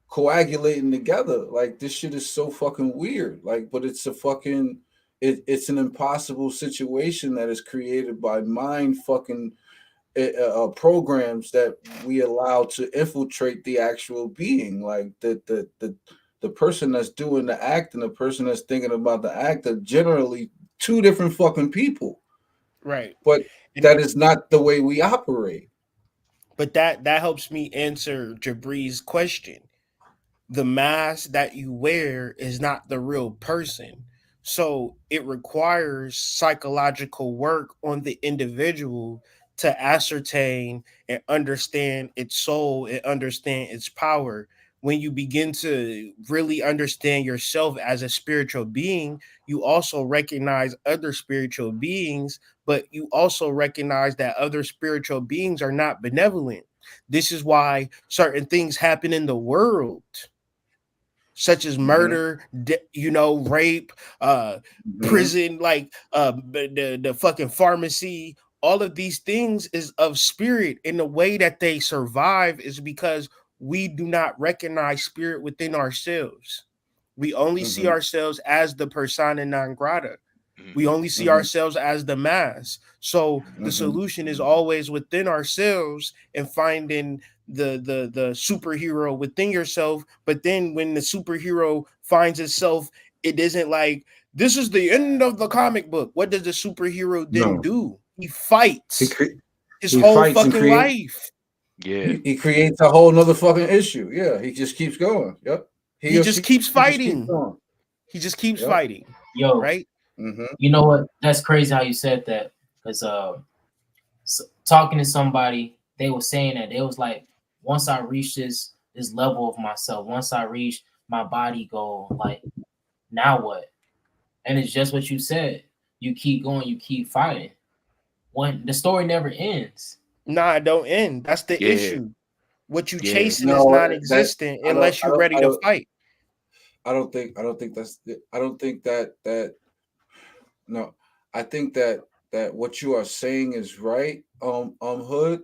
Speaker 2: coagulating together. Like, this shit is so fucking weird. Like, but it's a fucking it's an impossible situation that is created by mind fucking programs that we allow to infiltrate the actual being. Like the person that's doing the act and the person that's thinking about the act are generally two different fucking people.
Speaker 4: Right.
Speaker 2: But that is not the way we operate.
Speaker 4: But that helps me answer Jabri's question. The mask that you wear is not the real person. So it requires psychological work on the individual to ascertain and understand its soul and understand its power. When you begin to really understand yourself as a spiritual being, you also recognize other spiritual beings, but you also recognize that other spiritual beings are not benevolent. This is why certain things happen in the world, such as murder, rape, prison, like the fucking pharmacy. All of these things is of spirit, and the way that they survive is because we do not recognize spirit within ourselves. We only see ourselves as the persona non grata. We only see ourselves as the mass. So the solution is always within ourselves and finding the superhero within yourself. But then when the superhero finds itself, it isn't like this is the end of the comic book. What does the superhero then do? He fights his
Speaker 2: He
Speaker 4: whole
Speaker 2: fights and
Speaker 4: fucking life.
Speaker 7: Yeah.
Speaker 2: he creates a whole nother fucking issue. Yeah, he just keeps going. Yep.
Speaker 4: He just keeps fighting.
Speaker 2: Going.
Speaker 4: He just keeps
Speaker 2: Yep.
Speaker 4: fighting.
Speaker 5: Yo,
Speaker 4: Right?
Speaker 5: You know what? That's crazy how you said that. Because talking to somebody, they were saying that they was like, once I reach this level of myself, once I reach my body goal, like, now what? And it's just what you said. You keep going, you keep fighting. When the story never ends.
Speaker 4: Nah, it don't end. That's the
Speaker 7: Yeah.
Speaker 4: issue. What you
Speaker 7: Yeah.
Speaker 4: chasing is
Speaker 2: No, that
Speaker 4: non-existent
Speaker 2: I don't
Speaker 4: unless
Speaker 2: I
Speaker 4: you're
Speaker 2: don't
Speaker 4: ready
Speaker 2: I
Speaker 4: to
Speaker 2: don't
Speaker 4: fight.
Speaker 2: I don't think that's I don't think that no. I think that what you are saying is right, Hood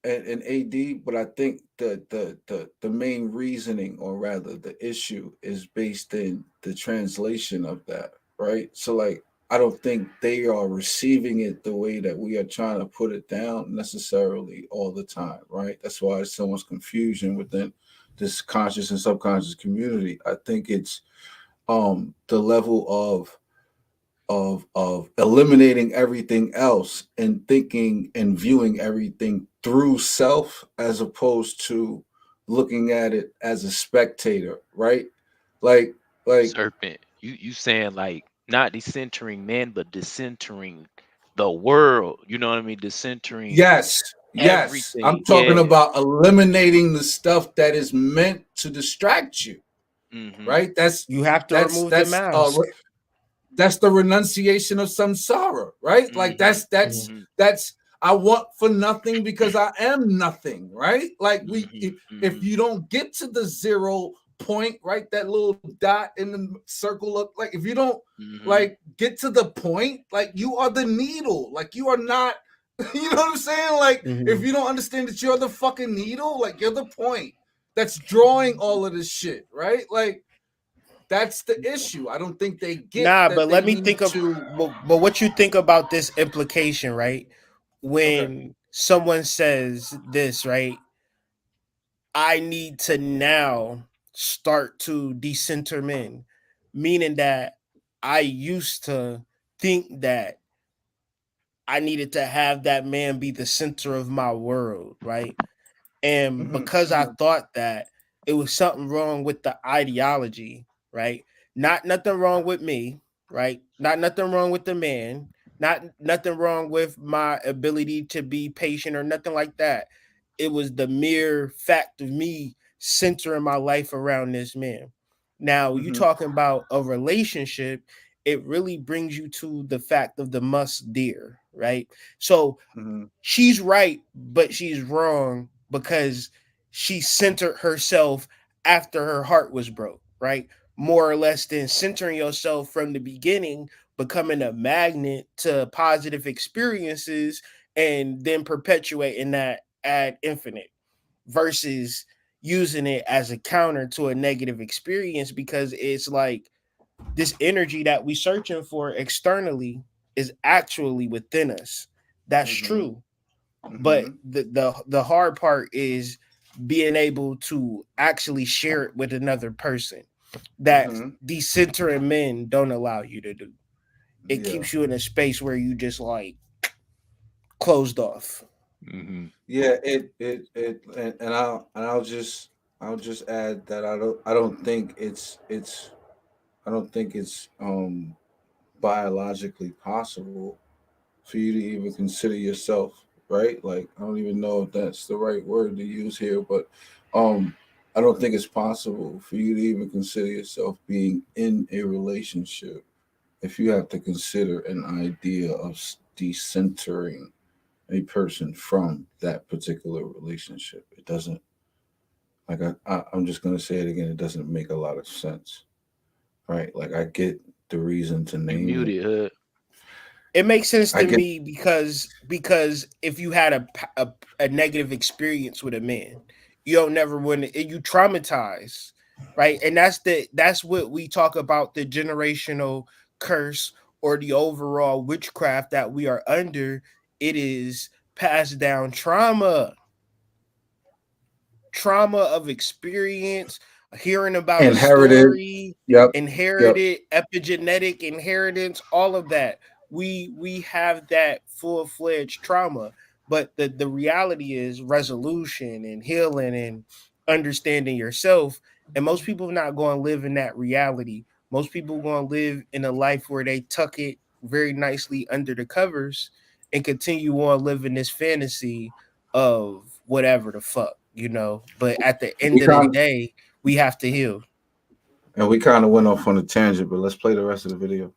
Speaker 2: and AD, but I think the main reasoning, or rather the issue, is based in the translation of that, right? So like I don't think they are receiving it the way that we are trying to put it down necessarily all the time, right? That's why there's so much confusion within this conscious and subconscious community. I think it's the level of eliminating everything else and thinking and viewing everything through self, as opposed to looking at it as a spectator, right? like like
Speaker 7: Serpent. You saying like not decentering men, but decentering the world. You know what I mean? Decentering
Speaker 2: yes, yes, I'm
Speaker 7: everything.
Speaker 2: talking
Speaker 7: Yeah.
Speaker 2: about eliminating the stuff that is meant to distract you,
Speaker 7: Mm-hmm.
Speaker 2: right? that's
Speaker 4: You have to
Speaker 2: that's
Speaker 4: remove the
Speaker 2: that's
Speaker 4: mask.
Speaker 2: that's the renunciation of samsara, right? Like
Speaker 7: Mm-hmm. Mm-hmm.
Speaker 2: that's I want for nothing because I am nothing, right? Like we
Speaker 7: Mm-hmm.
Speaker 2: if
Speaker 7: Mm-hmm.
Speaker 2: you don't get to the 0 point, right, that little dot in the circle, look like, if you don't
Speaker 7: Mm-hmm.
Speaker 2: like get to the point, like you are the needle, like you are not you know what I'm saying? Like if
Speaker 4: Mhm.
Speaker 2: you don't understand that you're the fucking needle, like you're the point that's drawing all of this shit, right? Like that's the issue. I don't think they get
Speaker 4: Nah,
Speaker 2: that
Speaker 4: but
Speaker 2: they
Speaker 4: let me
Speaker 2: need
Speaker 4: think of
Speaker 2: to.
Speaker 4: but what you think about this implication, right?
Speaker 2: Okay.
Speaker 4: When someone says this, right? I need to now start to decenter men, meaning that I used to think that I needed to have that man be the center of my world, right? And
Speaker 2: Mm-hmm,
Speaker 4: because I
Speaker 2: mm-hmm,
Speaker 4: thought that, it was something wrong with the ideology, right? Not nothing wrong with me, right? Not nothing wrong with the man, not nothing wrong with my ability to be patient or nothing like that. It was the mere fact of me centering my life around this man. Now, you
Speaker 2: mm-hmm,
Speaker 4: talking about a relationship, it really brings you to the fact of the must dear, right? So
Speaker 2: mm-hmm,
Speaker 4: she's right, but she's wrong because she centered herself after her heart was broke, right? More or less than centering yourself from the beginning, becoming a magnet to positive experiences and then perpetuating that ad infinite versus using it as a counter to a negative experience because it's like this energy that we searching for externally is actually within us. That's
Speaker 2: mm-hmm,
Speaker 4: true, but
Speaker 2: mm-hmm,
Speaker 4: the hard part is being able to actually share it with another person that
Speaker 2: mm-hmm.
Speaker 4: decentering men don't allow you to do. It
Speaker 2: Yeah,
Speaker 4: keeps you in a space where you just like closed off.
Speaker 7: Mm-hmm.
Speaker 2: yeah. And I'll just add that I don't think I don't think it's biologically possible for you to even consider yourself, right? Like I don't even know if that's the right word to use here, but um I don't think it's possible for you to even consider yourself being in a relationship if you have to consider an idea of decentering a person from that particular relationship. It doesn't, like I'm just gonna say it again. It doesn't make a lot of sense, right? Like I get the reason to
Speaker 7: You
Speaker 2: name it.
Speaker 7: muted, Hood.
Speaker 4: It makes sense
Speaker 2: I
Speaker 4: to
Speaker 2: get.
Speaker 4: me because if you had a negative experience with a man, you don't never want to, you traumatize, right? And that's what we talk about, the generational curse or the overall witchcraft that we are under. It is passed down trauma of experience, hearing about a
Speaker 2: Inherited.
Speaker 4: story,
Speaker 2: Yep. Yep.
Speaker 4: inherited, epigenetic inheritance, all of that. We have that full-fledged trauma, but the reality is resolution and healing and understanding yourself. And most people are not going to live in that reality. Most people are going to live in a life where they tuck it very nicely under the covers and continue on living this fantasy of whatever the fuck, you know. But at the
Speaker 2: We
Speaker 4: end of the
Speaker 2: kind
Speaker 4: day, we have to heal.
Speaker 2: and we kind of went off on a tangent, but let's play the rest of the video.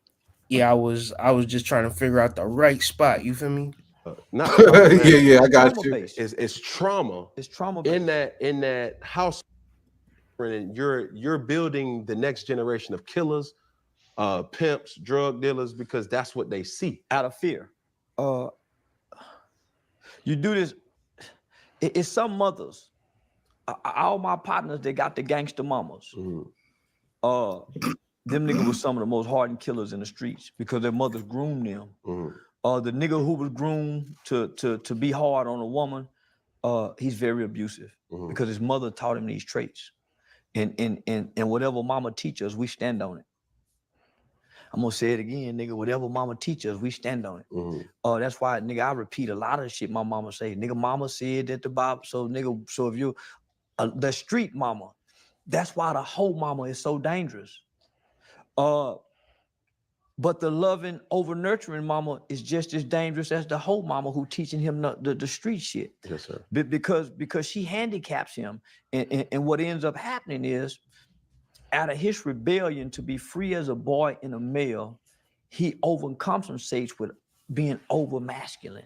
Speaker 4: Yeah, I was just trying to figure out the right spot. You feel me?
Speaker 3: not traumatic.
Speaker 2: yeah, I got
Speaker 1: trauma
Speaker 2: you.
Speaker 1: based.
Speaker 3: It's trauma
Speaker 1: It's trauma based.
Speaker 3: in that house, and you're building the next generation of killers, pimps, drug dealers, because that's what they see.
Speaker 1: Out of fear. You do this. It's some mothers. All my partners, they got the gangster mamas. Them niggas was some of the most hardened killers in the streets because their mothers groomed them. The nigga who was groomed to be hard on a woman, he's very abusive because his mother taught him these traits. And whatever mama teaches us, we stand on it. I'm gonna say it again, nigga. Whatever mama teaches us, we stand on it. That's why, nigga, I repeat a lot of the shit my mama say. Nigga, mama said that the Bible. So, nigga, so if you, the street mama, that's why the whole mama is so dangerous. But the loving, over nurturing mama is just as dangerous as the whole mama who teaching him the street shit.
Speaker 3: Yes, sir.
Speaker 1: Because she handicaps him, and what ends up happening is, out of his rebellion to be free as a boy and a male, he overcompensates with being over masculine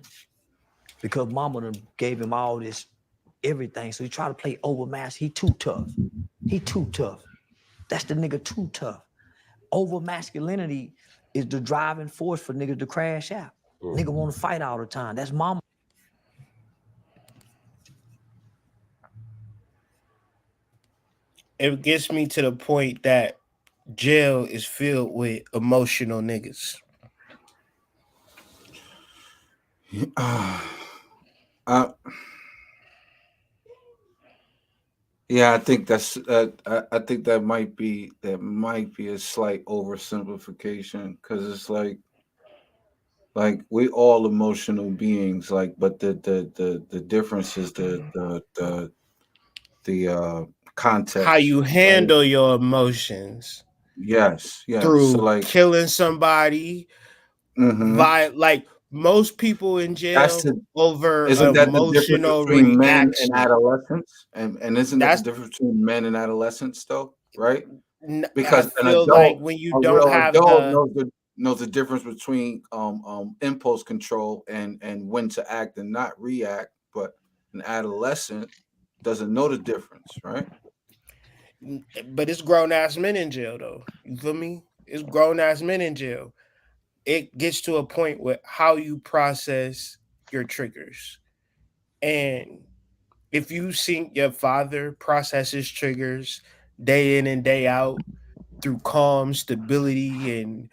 Speaker 1: because mama done gave him all this everything. So he try to play over masculine. He too tough. He too tough. That's the nigga too tough. Over masculinity is the driving force for niggas to crash out. Nigga want to fight all the time. That's mama.
Speaker 4: It gets me to the point that jail is filled with emotional niggas.
Speaker 2: Yeah, I think that's. I think that might be a slight oversimplification because it's like we all emotional beings. Like, but the difference is the context.
Speaker 4: How you
Speaker 2: right?
Speaker 4: handle your emotions
Speaker 2: Yes. So
Speaker 4: through
Speaker 2: like,
Speaker 4: killing somebody, like most people in
Speaker 2: that's
Speaker 4: jail over
Speaker 2: isn't that the difference
Speaker 4: emotional
Speaker 2: between men and
Speaker 4: reaction.
Speaker 2: adolescents? And isn't that
Speaker 4: That's
Speaker 2: the difference between men and adolescents, though? Right?
Speaker 4: I
Speaker 2: Because an
Speaker 4: feel like when you
Speaker 2: a
Speaker 4: don't
Speaker 2: real
Speaker 4: have
Speaker 2: adult
Speaker 4: the
Speaker 2: knows the difference between impulse control and when to act and not react. But an adolescent doesn't know the difference, right?
Speaker 4: but it's grown ass men in jail though. You feel me? It's grown ass men in jail. It gets to a point with how you process your triggers. And if you see your father process his triggers day in and day out through calm stability and,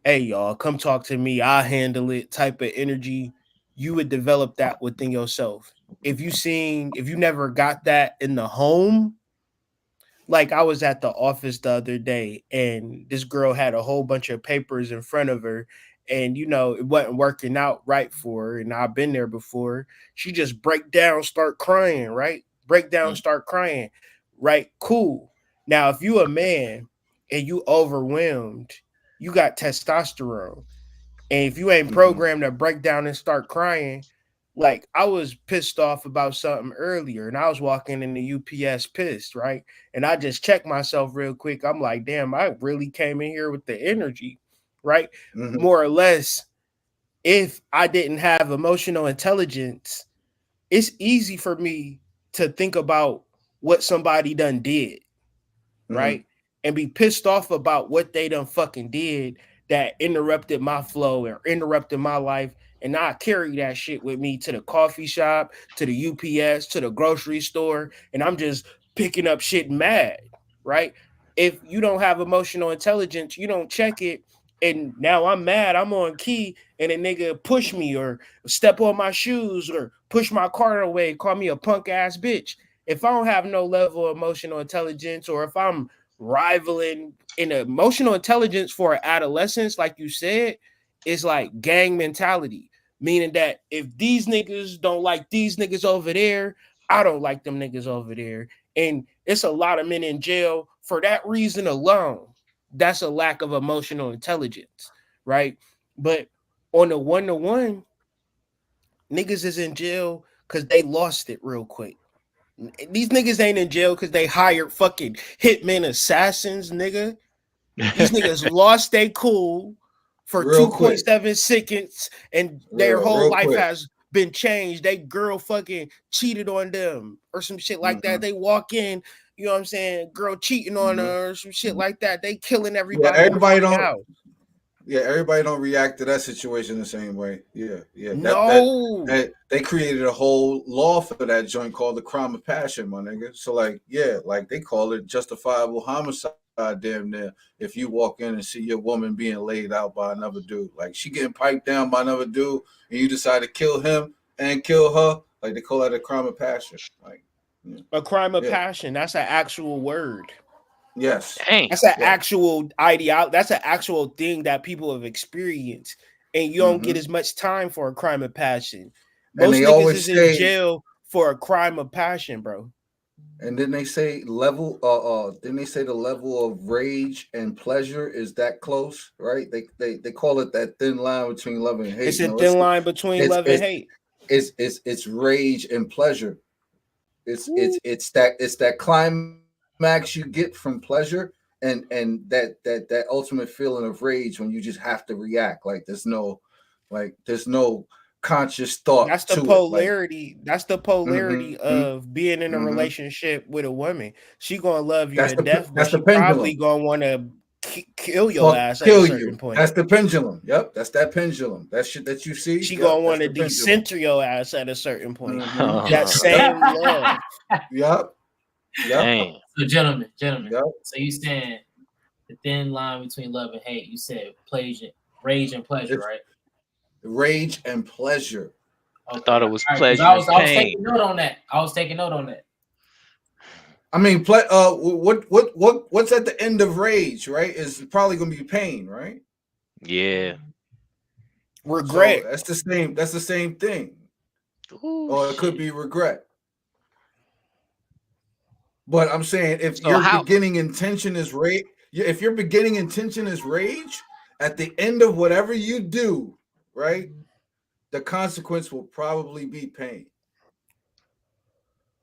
Speaker 4: hey y'all, come talk to me, I'll handle it type of energy, you would develop that within yourself. If you never got that in the home, like I was at the office the other day and this girl had a whole bunch of papers in front of her and it wasn't working out right for her, and I've been there before. She just break down, start crying, right? Break down, start crying, right? Cool. Now, if you a man and you overwhelmed, you got testosterone. And if you ain't programmed to break down and start crying, like I was pissed off about something earlier and I was walking in the UPS pissed, right? And I just checked myself real quick. I'm like, damn, I really came in here with the energy, right? More or less, if I didn't have emotional intelligence, it's easy for me to think about what somebody done did, right? And be pissed off about what they done fucking did that interrupted my flow or interrupted my life. And I carry that shit with me to the coffee shop, to the UPS, to the grocery store, and I'm just picking up shit mad, right? If you don't have emotional intelligence, you don't check it, and now I'm mad, I'm on key, and a nigga push me or step on my shoes or push my car away, call me a punk ass bitch. If I don't have no level of emotional intelligence, or if I'm rivaling in emotional intelligence for adolescence, like you said, is like gang mentality, meaning that if these niggas don't like these niggas over there, I don't like them niggas over there. And it's a lot of men in jail for that reason alone. That's a lack of emotional intelligence, right? But on the one-to-one, niggas is in jail because they lost it real quick. These niggas ain't in jail because they hired fucking hitmen assassins, nigga. These niggas lost their cool for
Speaker 2: Real quick.
Speaker 4: 2.7 seconds and their whole
Speaker 2: Real
Speaker 4: life
Speaker 2: quick.
Speaker 4: has been changed. They girl fucking cheated on them or some shit like that. They walk in, you know what I'm saying? Girl cheating on her or some shit like that. They killing everybody in the fucking house.
Speaker 2: Yeah, everybody don't react to that situation the same way. Yeah.
Speaker 4: No.
Speaker 2: They created a whole law for that joint called the crime of passion, my nigga. So like, yeah, like they call it justifiable homicide damn near if you walk in and see your woman being laid out by another dude. Like she getting piped down by another dude and you decide to kill him and kill her. Like they call that a crime of passion. Like
Speaker 4: a crime of passion. That's an actual word.
Speaker 2: Yes.
Speaker 7: Dang.
Speaker 4: That's an actual ideology. That's an actual thing that people have experienced. And you don't get as much time for a crime of passion. Most niggas is in jail for a crime of passion, bro.
Speaker 2: And then they say level then they say the level of rage and pleasure is that close, right? They call it that thin line between love and hate.
Speaker 4: It's a thin line between love and hate.
Speaker 2: It's rage and pleasure. It's that climax you get from pleasure and that ultimate feeling of rage when you just have to react. Like there's no conscious thought.
Speaker 4: That's the polarity. That's the polarity of being in a relationship with a woman. She gonna love you to death, but she probably gonna want to kill your ass at a certain point.
Speaker 2: That's the pendulum. Yep, that's that pendulum. That shit that you see.
Speaker 4: She gonna want to decenter your ass at a certain point. That same love.
Speaker 2: Yep.
Speaker 10: So gentlemen. Yep. So you saying the thin line between love and hate? You said rage and pleasure, right?
Speaker 2: Rage and pleasure.
Speaker 7: Okay. I thought it was pleasure.
Speaker 10: I was taking note on that.
Speaker 2: I mean, what's at the end of rage, right? Is probably gonna be pain, right?
Speaker 7: Yeah.
Speaker 4: Regret.
Speaker 2: So that's the same thing.
Speaker 7: Ooh,
Speaker 2: or it could be regret. But I'm saying if your beginning intention is rage, if your beginning intention is rage, at the end of whatever you do, right, the consequence will probably be pain.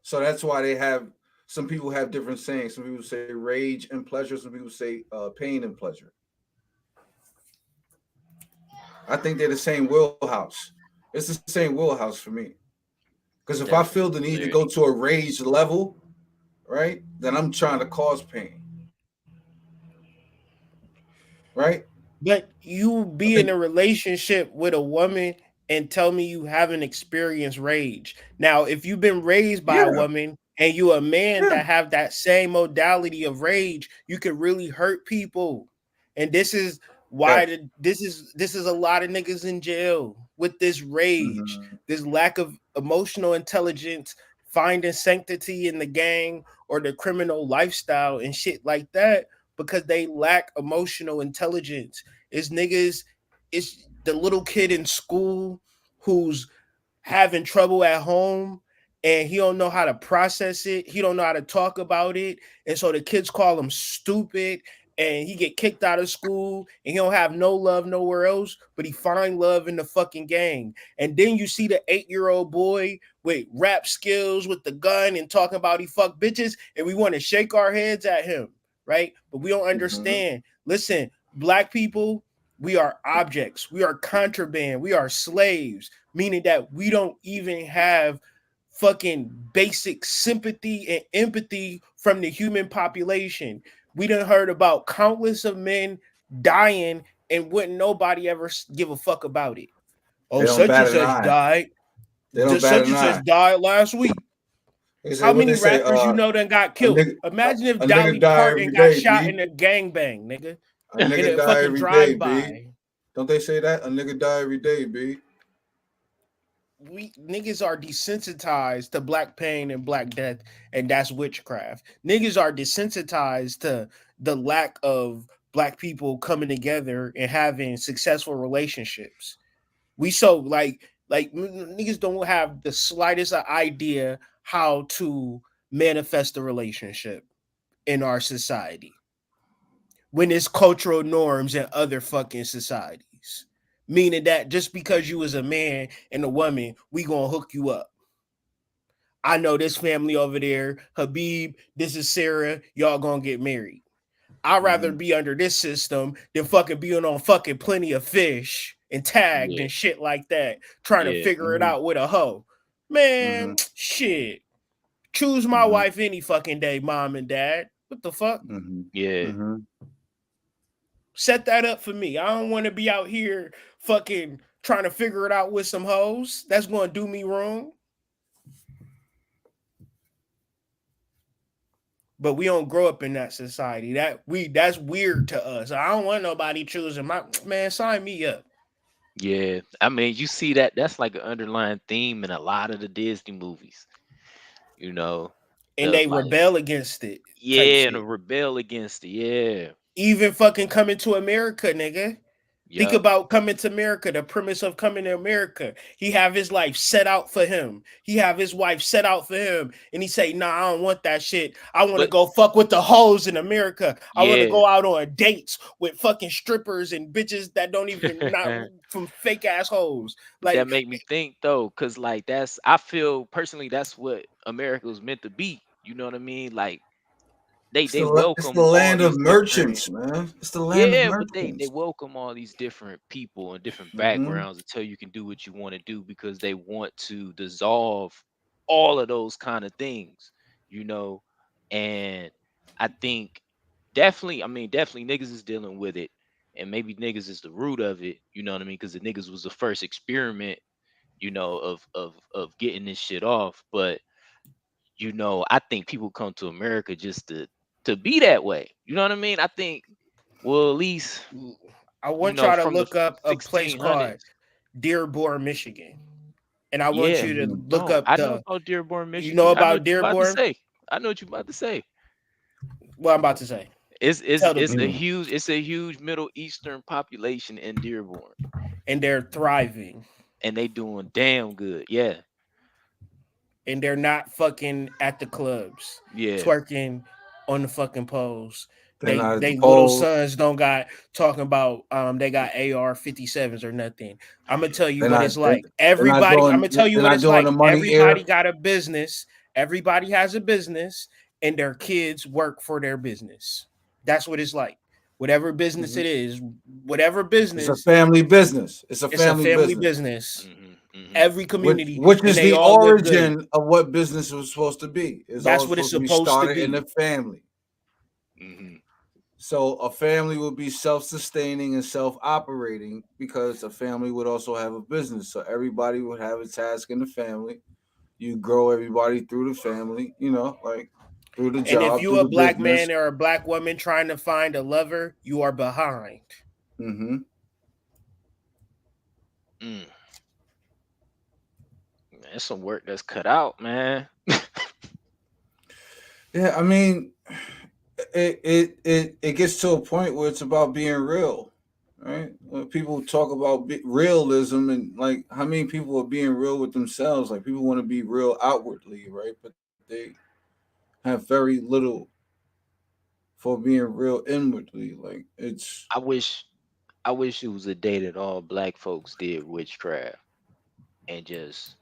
Speaker 2: So that's why some people have different sayings. Some people say rage and pleasure. Some people say pain and pleasure. I think they're the same wheelhouse. It's the same wheelhouse for me. Because if I feel the need to go to a rage level, right, then I'm trying to cause pain. Right?
Speaker 4: But you be in a relationship with a woman and tell me you haven't experienced rage. Now, if you've been raised by a woman and you a man that have that same modality of rage, you can really hurt people. And this is why this is a lot of niggas in jail with this rage, this lack of emotional intelligence, finding sanctity in the gang or the criminal lifestyle and shit like that, because they lack emotional intelligence. It's niggas, it's the little kid in school who's having trouble at home and he don't know how to process it. He don't know how to talk about it. And so the kids call him stupid and he get kicked out of school and he don't have no love nowhere else, but he find love in the fucking gang. And then you see the 8-year-old boy with rap skills with the gun and talking about he fuck bitches and we want to shake our heads at him. Right? But we don't understand. Listen, Black people, we are objects. We are contraband. We are slaves, meaning that we don't even have fucking basic sympathy and empathy from the human population. We done heard about countless of men dying and wouldn't nobody ever give a fuck about it. Oh, such and such died. Such and such died last week. How many rappers you know done got killed? Imagine if Dolly Parton got shot in a gangbang, nigga.
Speaker 2: A nigga die every day, B. Don't they say that? A nigga die every day, B.
Speaker 4: We niggas are desensitized to Black pain and Black death, and that's witchcraft. Niggas are desensitized to the lack of Black people coming together and having successful relationships. We so like niggas don't have the slightest idea how to manifest a relationship in our society when it's cultural norms in other fucking societies. Meaning that just because you was a man and a woman, we gonna hook you up. I know this family over there, Habib, this is Sarah, y'all gonna get married. I'd rather be under this system than fucking being on fucking Plenty of Fish and tagged and shit like that, trying to figure it out with a hoe. Man, shit. Choose my wife any fucking day, mom and dad. What the fuck? Set that up for me. I don't want to be out here fucking trying to figure it out with some hoes. That's going to do me wrong. But we don't grow up in that society. That's weird to us. I don't want nobody choosing my man. Sign me up.
Speaker 7: Yeah, I mean, you see that that's like an underlying theme in a lot of the Disney movies. You know,
Speaker 4: and they rebel against it.
Speaker 7: Yeah, and rebel against it. Yeah.
Speaker 4: Even fucking Coming to America, nigga. Think about Coming to America, the premise of Coming to America. He have his life set out for him. He have his wife set out for him. And he say, nah, I don't want that shit. I want to go fuck with the hoes in America. I want to go out on dates with fucking strippers and bitches that don't even, not from fake ass hoes. Like,
Speaker 7: that make me think though, because like I feel personally that's what America was meant to be. You know what I mean? Like, they welcome
Speaker 2: it's the land
Speaker 7: all
Speaker 2: of
Speaker 7: these
Speaker 2: merchants, man. It's the land of merchants.
Speaker 7: But they welcome all these different people and different backgrounds until you can do what you want to do, because they want to dissolve all of those kind of things, you know. And I think definitely niggas is dealing with it, and maybe niggas is the root of it, you know what I mean? Because the niggas was the first experiment, you know, of getting this shit off. But you know, I think people come to America just to be that way. You know what I mean? I think, well, at least
Speaker 4: I want y'all to look up a place called Dearborn, Michigan. And I want you to look up
Speaker 7: I know about Dearborn, Michigan.
Speaker 4: You know about Dearborn?
Speaker 7: I know what you're about to say.
Speaker 4: What I'm about to say.
Speaker 7: It's a huge Middle Eastern population in Dearborn.
Speaker 4: And they're thriving.
Speaker 7: And they doing damn good. Yeah.
Speaker 4: And they're not fucking at the clubs.
Speaker 7: Yeah.
Speaker 4: Twerking on the fucking poles. They
Speaker 2: little
Speaker 4: poles. Sons don't got talking about they got AR-57s or nothing. I'm gonna tell you what it's like. Everybody, I'm gonna tell you what it's like. Everybody got a business. Everybody has a business, and their kids work for their business. That's what it's like. Whatever business it is, whatever business.
Speaker 2: It's a family business. It's a family business.
Speaker 4: Every community,
Speaker 2: which is the origin of what business was supposed to be.
Speaker 4: That's what it's supposed to be.
Speaker 2: In the family. So a family would be self-sustaining and self-operating, because a family would also have a business. So everybody would have a task in the family. You grow everybody through the family, you know, like through the job.
Speaker 4: And if you're a black man or a black woman trying to find a lover, you are behind.
Speaker 7: That's some work that's cut out, man.
Speaker 2: Yeah, I mean, it gets to a point where it's about being real, right? When people talk about realism, and like, how many people are being real with themselves? Like, people want to be real outwardly, right? But they have very little for being real inwardly. Like, it's.
Speaker 7: I wish it was a day that all black folks did witchcraft and just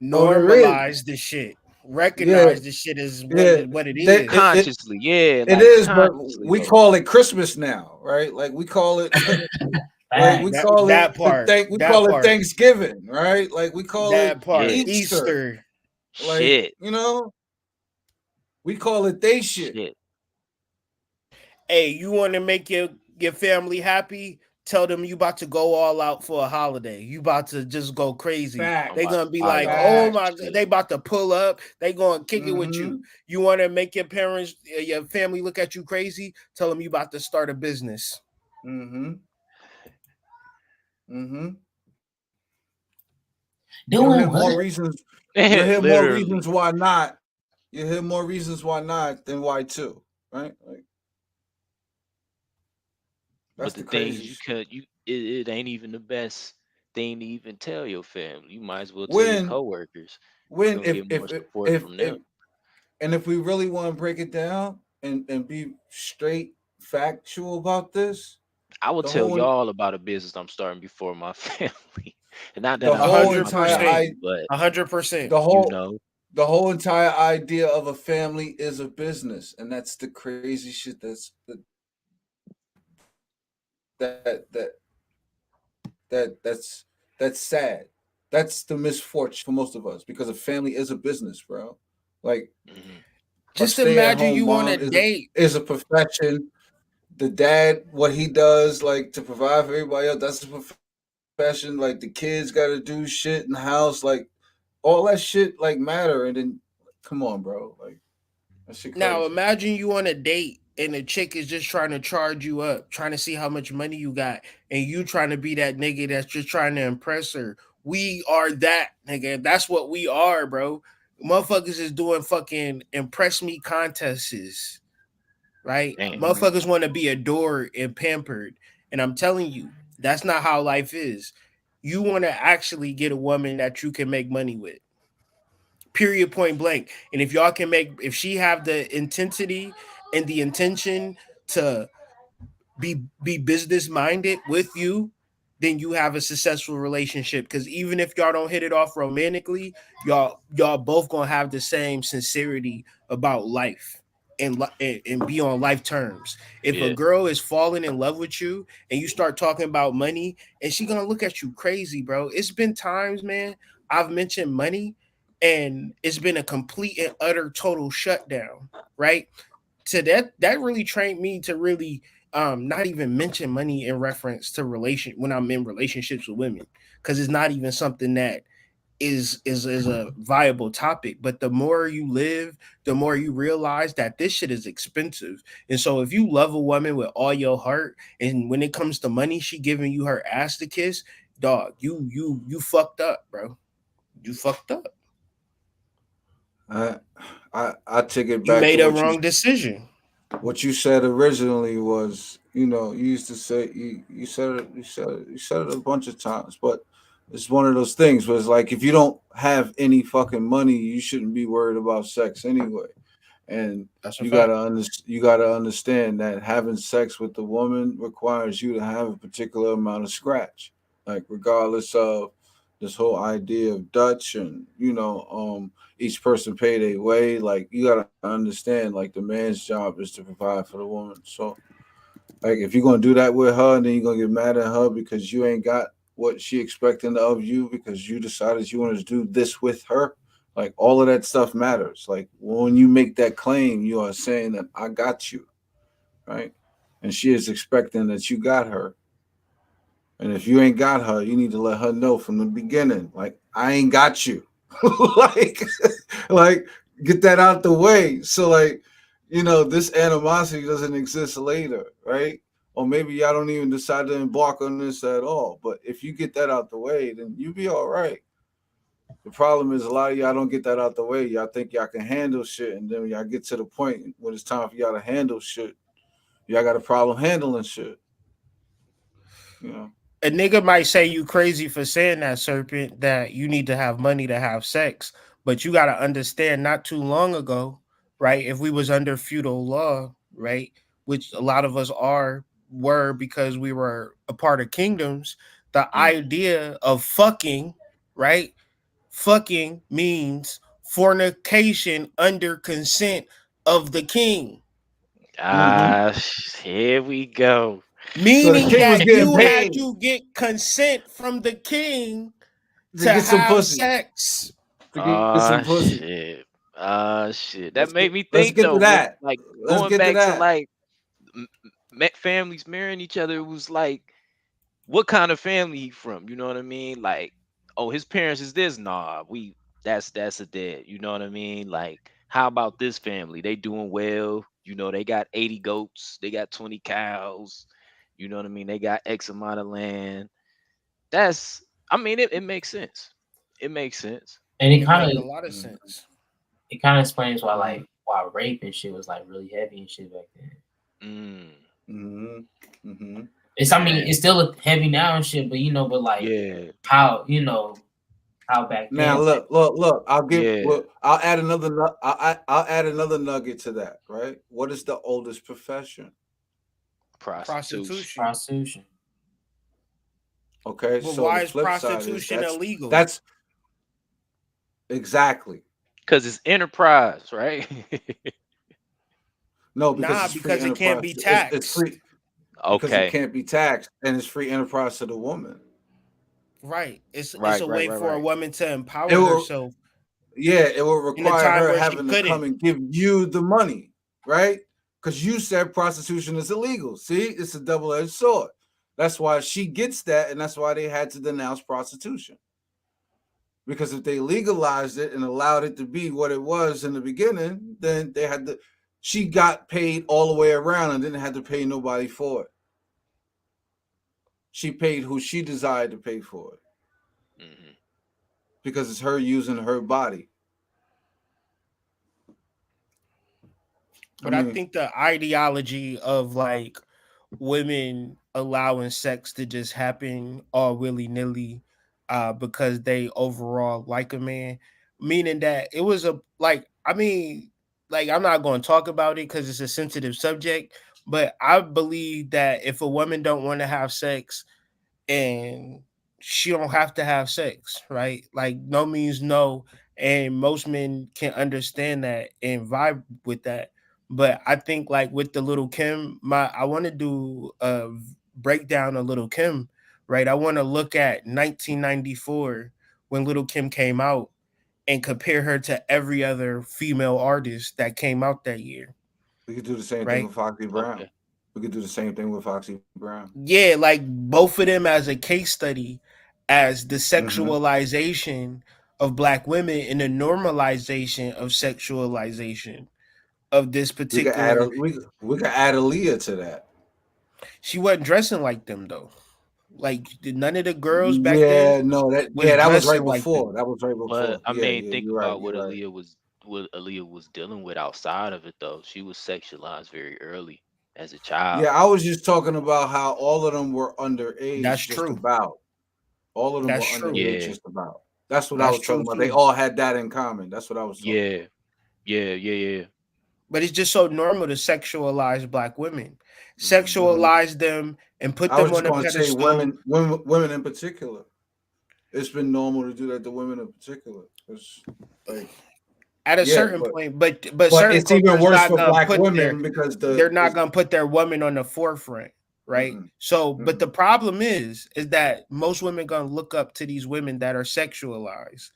Speaker 4: normalize the shit. Recognize the shit as what it is.
Speaker 7: Consciously,
Speaker 2: it is, but we call it Christmas now, right? Like, we call it like, we call it Thanksgiving, right? Like, we call it Easter. Like,
Speaker 7: shit.
Speaker 2: You know, we call it they shit.
Speaker 4: Hey, you want to make your family happy? Tell them you about to go all out for a holiday. You about to just go crazy. They're gonna be like, oh my God, they about to pull up. They gonna kick it with you. You want to make your parents, your family look at you crazy? Tell them you about to start a business.
Speaker 2: You'll hear more reasons. You'll hear more reasons why not. You hear more reasons why not than why too, right? Like,
Speaker 7: but the thing is, it ain't even the best thing to even tell your family. You might as well tell your coworkers.
Speaker 2: If we really want to break it down and be straight factual about this,
Speaker 7: I will tell y'all about a business I'm starting before my family. And not that
Speaker 2: I'm
Speaker 4: 100%, but 100%.
Speaker 2: The whole,
Speaker 7: you know,
Speaker 2: the whole entire idea of a family is a business, and that's the crazy shit. That's sad. That's the misfortune for most of us because a family is a business, bro. Like a
Speaker 4: Just imagine
Speaker 2: stay-at-home
Speaker 4: you on a
Speaker 2: mom
Speaker 4: date.
Speaker 2: is a profession. The dad, what he does, like to provide for everybody else, that's a profession. Like the kids got to do shit in the house, like all that shit, like matter. And then, come on, bro, like that shit
Speaker 4: Now
Speaker 2: crazy.
Speaker 4: imagine you on a date and the chick is just trying to charge you up, trying to see how much money you got, and you trying to be that nigga that's just trying to impress her. We are that nigga. That's what we are, bro. Motherfuckers is doing fucking impress me contests, right?
Speaker 7: Damn.
Speaker 4: Motherfuckers want to be adored and pampered. And I'm telling you, that's not how life is. You want to actually get a woman that you can make money with. Period, point blank. And if y'all can make, if she have the intensity and the intention to be business minded with you, then you have a successful relationship. Because even if y'all don't hit it off romantically, y'all both gonna have the same sincerity about life and be on life terms. If a
Speaker 7: Yeah.
Speaker 4: girl is falling in love with you and you start talking about money, and she gonna look at you crazy, bro. It's been times, man, I've mentioned money and it's been a complete and utter total shutdown, right? So that really trained me to really not even mention money in reference to relation when I'm in relationships with women, because it's not even something that is a viable topic. But the more you live, the more you realize that this shit is expensive. And so if you love a woman with all your heart, and when it comes to money, she giving you her ass to kiss, dog, you fucked up, bro. You fucked up.
Speaker 2: I I take it
Speaker 4: You
Speaker 2: back to
Speaker 4: made a wrong decision.
Speaker 2: what you said originally was, you used to say you said it a bunch of times, but it's one of those things where it's like if you don't have any fucking money, you shouldn't be worried about sex anyway. And
Speaker 4: That's a
Speaker 2: you
Speaker 4: fact.
Speaker 2: gotta understand that having sex with the woman requires you to have a particular amount of scratch, like regardless of this whole idea of Dutch and each person pay their way. Like you gotta understand, like the man's job is to provide for the woman. So like if you're gonna do that with her, and then you're gonna get mad at her because you ain't got what she expecting of you because you decided you wanted to do this with her. Like all of that stuff matters. Like when you make that claim, you are saying that I got you, right? And she is expecting that you got her. And if you ain't got her, you need to let her know from the beginning, like I ain't got you. like, like get that out the way. So like, this animosity doesn't exist later, right? Or maybe y'all don't even decide to embark on this at all. But if you get that out the way, then you be all right. The problem is a lot of y'all don't get that out the way. Y'all think y'all can handle shit, and then when y'all get to the point when it's time for y'all to handle shit, y'all got a problem handling shit. You know.
Speaker 4: A nigga might say you crazy for saying that, Serpent, that you need to have money to have sex, but you got to understand not too long ago, right? If we was under feudal law, right, which a lot of us were because we were a part of kingdoms, the idea of fucking, right? Fucking means fornication under consent of the king.
Speaker 2: Mm-hmm.
Speaker 7: Ah, here we go.
Speaker 2: So the
Speaker 4: Meaning
Speaker 2: king was
Speaker 4: that
Speaker 2: getting
Speaker 4: you had
Speaker 2: paid
Speaker 4: to get consent from the king
Speaker 2: to
Speaker 4: to
Speaker 2: get some
Speaker 4: have
Speaker 2: pussy.
Speaker 4: sex.
Speaker 2: To get some
Speaker 7: Ah,
Speaker 2: pussy.
Speaker 7: shit. Ah, shit. That
Speaker 2: Let's
Speaker 7: made
Speaker 2: get
Speaker 7: me
Speaker 2: let's
Speaker 7: think
Speaker 2: get
Speaker 7: though.
Speaker 2: to
Speaker 7: What
Speaker 2: that.
Speaker 7: like
Speaker 2: Let's
Speaker 7: going
Speaker 2: get to
Speaker 7: back to
Speaker 2: that.
Speaker 7: like families marrying each other, it was like what kind of family he from? You know what I mean? Like, oh, his parents is this. Nah, that's a dead. You know what I mean? Like, how about this family? They doing well. You know, they got 80 goats. They got 20 cows. You know what I mean? They got X amount of land. That's, I mean, it makes sense. It makes sense.
Speaker 10: And
Speaker 4: It make a lot of sense.
Speaker 10: it kind of explains why why rape and shit was like really heavy and shit back then.
Speaker 2: Mm-hmm. Mm-hmm.
Speaker 10: I mean, it's still heavy now and shit, but but like
Speaker 7: Yeah.
Speaker 10: how how back
Speaker 2: Now
Speaker 10: then, like,
Speaker 2: look.
Speaker 7: Yeah.
Speaker 2: I'll add another. I'll add another nugget to that. Right. What is the oldest profession?
Speaker 7: Prostitution.
Speaker 4: Prostitution.
Speaker 10: prostitution.
Speaker 2: Okay.
Speaker 4: But
Speaker 2: So the
Speaker 4: why is
Speaker 2: flip side is
Speaker 4: prostitution illegal?
Speaker 2: that's exactly.
Speaker 7: Because it's enterprise, right?
Speaker 2: No, because
Speaker 4: Nah,
Speaker 2: it's free
Speaker 4: because it can't
Speaker 2: enterprise.
Speaker 4: be
Speaker 2: It's
Speaker 4: taxed.
Speaker 2: free because it
Speaker 7: Okay.
Speaker 2: can't be taxed, and it's free enterprise to the woman.
Speaker 4: Right. It's
Speaker 7: Right,
Speaker 4: a
Speaker 7: right,
Speaker 4: way
Speaker 7: right,
Speaker 4: for a
Speaker 7: right.
Speaker 4: woman to
Speaker 2: It
Speaker 4: empower
Speaker 2: will,
Speaker 4: herself
Speaker 2: yeah, it will
Speaker 4: in a
Speaker 2: require
Speaker 4: time
Speaker 2: her
Speaker 4: where she
Speaker 2: having to come
Speaker 4: couldn't.
Speaker 2: and give you the money, right? Because you said prostitution is illegal. See, it's a double-edged sword. That's why she gets that, and that's why they had to denounce prostitution. Because if they legalized it and allowed it to be what it was in the beginning, then they had to. She got paid all the way around and didn't have to pay nobody for it. She paid who she desired to pay for it
Speaker 7: Hmm.
Speaker 2: because it's her using her body. I
Speaker 4: But I
Speaker 2: mean,
Speaker 4: think the ideology of like women allowing sex to just happen all willy nilly because they overall like a man, meaning that it was a like, I mean, like I'm not going to talk about it because it's a sensitive subject, but I believe that if a woman don't want to have sex, and she don't have to have sex, right? Like no means no, and most men can understand that and vibe with that. But I think like with the Little Kim, I want to do a breakdown of Little Kim, right? I want to look at 1994 when Little Kim came out and compare her to every other female artist that came out that year,
Speaker 2: we could do the same thing
Speaker 4: right?
Speaker 2: with Foxy Brown.
Speaker 7: Okay.
Speaker 2: We could do the same thing with Foxy Brown.
Speaker 4: Yeah, like both of them as a case study as the
Speaker 2: Mm-hmm.
Speaker 4: sexualization of black women and the normalization of sexualization of this
Speaker 2: We could add a
Speaker 4: particular.
Speaker 2: we could add Aaliyah to that.
Speaker 4: She wasn't dressing like them though. Like none of the girls back then
Speaker 2: Yeah, no,
Speaker 4: was
Speaker 2: that was right
Speaker 4: dressing like them.
Speaker 2: before. That was right
Speaker 7: But
Speaker 2: before.
Speaker 7: I
Speaker 2: Yeah,
Speaker 7: mean,
Speaker 2: yeah,
Speaker 7: think
Speaker 2: you're right.
Speaker 7: about
Speaker 2: You're right.
Speaker 7: What Aaliyah was dealing with outside of it though. She was sexualized very early as a child.
Speaker 2: Yeah, I was just talking about how all of them were
Speaker 4: That's
Speaker 2: underage, just
Speaker 4: true.
Speaker 2: about. All of them
Speaker 4: That's
Speaker 2: were
Speaker 4: true.
Speaker 2: underage,
Speaker 7: Yeah.
Speaker 2: just about. That's what I
Speaker 4: That's
Speaker 2: was talking
Speaker 4: true
Speaker 2: about. They
Speaker 4: too.
Speaker 2: all had that in common. That's what I was talking
Speaker 7: Yeah.
Speaker 2: about.
Speaker 7: Yeah, yeah, yeah.
Speaker 4: But it's just so normal to sexualize black women,
Speaker 2: Hmm.
Speaker 4: sexualize them and put
Speaker 2: I was
Speaker 4: them
Speaker 2: just
Speaker 4: on a
Speaker 2: going to say
Speaker 4: pedestal.
Speaker 2: women in particular. It's been normal to do that to women in particular. It's like,
Speaker 4: At a
Speaker 2: yeah,
Speaker 4: certain point, but
Speaker 2: but
Speaker 4: certain
Speaker 2: it's even
Speaker 4: cultures
Speaker 2: worse
Speaker 4: not
Speaker 2: for
Speaker 4: gonna
Speaker 2: black
Speaker 4: put their
Speaker 2: women because
Speaker 4: they're
Speaker 2: the
Speaker 4: not
Speaker 2: it's,
Speaker 4: gonna put their woman on the forefront, right?
Speaker 2: mm-mm,
Speaker 4: So, but the
Speaker 2: mm-mm,
Speaker 4: problem is that most women gonna look up to these women that are sexualized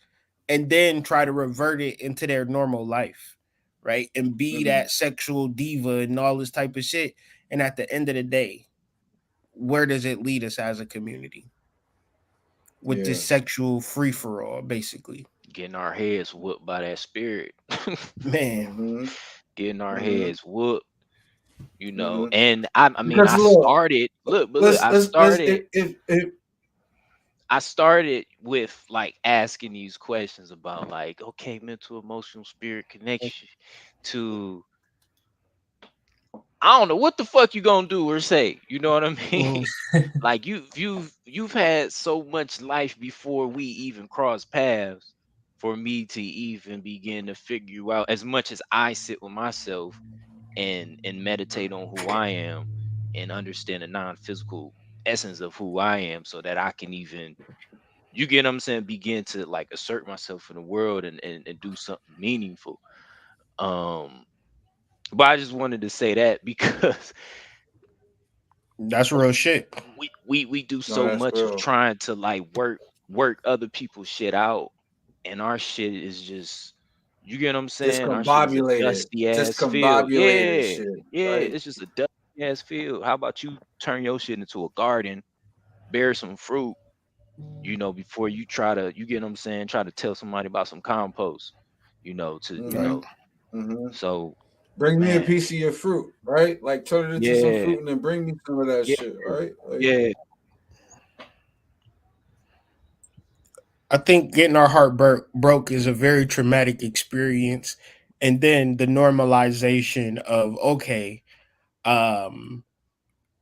Speaker 4: and then try to revert it into their normal life, right? And be
Speaker 2: mm-mm.
Speaker 4: that sexual diva and all this type of shit. And at the end of the day, where does it lead us as a community with
Speaker 2: Yeah.
Speaker 4: this sexual free for all, basically?
Speaker 7: Getting our heads whooped by that spirit.
Speaker 4: Man,
Speaker 2: Mm-hmm.
Speaker 7: Getting our
Speaker 2: Mm-hmm.
Speaker 7: heads whooped,
Speaker 2: Mm-hmm.
Speaker 7: And I mean,
Speaker 2: Because
Speaker 7: I
Speaker 2: look,
Speaker 7: started, look, but look,
Speaker 2: let's if
Speaker 7: I started with like asking these questions about like, okay, mental, emotional, spirit connection to I don't know what the fuck you gonna do or say. You know what I mean?
Speaker 4: mhm.
Speaker 7: Like you've had so much life before we even cross paths for me to even begin to figure you out as much as I sit with myself and meditate on who I am and understand the non-physical essence of who I am so that I can even you get what I'm saying, begin to like assert myself in the world and do something meaningful. Um but I just wanted to say that because
Speaker 4: That's real shit.
Speaker 7: we do
Speaker 2: no,
Speaker 7: so
Speaker 2: that's
Speaker 7: much of
Speaker 2: real.
Speaker 7: trying to like work other people's shit out and our shit is just you get what I'm saying? Our shit is a dusty ass field.
Speaker 2: Discombobulated
Speaker 7: Yeah.
Speaker 2: shit,
Speaker 7: Yeah,
Speaker 2: right?
Speaker 7: it's just a dusty ass field. How about you turn your shit into a garden, bear some fruit, before you try to you get what I'm saying, try to tell somebody about some compost, to
Speaker 2: Mm-hmm. Mm-hmm.
Speaker 7: so
Speaker 2: Bring me a
Speaker 7: man,
Speaker 2: piece of your fruit, right? Like turn it into some
Speaker 7: yeah,
Speaker 2: fruit and then bring me some of that
Speaker 7: yeah,
Speaker 2: shit, right? Like,
Speaker 7: yeah.
Speaker 4: I think getting our heart broke is a very traumatic experience. And then the normalization of, okay, um,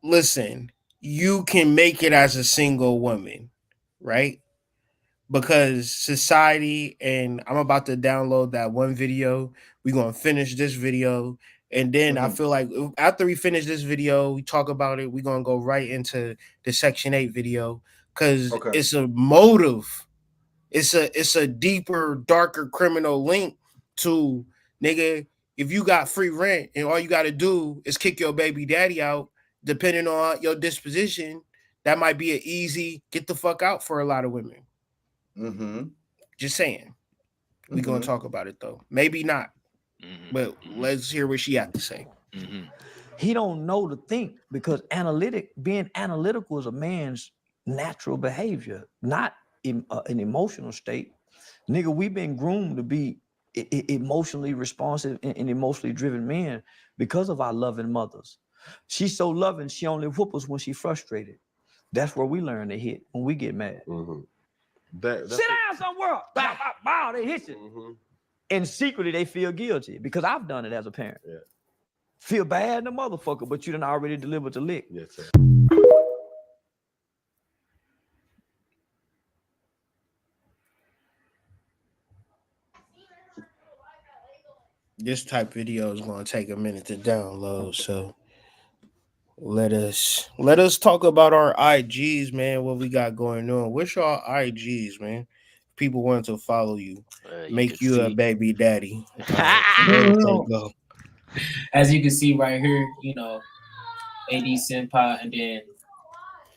Speaker 4: listen, you can make it as a single woman, right? Because society, and I'm about to download that one video. We're going to finish this video. And then I
Speaker 2: mm-hmm.
Speaker 4: feel like after we finish this video, we talk about it, we're going to go right into the Section 8 video because
Speaker 2: Okay.
Speaker 4: it's a motive. It's a deeper, darker criminal link to, nigga, if you got free rent and all you got to do is kick your baby daddy out, depending on your disposition, that might be an easy get the fuck out for a lot of women.
Speaker 2: Mm-hmm.
Speaker 4: Just saying. We gonna talk about it though. Maybe not, but let's hear what she had to say.
Speaker 1: He don't know to think, because being analytical is a man's natural behavior, not an emotional state. Nigga, we've been groomed to be emotionally responsive and emotionally driven men because of our loving mothers. She's so loving, she only whoop us when she's frustrated. That's where we learn to hit, when we get mad. Sit down somewhere. Bow, bow, bow, they hit you. And secretly they feel guilty, because I've done it as a parent. Yeah. Feel bad in the motherfucker, but you done already delivered the lick. Yes, sir.
Speaker 4: This type video is going to take a minute to download, so let us talk about our IGs, man. What we got going on? What's your IGs, man? People want to follow you, make you a baby daddy.
Speaker 10: Go. As you can see right here, AD Senpai, and then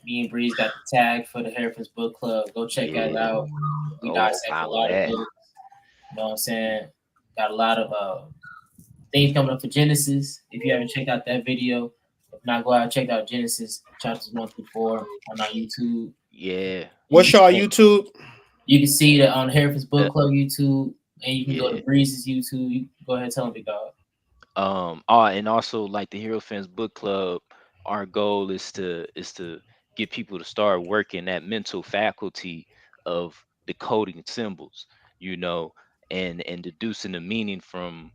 Speaker 10: me and Breeze got the tag for the Hairpins Book Club. Go check that out. We dissect a lot of books. You know what I'm saying? Got a lot of things coming up for Genesis. If you haven't checked out that video, if not, go out and check out Genesis chapters 1 through 4 on our YouTube.
Speaker 7: Yeah.
Speaker 4: What's your YouTube?
Speaker 10: You can see that on Hairpins Book Club YouTube, and you can go to Breeze's YouTube. You go ahead and tell them, big dog.
Speaker 7: And also, like the Hero Fans Book Club, our goal is to get people to start working that mental faculty of decoding symbols, and deducing the meaning from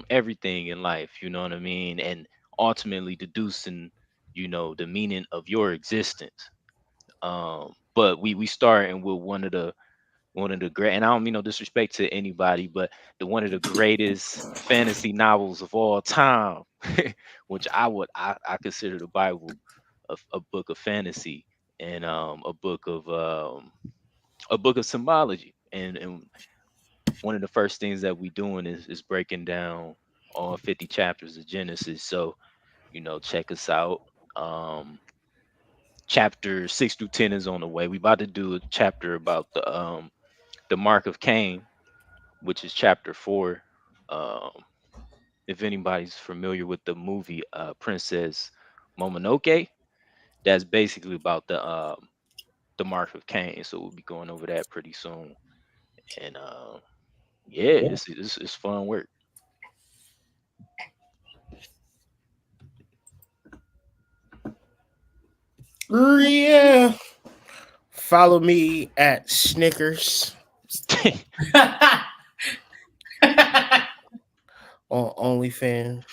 Speaker 7: everything in life, you know what I mean, and ultimately deducing, the meaning of your existence. But we starting with one of the great, and I don't mean no disrespect to anybody, but one of the greatest fantasy novels of all time, which I consider the Bible a book of fantasy, and a book of symbology, and one of the first things that we doing is breaking down all 50 chapters of Genesis. So check us out. Chapter 6 through 10 is on the way. We about to do a chapter about the mark of Cain, which is chapter 4. If anybody's familiar with the movie Princess Momonoke, that's basically about the mark of Cain. So we'll be going over that pretty soon. And it's fun work.
Speaker 4: Yeah. Follow me at Snickers on OnlyFans.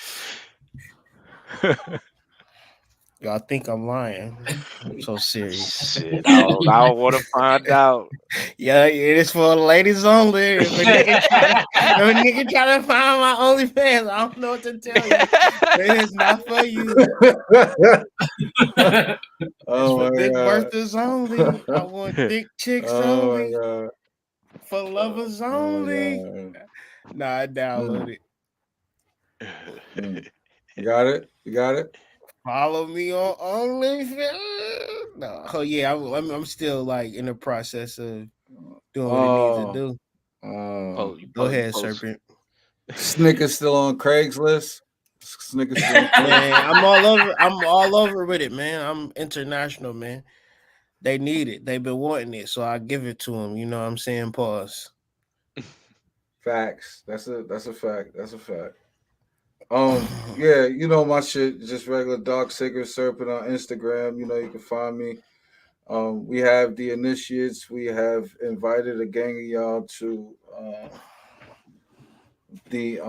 Speaker 4: Y'all think I'm lying? I'm so serious.
Speaker 7: Shit, I don't want to find out.
Speaker 4: Yeah, it is for ladies only. If a nigga try to find my OnlyFans, I don't know what to tell you. It is not for you.
Speaker 2: Oh
Speaker 4: for
Speaker 2: my
Speaker 4: dick
Speaker 2: God.
Speaker 4: birthers only. I want dick chicks only.
Speaker 2: God.
Speaker 4: For lovers only. Nah, I download it.
Speaker 2: You got it? You got it?
Speaker 4: Follow me on OnlyFans. No, oh yeah, I'm still like in the process of doing what it needs to do. Go ahead, Serpent.
Speaker 2: Snickers still on Craigslist. Snickers still on Craigslist.
Speaker 4: Man, I'm all over with it, man. I'm international, man. They need it. They've been wanting it, so I give it to them. You know what I'm saying? Pause.
Speaker 2: Facts. That's a fact. That's a fact. Yeah, my shit, just regular Dark Sacred Serpent on Instagram. You can find me. We have the initiates. We have invited a gang of y'all to the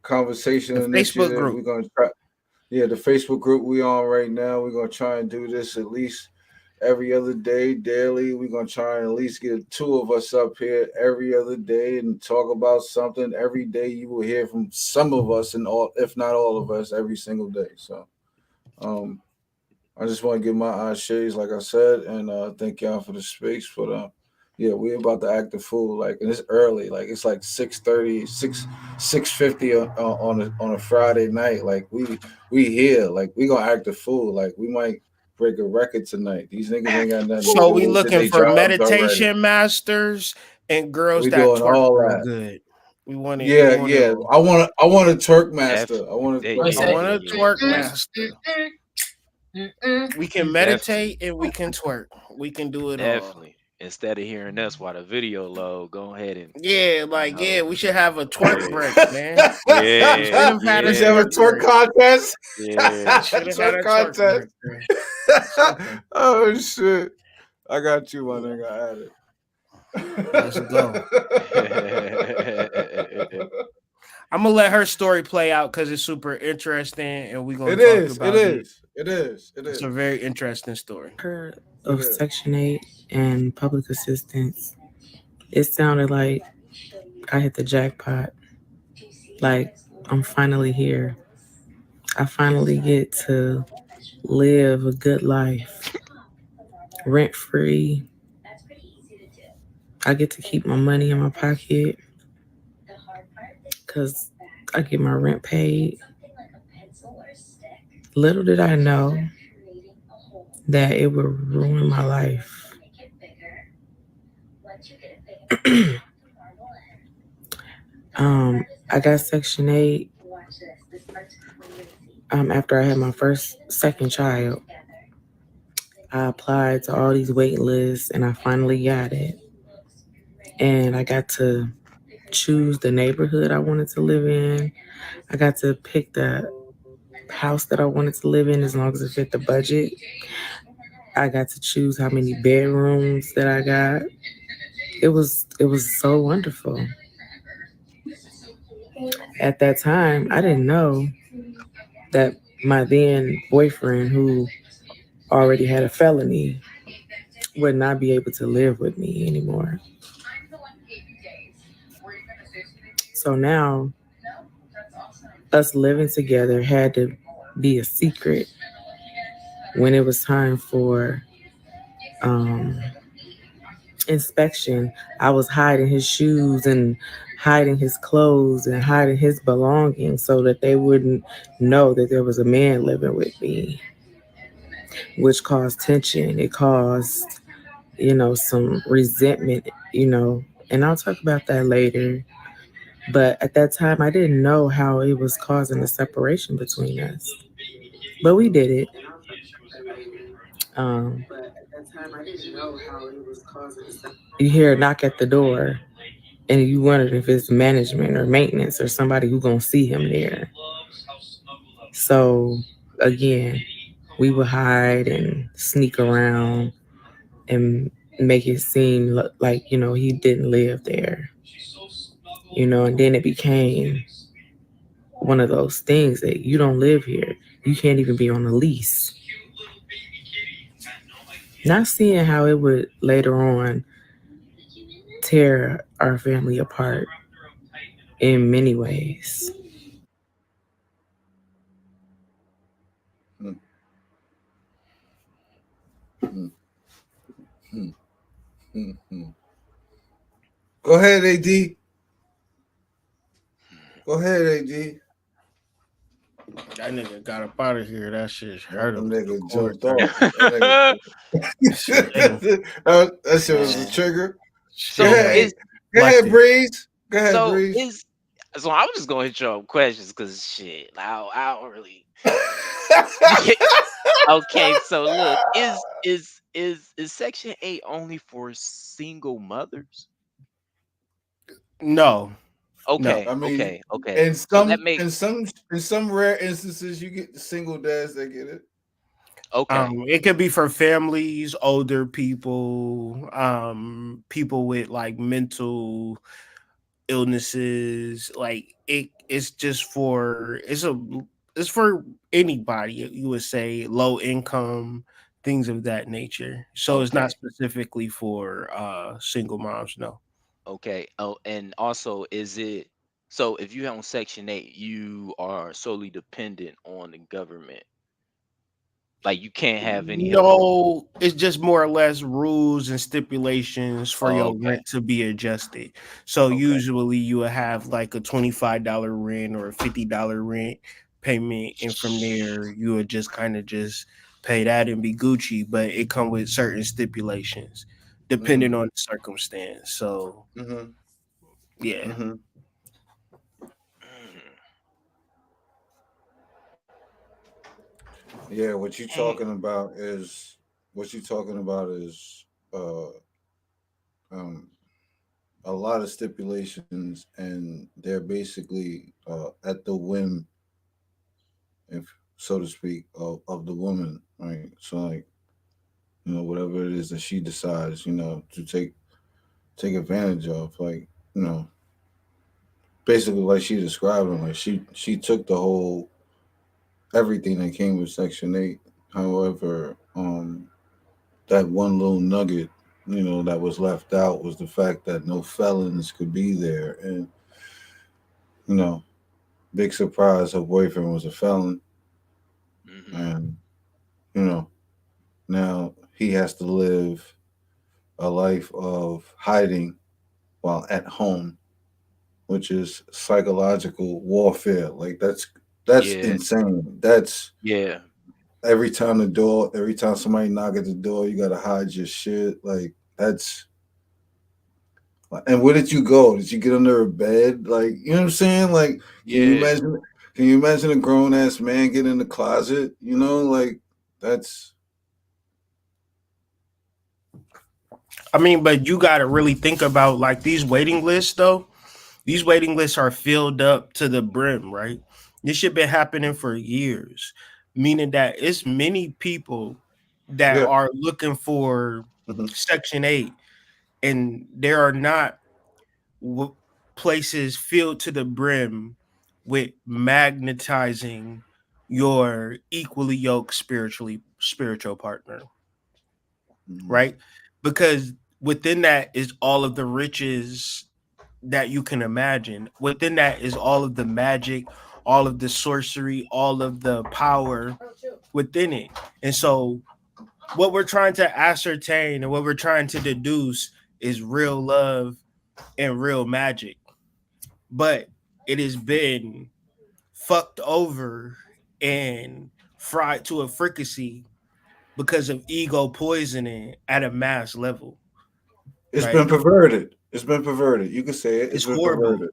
Speaker 2: conversation
Speaker 4: the
Speaker 2: initiative.
Speaker 4: Facebook group.
Speaker 2: We're gonna try. Yeah, the Facebook group we on right now. We're gonna try and do this at least every other day, daily. We're gonna try and at least get 2 of us up here every other day and talk about something. Every day you will hear from some of us, and all, if not all of us, every single day. So I just want to give my eyes shades, like I said, and thank y'all for the space. But Yeah, we about to act the fool. Like, and it's early. Like, it's like 6:30, 6:50 on a Friday night. Like, we here. Like, we gonna act the fool. Like, we might break a record tonight. These niggas ain't got nothing to
Speaker 4: So
Speaker 2: do.
Speaker 4: we
Speaker 2: They did
Speaker 4: looking
Speaker 2: their
Speaker 4: for
Speaker 2: jobs already.
Speaker 4: meditation masters and girls
Speaker 2: We
Speaker 4: that
Speaker 2: doing
Speaker 4: twerk
Speaker 2: all
Speaker 4: real
Speaker 2: that.
Speaker 4: good. We want it.
Speaker 2: Yeah, yeah. I want a twerk master. I want a twerk
Speaker 4: I want a
Speaker 2: master.
Speaker 4: twerk master. We can meditate
Speaker 7: Definitely.
Speaker 4: and we can twerk. We can do it all.
Speaker 7: Definitely. Instead of hearing us while the video load, go ahead and
Speaker 4: Yeah, like
Speaker 7: know,
Speaker 4: we should have a twerk
Speaker 7: yeah.
Speaker 4: break, man.
Speaker 7: Yeah,
Speaker 4: We should have had a
Speaker 2: We should have a
Speaker 4: twerk
Speaker 2: twerk
Speaker 4: break.
Speaker 2: contest.
Speaker 7: yeah.
Speaker 4: Should have had
Speaker 2: Twerk
Speaker 4: a twerk
Speaker 2: contest.
Speaker 4: break. Something.
Speaker 2: Oh shit! I got you, my nigga. I had it.
Speaker 4: Let's go. I'm gonna let her story play out because it's super interesting, and we're gonna talk about it.
Speaker 2: It is.
Speaker 4: It's a very interesting story.
Speaker 11: Of Section 8 and public assistance, it sounded like I hit the jackpot. Like, I'm finally here. I finally get to live a good life, rent free. I get to keep my money in my pocket because I get my rent paid. Little did I know that it would ruin my life. I got Section 8 after I had my second child. I applied to all these wait lists and I finally got it. And I got to choose the neighborhood I wanted to live in. I got to pick the house that I wanted to live in as long as it fit the budget. I got to choose how many bedrooms that I got. It was so wonderful. At that time, I didn't know that my then boyfriend, who already had a felony, would not be able to live with me anymore. So now, us living together had to be a secret. When it was time for inspection, I was hiding his shoes and hiding his clothes and hiding his belongings so that they wouldn't know that there was a man living with me, which caused tension. It caused, some resentment, and I'll talk about that later. But at that time, I didn't know how it was causing a separation between us. But we did it. You hear a knock at the door, and you wondered if it's management or maintenance or somebody who's going to see him there. So, again, we would hide and sneak around and make it seem like, he didn't live there. And then it became one of those things that you don't live here. You can't even be on a lease. Not seeing how it would later on tear our family apart in many ways.
Speaker 2: Go ahead, AD. Go ahead, AD.
Speaker 4: That nigga got up out of here. That shit hurt him.
Speaker 2: That nigga jumped off. That shit was a trigger.
Speaker 7: So
Speaker 2: Go ahead, Breeze. Go ahead,
Speaker 7: so
Speaker 2: Breeze.
Speaker 7: So I was just gonna hit you up questions because shit, I don't really. Okay, so look, is Section 8 only for single mothers?
Speaker 4: No.
Speaker 7: Okay,
Speaker 2: I mean,
Speaker 7: okay.
Speaker 2: In
Speaker 7: So
Speaker 2: some
Speaker 7: that makes
Speaker 2: in some rare instances, you get the single dads that get it.
Speaker 7: okay.
Speaker 4: It could be for families, older people, people with like mental illnesses. Like it's just for it's for anybody. You would say low income, things of that nature. So it's not specifically for single moms. No.
Speaker 7: Okay. Oh, and also, is it so if you have on Section 8, you are solely dependent on the government? Like you can't have any help.
Speaker 4: No, it's just more or less rules and stipulations for
Speaker 7: Oh,
Speaker 4: your
Speaker 7: okay.
Speaker 4: rent to be adjusted. So
Speaker 7: Okay.
Speaker 4: usually you would have like a $25 rent or a $50 rent payment, and from there you would just kind of just pay that and be Gucci. But it come with certain stipulations depending on the circumstance. So
Speaker 2: Mm-hmm.
Speaker 4: yeah.
Speaker 2: Mm-hmm.
Speaker 7: Mm.
Speaker 2: Yeah, what you
Speaker 7: Damn.
Speaker 2: talking about is what you talking about is uh um a lot of stipulations, and they're basically at the whim, if so to speak, of the woman, right? So like, whatever it is that she decides, to take advantage of, like, basically like she described him, like she took the whole everything that came with Section 8. However, that one little nugget, that was left out was the fact that no felons could be there, and you know, big surprise, her boyfriend was a felon,
Speaker 7: Hmm.
Speaker 2: and you know, now he has to live a life of hiding while at home, which is psychological warfare. Like that's
Speaker 7: Yeah.
Speaker 2: insane. That's
Speaker 7: Yeah.
Speaker 2: every time somebody knock at the door, you gotta hide your shit. Like that's and where did you go? Did you get under a bed? Like, you know what I'm saying? Like, can you
Speaker 7: Yeah.
Speaker 2: imagine can you imagine a grown ass man get in the closet? Like that's
Speaker 4: I mean, but you got to really think about like these waiting lists though. These waiting lists are filled up to the brim, right? This shit been happening for years, meaning that it's many people that
Speaker 2: yeah.
Speaker 4: are looking for
Speaker 2: Hmm.
Speaker 4: Section 8, and there are not w- places filled to the brim with magnetizing your equally yoked spiritual partner,
Speaker 2: Hmm.
Speaker 4: right? Because within that is all of the riches that you can imagine. Within that is all of the magic, all of the sorcery, all of the power within it. And so, what we're trying to ascertain and what we're trying to deduce is real love and real magic. But it has been fucked over and fried to a fricassee because of ego poisoning at a mass level,
Speaker 2: It's been
Speaker 4: right?
Speaker 2: perverted. It's been perverted. You could say it. It's
Speaker 4: It's
Speaker 2: been
Speaker 4: horrible.
Speaker 2: perverted.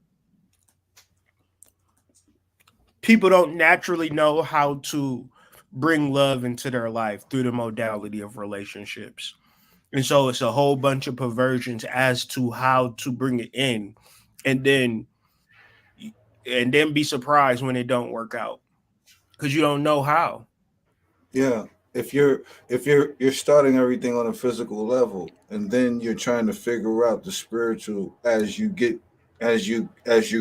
Speaker 4: People don't naturally know how to bring love into their life through the modality of relationships. And so it's a whole bunch of perversions as to how to bring it in, and then be surprised when it don't work out because you don't know how.
Speaker 2: Yeah. If you're starting everything on a physical level, and then you're trying to figure out the spiritual as you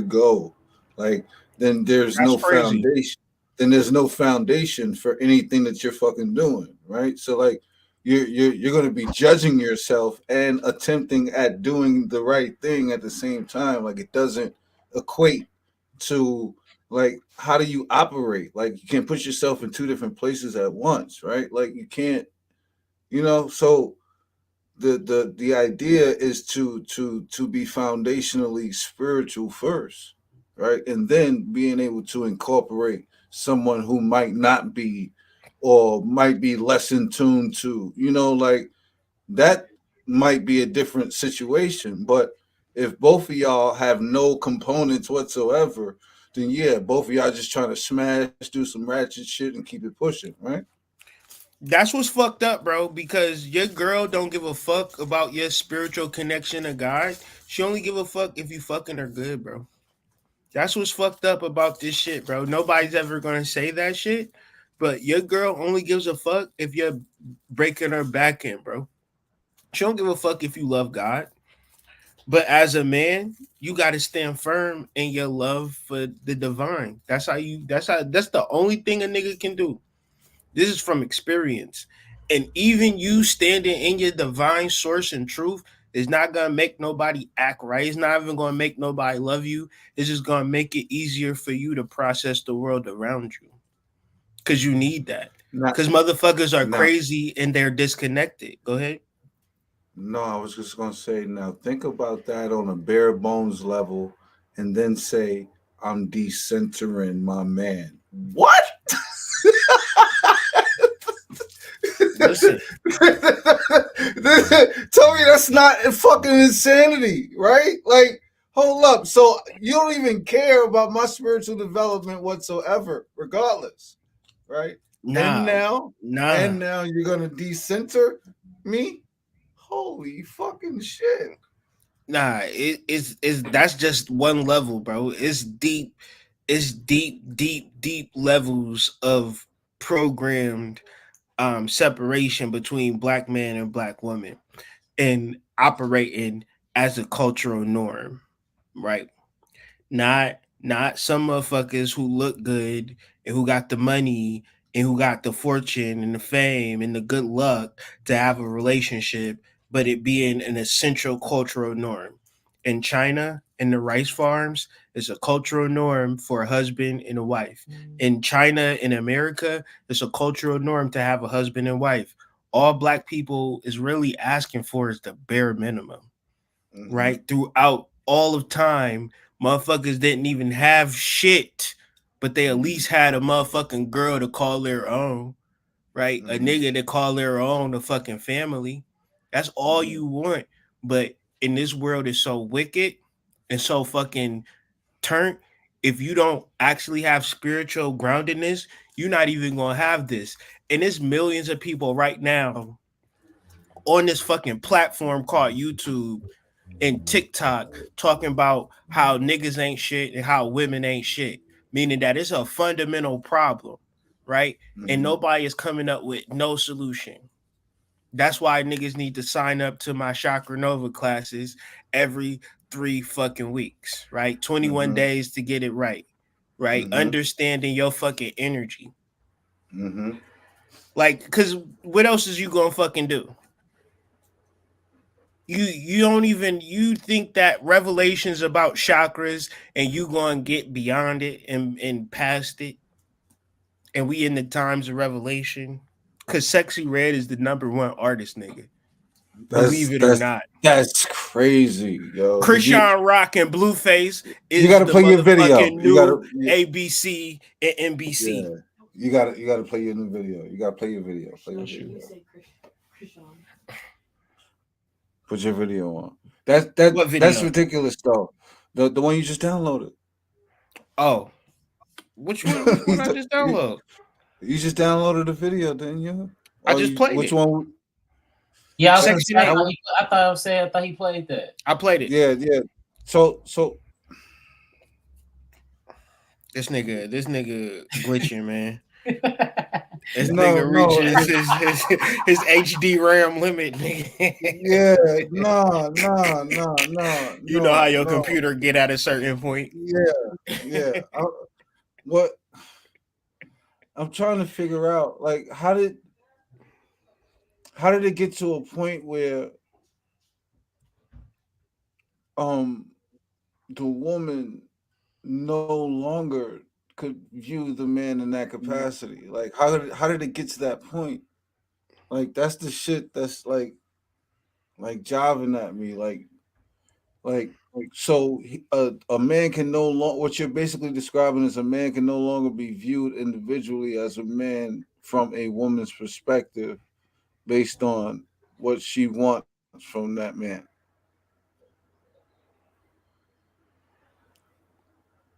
Speaker 2: go, like, then there's
Speaker 4: That's
Speaker 2: no
Speaker 4: crazy.
Speaker 2: foundation. Then there's no foundation for anything that you're fucking doing, right? So like you're going to be judging yourself and attempting at doing the right thing at the same time. Like it doesn't equate to, like, how do you operate? Like you can't put yourself in two different places at once, right? Like you can't, so the idea is to be foundationally spiritual first, right? And then being able to incorporate someone who might not be, or might be less in tune to, like, that might be a different situation. But if both of y'all have no components whatsoever, then yeah, both of y'all just trying to smash, do some ratchet shit, and keep it pushing, right?
Speaker 4: That's what's fucked up, bro, because your girl don't give a fuck about your spiritual connection to God. She only give a fuck if you fucking her good, bro. That's what's fucked up about this shit, bro. Nobody's ever gonna say that shit, but your girl only gives a fuck if you're breaking her back in, bro. She don't give a fuck if you love God. But as a man, you gotta stand firm in your love for the divine. That's the only thing a nigga can do. This is from experience. And even you standing in your divine source and truth is not gonna make nobody act right. It's not even gonna make nobody love you. It's just gonna make it easier for you to process the world around you. Cause you need that. Because motherfuckers are
Speaker 2: now,
Speaker 4: crazy and they're disconnected. Go ahead.
Speaker 2: no, I was just gonna say now think about that on a bare bones level and then say I'm decentering my man. What?
Speaker 4: Listen,
Speaker 2: Tell me that's not fucking insanity, right? Like, hold up. So you don't even care about my spiritual development whatsoever, regardless, right? And
Speaker 4: nah.
Speaker 2: now you're gonna decenter me? Holy fucking shit.
Speaker 4: Nah, it's that's just one level, bro. It's deep. It's deep levels of programmed separation between black man and black woman and operating as a cultural norm, right? Not some motherfuckers who look good and who got the money and who got the fortune and the fame and the good luck to have a relationship, but it being an essential cultural norm. In China, in the rice farms, it's a cultural norm for a husband and a wife. In China, in America, it's a cultural norm to have a husband and wife. All black people is really asking for is the bare minimum, right? Throughout all of time, motherfuckers didn't even have shit, but they at least had a motherfucking girl to call their own, right? A nigga to call their own a fucking family. That's all you want. But in this world is so wicked and so fucking turnt. If you don't actually have spiritual groundedness, you're not even gonna have this. And there's millions of people right now on this fucking platform called YouTube and TikTok talking about how niggas ain't shit and how women ain't shit, meaning that it's a fundamental problem, right? And nobody is coming up with no solution. That's why niggas need to sign up to my Chakra Nova classes every 3 fucking weeks, right? 21 days to get it right, right? Understanding your fucking energy. Like, cause what else is you gonna fucking do? You don't even you think that revelations about chakras and you gonna get beyond it and past it, and we in the times of revelation, because Sexy Red is the #1 artist, nigga. Believe it or not.
Speaker 2: That's crazy, yo.
Speaker 4: Krishan Rock and Blueface
Speaker 2: You
Speaker 4: is
Speaker 2: gotta
Speaker 4: the
Speaker 2: play your video.
Speaker 4: motherfucking
Speaker 2: You gotta
Speaker 4: new ABC and NBC.
Speaker 2: yeah. You gotta play your new video. You gotta play your video. Play your video. Put your video on.
Speaker 4: What
Speaker 2: That's
Speaker 4: video?
Speaker 2: ridiculous though. The one you just downloaded.
Speaker 4: Oh, which one? Which one I just downloaded?
Speaker 2: You just downloaded the video, didn't you?
Speaker 4: I just played
Speaker 2: which
Speaker 4: it.
Speaker 2: one?
Speaker 10: Yeah, I was gonna
Speaker 4: Sexy
Speaker 10: say,
Speaker 4: Name.
Speaker 10: I thought he played that.
Speaker 4: I played it.
Speaker 2: Yeah. So
Speaker 4: This nigga glitching, man. This
Speaker 2: no,
Speaker 4: nigga reaching his HD RAM limit, nigga.
Speaker 2: yeah, no.
Speaker 4: You know how your computer get at a certain point.
Speaker 2: Yeah. What I'm trying to figure out, like, how did it get to a point where the woman no longer could view the man in that capacity? Like, how did it get to that point? Like, that's the shit that's like jiving at me. So a man can no longer, what you're basically describing is a man can no longer be viewed individually as a man from a woman's perspective based on what she wants from that man.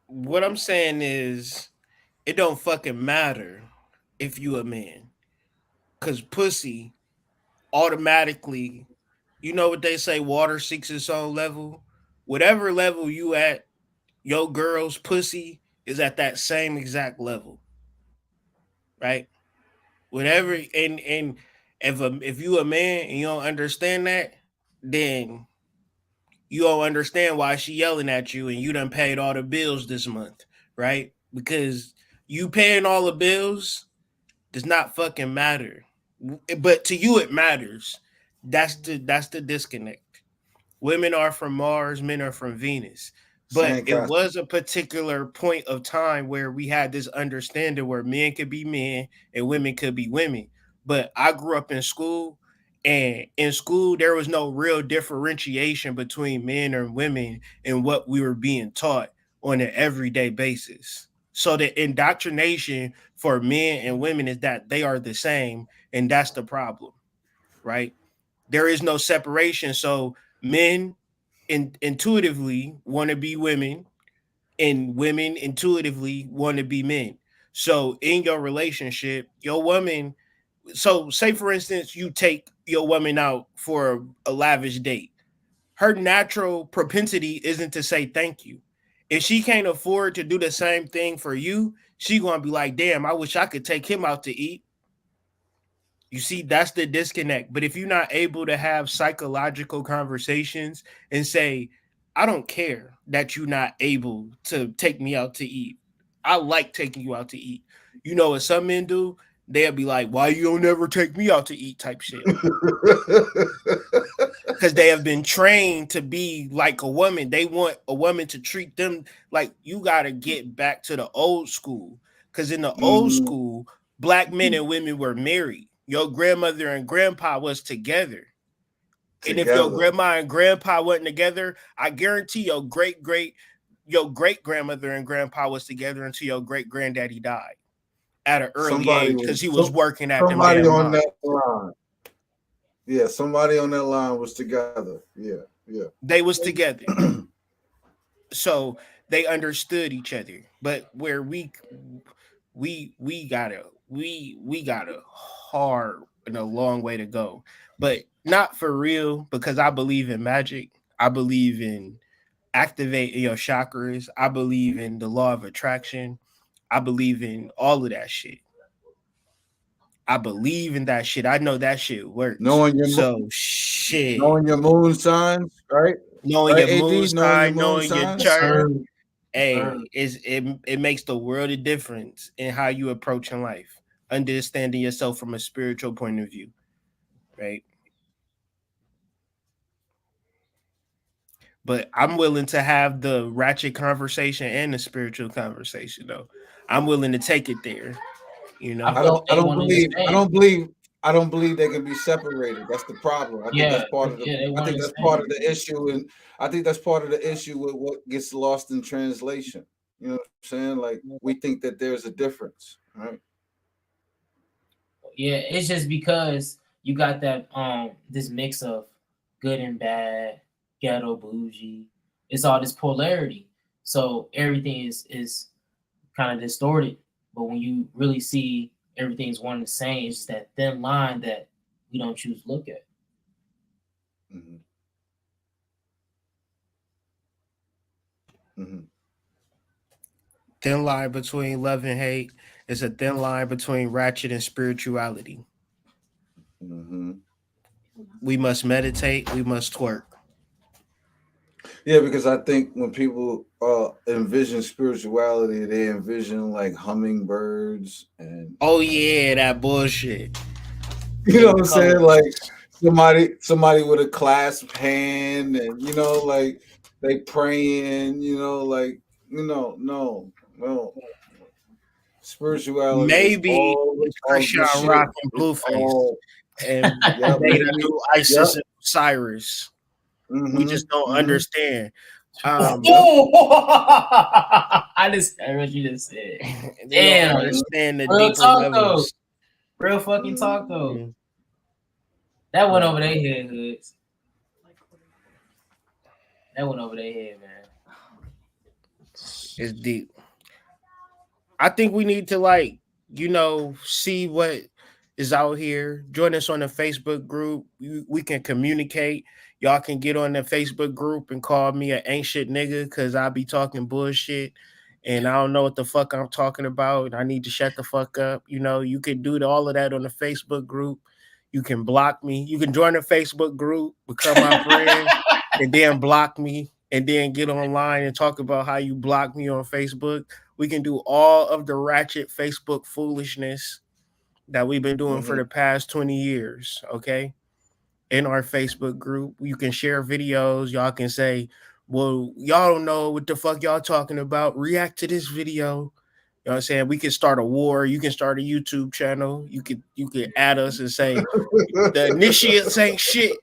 Speaker 4: What I'm saying is, it don't fucking matter if you a man, cause pussy automatically, you know what they say, water seeks its own level. Whatever level you at, your girl's pussy is at that same exact level, right? Whatever, and if you a man and you don't understand that, then you don't understand why she yelling at you and you done paid all the bills this month, right? Because you paying all the bills does not fucking matter, but to you it matters. That's the disconnect. Women are from Mars, men are from Venus. But it was a particular point of time where we had this understanding where men could be men and women could be women. But I grew up in school, and in school there was no real differentiation between men and women and what we were being taught on an everyday basis. So the indoctrination for men and women is that they are the same, and that's the problem, right? There is no separation. So men intuitively want to be women, and women intuitively want to be men. So in your relationship, your woman, so say for instance, you take your woman out for a lavish date. Her natural propensity isn't to say thank you. If she can't afford to do the same thing for you, she gonna be like, damn, I wish I could take him out to eat. You see, that's the disconnect. But if you're not able to have psychological conversations and say, I don't care that you're not able to take me out to eat. I like taking you out to eat. You know what some men do? They'll be like, why you don't ever take me out to eat type shit. Because they have been trained to be like a woman. They want a woman to treat them like you got to get back to the old school. Because in the old school, black men and women were married. Your grandmother and grandpa was together. And if your grandma and grandpa wasn't together, I guarantee your great grandmother and grandpa was together until your great granddaddy died at an early age because he was working at them damn
Speaker 2: on
Speaker 4: mine.
Speaker 2: that line. Yeah, somebody on that line was together. Yeah.
Speaker 4: They was together. So they understood each other. But where we got a hard and a long way to go. But not for real, because I believe in magic. I believe in activating your chakras. I believe in the law of attraction. I believe in all of that shit. I believe in that shit. I know that shit works. Knowing your
Speaker 2: moon signs, right?
Speaker 4: Knowing
Speaker 2: right,
Speaker 4: your moon sign, knowing your chart.
Speaker 2: Hey,
Speaker 4: it makes the world a difference in how you approach in life, understanding yourself from a spiritual point of view, right? But I'm willing to have the ratchet conversation and the spiritual conversation, though. I'm willing to take it there. You know,
Speaker 2: I don't believe they can be separated. That's the problem. I think that's part of the issue, and I think that's part of the issue with what gets lost in translation. You know what I'm saying? Like we think that there's a difference, right?
Speaker 10: Yeah, it's just because you got that this mix of good and bad, ghetto, bougie. It's all this polarity. So everything is kind of distorted. But when you really see everything's one and the same, it's that thin line that we don't choose to look at.
Speaker 2: Mm-hmm.
Speaker 4: Mm-hmm. Thin line between love and hate is a thin line between ratchet and spirituality.
Speaker 2: Mm-hmm.
Speaker 4: We must meditate. We must twerk.
Speaker 2: Yeah, because I think when people envision spirituality, they envision like hummingbirds and
Speaker 4: that bullshit.
Speaker 2: You know what I'm saying? Like somebody with a clasped hand, and like they praying. No. Spirituality
Speaker 4: maybe
Speaker 2: is
Speaker 4: Christian Rock and Blueface, and they the new Isis and Osiris.
Speaker 2: Mm-hmm.
Speaker 4: We just don't understand.
Speaker 10: I just heard what you just said.
Speaker 4: Damn, understand the
Speaker 10: real
Speaker 4: deeper
Speaker 10: talk
Speaker 4: levels.
Speaker 10: Though. Real fucking talk though. That went over their head, hoods. That went over their head, man.
Speaker 4: It's deep. I think we need to see what is out here. Join us on the Facebook group. We can communicate. Y'all can get on the Facebook group and call me an ancient nigga because I'll be talking bullshit and I don't know what the fuck I'm talking about. And I need to shut the fuck up. You can do all of that on the Facebook group. You can block me. You can join the Facebook group, become my friend, and then block me, and then get online and talk about how you blocked me on Facebook. We can do all of the ratchet Facebook foolishness that we've been doing for the past 20 years, okay? In our Facebook group, you can share videos. Y'all can say, well, y'all don't know what the fuck y'all talking about. React to this video. You know what I'm saying? We can start a war. You can start a YouTube channel. You could add us and say the initiates ain't shit.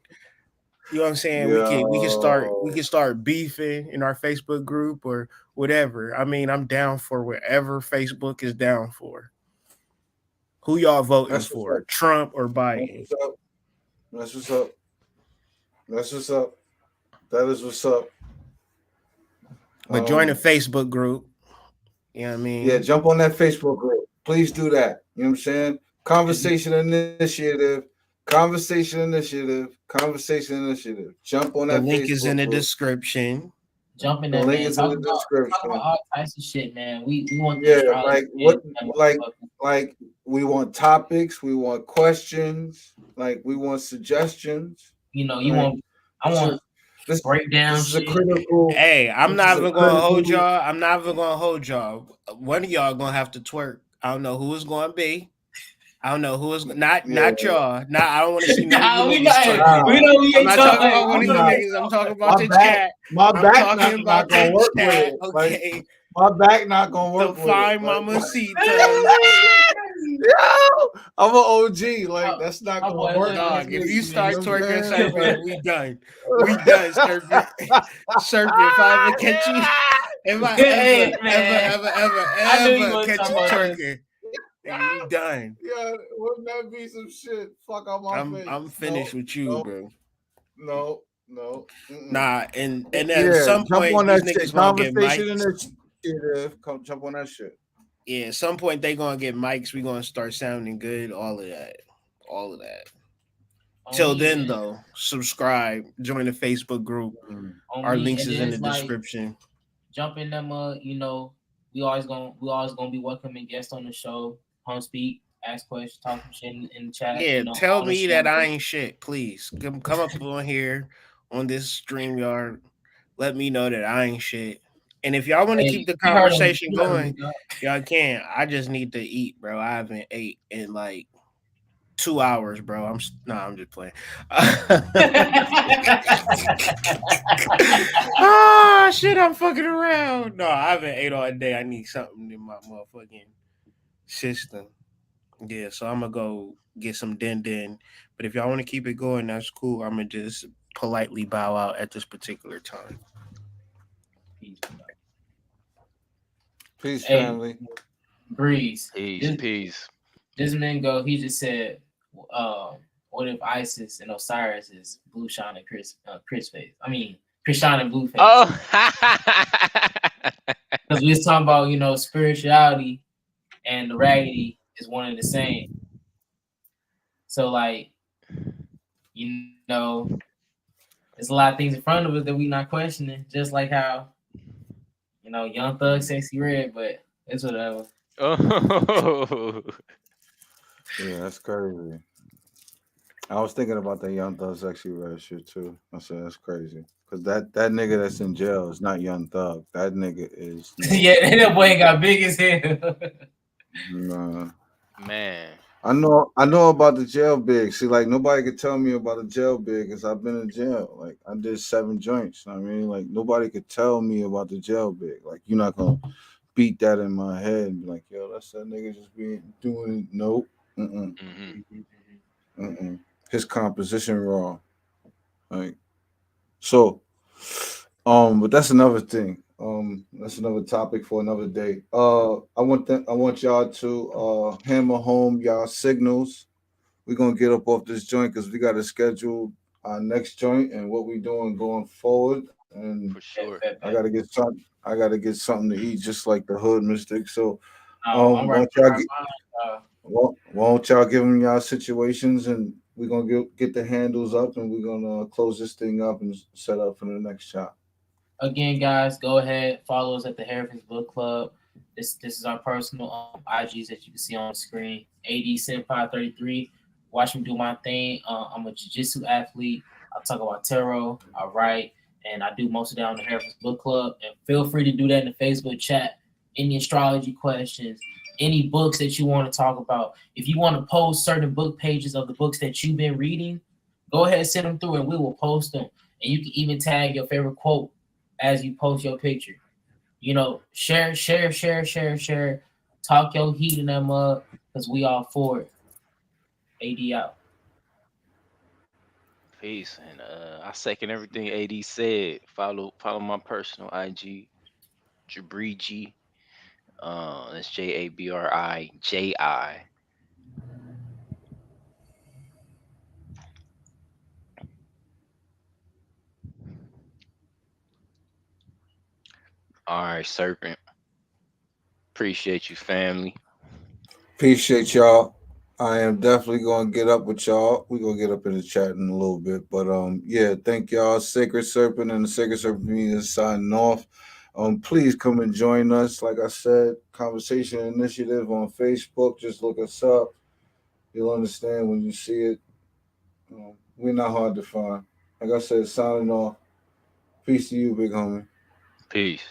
Speaker 4: You know what I'm saying? We can start beefing in our Facebook group or whatever. I mean, I'm down for whatever Facebook is down for. Who y'all voting for? Trump or Biden?
Speaker 2: That's what's up. That's what's up. That is what's up.
Speaker 4: But join the Facebook group. You know what I mean?
Speaker 2: Yeah, jump on that Facebook group. Please do that. You know what I'm saying? Conversation initiative. Conversation initiative. Conversation initiative. Jump on
Speaker 4: The
Speaker 2: that
Speaker 4: link
Speaker 2: Facebook
Speaker 4: is in the
Speaker 2: group.
Speaker 4: description.
Speaker 10: Jump in
Speaker 2: The
Speaker 10: there,
Speaker 2: link
Speaker 10: man.
Speaker 2: is in the
Speaker 10: Talk
Speaker 2: description.
Speaker 10: about all types of shit, man. We want
Speaker 2: Yeah,
Speaker 10: this
Speaker 2: like what, like we want topics, we want questions, like we want suggestions.
Speaker 10: you know, I
Speaker 2: This
Speaker 10: want
Speaker 2: this
Speaker 10: breakdown
Speaker 2: this is a
Speaker 10: shit.
Speaker 2: critical.
Speaker 4: Hey, I'm
Speaker 2: this
Speaker 4: not
Speaker 2: is a
Speaker 4: even gonna hold
Speaker 2: critical-
Speaker 4: y'all. I'm not even gonna hold y'all. One of y'all gonna have to twerk. I don't know who it's gonna be. I don't know who is not y'all. Not I don't want to see none of you niggas twerking.
Speaker 10: We know we
Speaker 4: I'm
Speaker 10: ain't
Speaker 4: not talking about one of you niggas. I'm talking about the chat.
Speaker 2: My
Speaker 4: I'm
Speaker 2: back
Speaker 4: talking about
Speaker 2: not gonna
Speaker 4: the
Speaker 2: work with
Speaker 4: chat.
Speaker 2: it.
Speaker 4: Okay.
Speaker 2: Like, my back not gonna
Speaker 4: The
Speaker 2: work with
Speaker 4: fine
Speaker 2: it.
Speaker 4: mama seat.
Speaker 2: Yo, I'm an OG. Like that's not gonna work.
Speaker 4: Dog, if you start twerking,
Speaker 2: saying?
Speaker 4: Serpent, we done. We done, Serpent. Serpent, if I ever catch you, if I
Speaker 10: Hey,
Speaker 4: ever catch you twerking, you done.
Speaker 2: Yeah, wouldn't that be some shit? Fuck out my face.
Speaker 4: I'm finished with you, bro.
Speaker 2: No.
Speaker 4: Nah, and at
Speaker 2: Yeah,
Speaker 4: some
Speaker 2: jump
Speaker 4: point
Speaker 2: on
Speaker 4: these
Speaker 2: that shit.
Speaker 4: niggas gonna get
Speaker 2: Conversation
Speaker 4: mics.
Speaker 2: initiative. Come jump on that shit.
Speaker 4: Yeah, at some point they gonna get mics. We gonna start sounding good. All of that. Till then, though, subscribe, join the Facebook group. Our links is in the description.
Speaker 10: Jump in them. You know, we always gonna be welcoming guests on the show. Come speak, ask questions, talk some shit in the chat.
Speaker 4: Yeah,
Speaker 10: you know,
Speaker 4: tell me that I ain't shit, please. Come up on here on this StreamYard. Let me know that I ain't shit. And if y'all want to keep the conversation going, y'all can. I just need to eat, bro. I haven't ate in like 2 hours, bro. I'm just playing. Ah, shit, I'm fucking around. No, I haven't ate all day. I need something in my motherfucking system. Yeah, so I'm gonna go get some din. But if y'all want to keep it going, that's cool. I'm gonna just politely bow out at this particular time.
Speaker 2: Peace, family.
Speaker 10: Breeze.
Speaker 7: Peace.
Speaker 10: This man he just said, what if Isis and Osiris is Blue Shine and Chris face? I mean, Chris Shine and Blue face.
Speaker 7: Oh,
Speaker 10: because we was talking about, you know, spirituality and the raggedy is one and the same. So, like, you know, there's a lot of things in front of us that we not questioning. Just like how, you know, Young Thug, Sexy Red, but it's whatever.
Speaker 7: Oh.
Speaker 2: Yeah, that's crazy. I was thinking about that Young Thug Sexy Red shit too. I said that's crazy. Cause that nigga that's in jail is not Young Thug. That nigga is
Speaker 10: yeah, that boy got big as hell.
Speaker 2: Nah.
Speaker 7: Man.
Speaker 2: I know about the jail big. See, like nobody could tell me about the jail big because I've been in jail. Like I did 7 joints. I mean, like nobody could tell me about the jail big. Like you're not gonna beat that in my head and be like, yo, that's that nigga just be doing it. Nope. His composition raw. Like so. But that's another thing. That's another topic for another day. I want y'all to hammer home y'all signals. We're gonna get up off this joint because we got to schedule our next joint and what we doing going forward. And
Speaker 7: for sure,
Speaker 2: I gotta get something. I gotta get something to eat, just like the hood mystic. So,
Speaker 10: I'm
Speaker 2: won't y'all give them y'all situations, and we're gonna get the handles up, and we're gonna close this thing up and set up for the next shot.
Speaker 10: Again, guys, go ahead, follow us at the Heritage Book Club. This is our personal IGs that you can see on the screen. AD Senpai 33. Watch me do my thing. I'm a jiu-jitsu athlete. I talk about tarot. I write, and I do most of that on the Heritage Book Club. And feel free to do that in the Facebook chat. Any astrology questions, any books that you want to talk about. If you want to post certain book pages of the books that you've been reading, go ahead and send them through, and we will post them. And you can even tag your favorite quote as you post your picture. You know, share. Talk your heat in them up, because we all for it. AD out.
Speaker 7: Peace. And I second everything AD said. Follow my personal IG, Jabriji. That's JABRIJI. All right, Serpent. Appreciate you, family.
Speaker 2: Appreciate y'all. I am definitely gonna get up with y'all. We're gonna get up in the chat in a little bit. But yeah, thank y'all. Sacred Serpent and the Sacred Serpent meeting is signing off. Please come and join us. Like I said, Conversation Initiative on Facebook. Just look us up. You'll understand when you see it. We're not hard to find. Like I said, signing off. Peace to you, big homie.
Speaker 7: Peace.